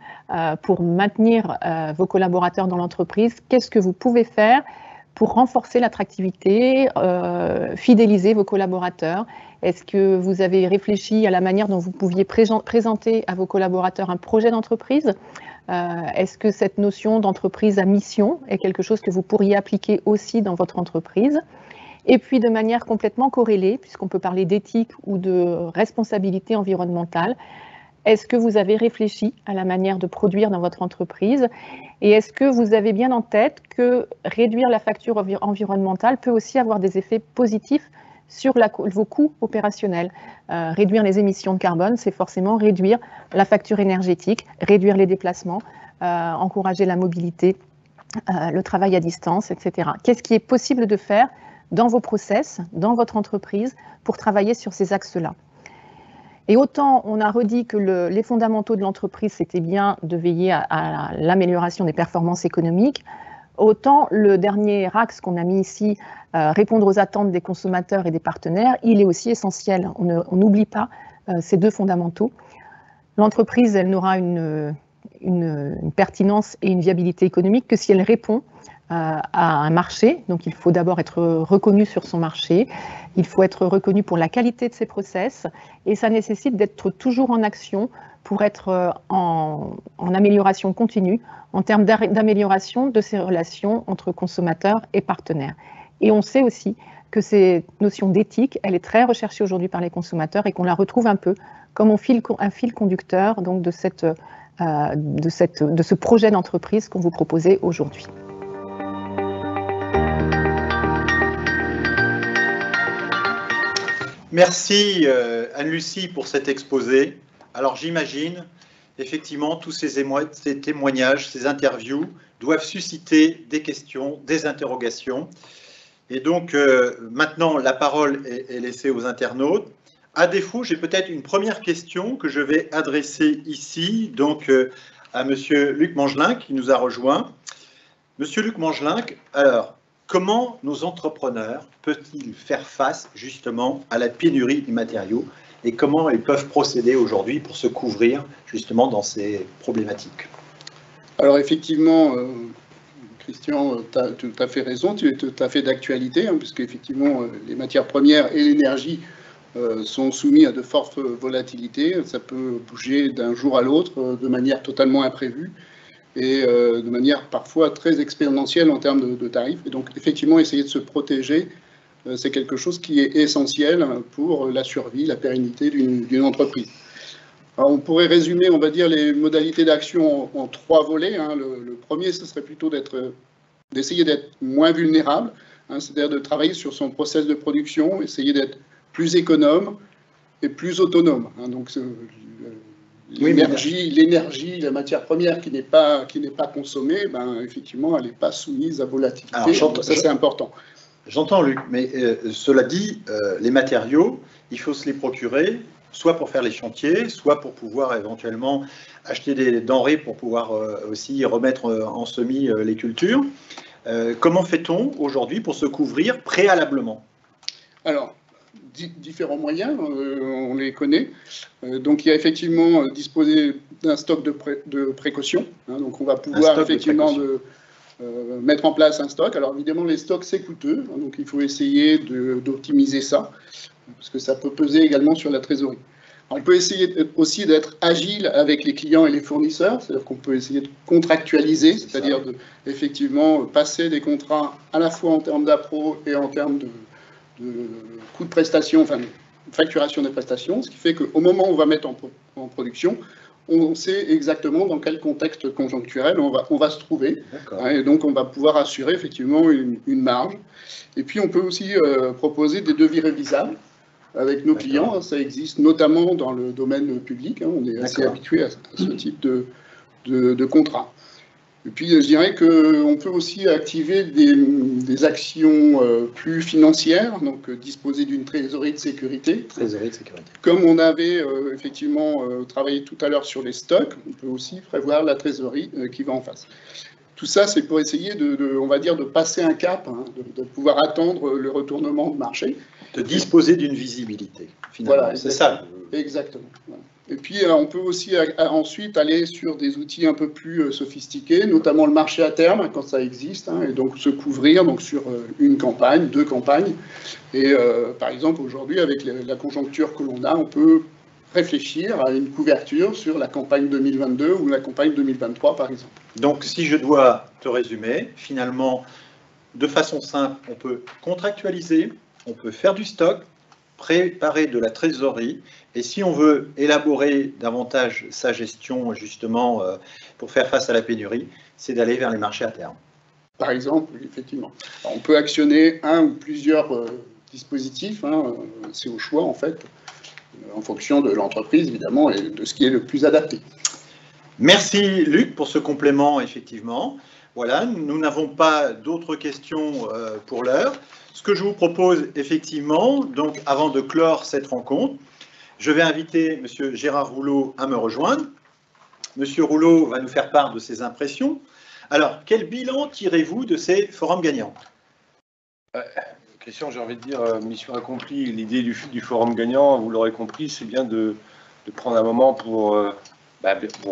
pour maintenir vos collaborateurs dans l'entreprise, qu'est-ce que vous pouvez faire pour renforcer l'attractivité, fidéliser vos collaborateurs? Est-ce que vous avez réfléchi à la manière dont vous pouviez présenter à vos collaborateurs un projet d'entreprise? Est-ce que cette notion d'entreprise à mission est quelque chose que vous pourriez appliquer aussi dans votre entreprise? Et puis de manière complètement corrélée, puisqu'on peut parler d'éthique ou de responsabilité environnementale, est-ce que vous avez réfléchi à la manière de produire dans votre entreprise? Et est-ce que vous avez bien en tête que réduire la facture environnementale peut aussi avoir des effets positifs sur vos coûts opérationnels? Réduire les émissions de carbone, c'est forcément réduire la facture énergétique, réduire les déplacements, encourager la mobilité, le travail à distance, etc. Qu'est-ce qui est possible de faire dans vos process, dans votre entreprise, pour travailler sur ces axes-là? Et autant on a redit que les fondamentaux de l'entreprise, c'était bien de veiller à l'amélioration des performances économiques, autant le dernier axe qu'on a mis ici, répondre aux attentes des consommateurs et des partenaires, il est aussi essentiel. On n'oublie pas ces deux fondamentaux. L'entreprise, elle n'aura une pertinence et une viabilité économique que si elle répond à un marché. Donc il faut d'abord être reconnu sur son marché, il faut être reconnu pour la qualité de ses process et ça nécessite d'être toujours en action pour être en amélioration continue en termes d'amélioration de ces relations entre consommateurs et partenaires. Et on sait aussi que cette notion d'éthique, elle est très recherchée aujourd'hui par les consommateurs et qu'on la retrouve un peu comme un fil conducteur donc de ce projet d'entreprise qu'on vous proposait aujourd'hui. Merci Anne-Lucie pour cet exposé. Alors j'imagine, effectivement, tous ces témoignages, ces interviews doivent susciter des questions, des interrogations. Et donc maintenant, la parole est laissée aux internautes. À défaut, j'ai peut-être une première question que je vais adresser ici donc, à Monsieur Luc Mangelin qui nous a rejoint. Monsieur Luc Mangelin, alors, comment nos entrepreneurs peuvent-ils faire face justement à la pénurie des matériaux et comment ils peuvent procéder aujourd'hui pour se couvrir justement dans ces problématiques? Alors effectivement, Christian, tu as tout à fait raison, tu es tout à fait d'actualité, hein, puisque effectivement les matières premières et l'énergie sont soumis à de fortes volatilités. Ça peut bouger d'un jour à l'autre de manière totalement imprévue et de manière parfois très exponentielle en termes de tarifs. Et donc, effectivement, essayer de se protéger, c'est quelque chose qui est essentiel pour la survie, la pérennité d'une entreprise. Alors, on pourrait résumer, on va dire, les modalités d'action en 3 volets. Le premier, ce serait plutôt d'essayer d'être moins vulnérable, c'est-à-dire de travailler sur son process de production, essayer d'être plus économe et plus autonome. Donc, l'énergie, la matière première qui n'est pas consommée, effectivement, elle n'est pas soumise à volatilité. Alors, ça, c'est important. J'entends, Luc, mais cela dit, les matériaux, il faut se les procurer, soit pour faire les chantiers, soit pour pouvoir éventuellement acheter des denrées pour pouvoir aussi remettre en semis les cultures. Comment fait-on aujourd'hui pour se couvrir préalablement? Alors, différents moyens, on les connaît. Donc, il y a effectivement disposer d'un stock de précaution. Donc, on va pouvoir effectivement mettre en place un stock. Alors, évidemment, les stocks, c'est coûteux. Donc, il faut essayer d'optimiser ça, parce que ça peut peser également sur la trésorerie. On peut essayer aussi d'être agile avec les clients et les fournisseurs, c'est-à-dire qu'on peut essayer de contractualiser, c'est-à-dire effectivement passer des contrats à la fois en termes d'appro et en termes de coûts de prestation, enfin de facturation des prestations, ce qui fait qu'au moment où on va mettre en production, on sait exactement dans quel contexte conjoncturel on va se trouver, et donc on va pouvoir assurer effectivement une marge. Et puis on peut aussi proposer des devis révisables avec nos clients, ça existe notamment dans le domaine public, on est assez habitué à ce type de contrat. Et puis je dirais qu'on peut aussi activer des actions plus financières, donc disposer d'une trésorerie de sécurité. Comme on avait effectivement travaillé tout à l'heure sur les stocks, on peut aussi prévoir la trésorerie qui va en face. Tout ça, c'est pour essayer on va dire, de passer un cap, de pouvoir attendre le retournement de marché. De disposer d'une visibilité, finalement. Voilà, c'est ça. Exactement. Voilà. Et puis, on peut aussi ensuite aller sur des outils un peu plus sophistiqués, notamment le marché à terme, quand ça existe, et donc se couvrir donc, sur une campagne, 2 campagnes. Et par exemple, aujourd'hui, avec la conjoncture que l'on a, on peut réfléchir à une couverture sur la campagne 2022 ou la campagne 2023, par exemple. Donc, si je dois te résumer, finalement, de façon simple, on peut contractualiser, on peut faire du stock, préparer de la trésorerie, et si on veut élaborer davantage sa gestion, justement, pour faire face à la pénurie, c'est d'aller vers les marchés à terme. Par exemple, effectivement. Alors, on peut actionner un ou plusieurs dispositifs, c'est au choix, en fait, en fonction de l'entreprise, évidemment, et de ce qui est le plus adapté. Merci, Luc, pour ce complément, effectivement. Voilà, nous n'avons pas d'autres questions pour l'heure. Ce que je vous propose, effectivement, donc avant de clore cette rencontre, je vais inviter M. Gérard Rouleau à me rejoindre. M. Rouleau va nous faire part de ses impressions. Alors, quel bilan tirez-vous de ces forums gagnants? Christian, j'ai envie de dire, mission accomplie. L'idée du forum gagnant, vous l'aurez compris, c'est bien de prendre un moment pour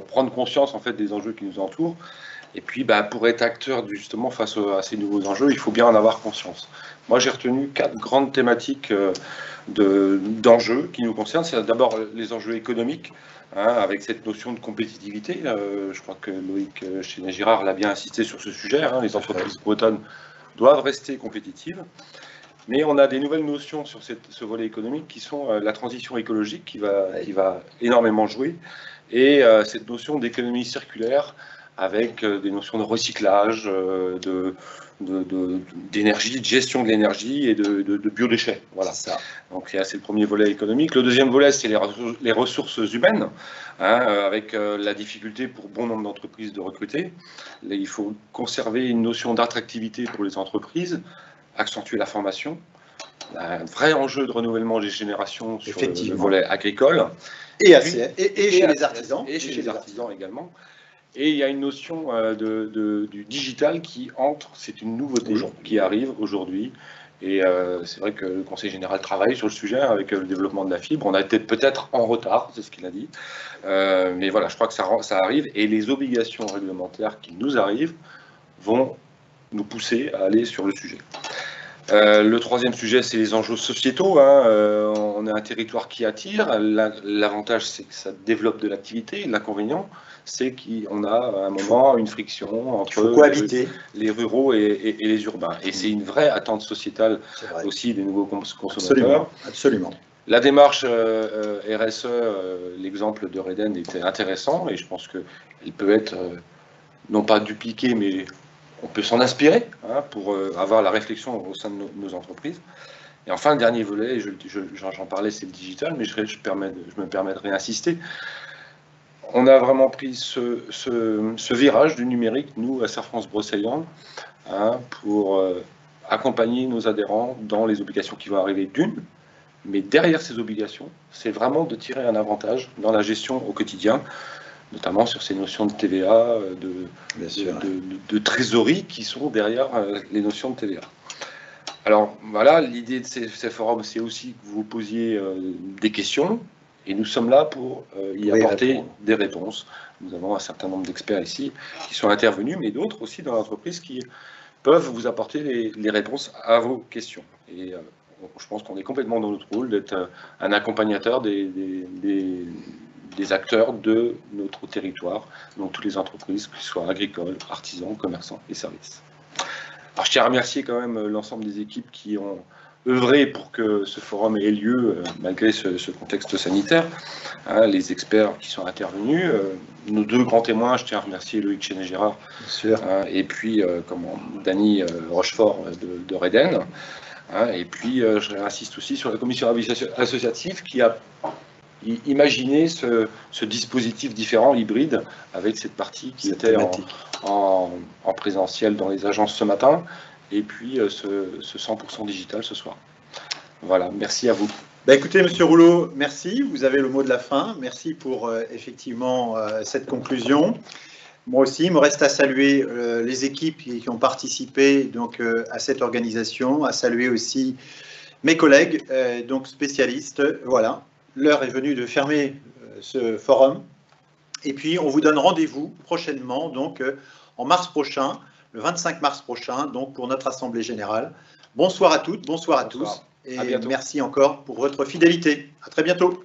prendre conscience en fait, des enjeux qui nous entourent. Et puis, pour être acteur justement face à ces nouveaux enjeux, il faut bien en avoir conscience. Moi, j'ai retenu 4 grandes thématiques d'enjeux qui nous concernent. C'est d'abord les enjeux économiques, avec cette notion de compétitivité. Je crois que Loïc Chénet-Girard l'a bien insisté sur ce sujet. Les entreprises bretonnes doivent rester compétitives. Mais on a des nouvelles notions sur ce volet économique qui sont la transition écologique qui va énormément jouer et cette notion d'économie circulaire avec des notions de recyclage, d'énergie, de gestion de l'énergie et de biodéchets. Voilà. Ça. Donc c'est le premier volet économique. Le deuxième volet, c'est les ressources humaines, avec la difficulté pour bon nombre d'entreprises de recruter. Là, il faut conserver une notion d'attractivité pour les entreprises, accentuer la formation, un vrai enjeu de renouvellement des générations sur le volet agricole. Et chez les artisans. Et chez les artisans également. Et il y a une notion du digital qui entre, c'est une nouveauté qui arrive aujourd'hui. Et c'est vrai que le Conseil général travaille sur le sujet avec le développement de la fibre. On a été peut-être en retard, c'est ce qu'il a dit. Mais voilà, je crois que ça arrive. Et les obligations réglementaires qui nous arrivent vont nous pousser à aller sur le sujet. Le troisième sujet, c'est les enjeux sociétaux. On a un territoire qui attire. L'avantage, c'est que ça développe de l'activité. L'inconvénient, c'est qu'on a à un moment une friction entre les ruraux et les urbains. Et c'est une vraie attente sociétale aussi des nouveaux consommateurs. Absolument. La démarche RSE, l'exemple de Reden était intéressant et je pense qu'elle peut être non pas dupliquée, mais on peut s'en inspirer pour avoir la réflexion au sein de nos entreprises. Et enfin, le dernier volet, j'en parlais, c'est le digital, mais je me permets de réinsister. On a vraiment pris ce virage du numérique, nous, à Serre France Brocéliande, pour accompagner nos adhérents dans les obligations qui vont arriver d'une. Mais derrière ces obligations, c'est vraiment de tirer un avantage dans la gestion au quotidien, notamment sur ces notions de TVA, de trésorerie qui sont derrière les notions de TVA. Alors voilà, l'idée de ces forums, c'est aussi que vous posiez des questions, et nous sommes là pour y apporter des réponses. Nous avons un certain nombre d'experts ici qui sont intervenus, mais d'autres aussi dans l'entreprise qui peuvent vous apporter les réponses à vos questions. Et je pense qu'on est complètement dans notre rôle d'être un accompagnateur des acteurs de notre territoire, donc toutes les entreprises, que ce soit agricoles, artisans, commerçants et services. Alors je tiens à remercier quand même l'ensemble des équipes qui ont œuvré pour que ce forum ait lieu malgré ce contexte sanitaire, les experts qui sont intervenus, nos deux grands témoins, je tiens à remercier Loïc Chenet-Gérard et puis Dany Rochefort de Reden. Et puis, je réinsiste aussi sur la commission associative qui a imaginé ce dispositif différent, hybride, avec cette partie qui était en présentiel dans les agences ce matin, et puis ce 100% digital ce soir. Voilà, merci à vous. Écoutez, Monsieur Rouleau, merci. Vous avez le mot de la fin. Merci pour effectivement cette conclusion. Moi aussi, il me reste à saluer les équipes qui ont participé donc, à cette organisation, à saluer aussi mes collègues, donc spécialistes. Voilà, l'heure est venue de fermer ce forum. Et puis, on vous donne rendez-vous prochainement, donc en mars prochain, le 25 mars prochain, donc pour notre Assemblée Générale. Bonsoir à toutes, bonsoir à tous. Et merci encore pour votre fidélité. À très bientôt.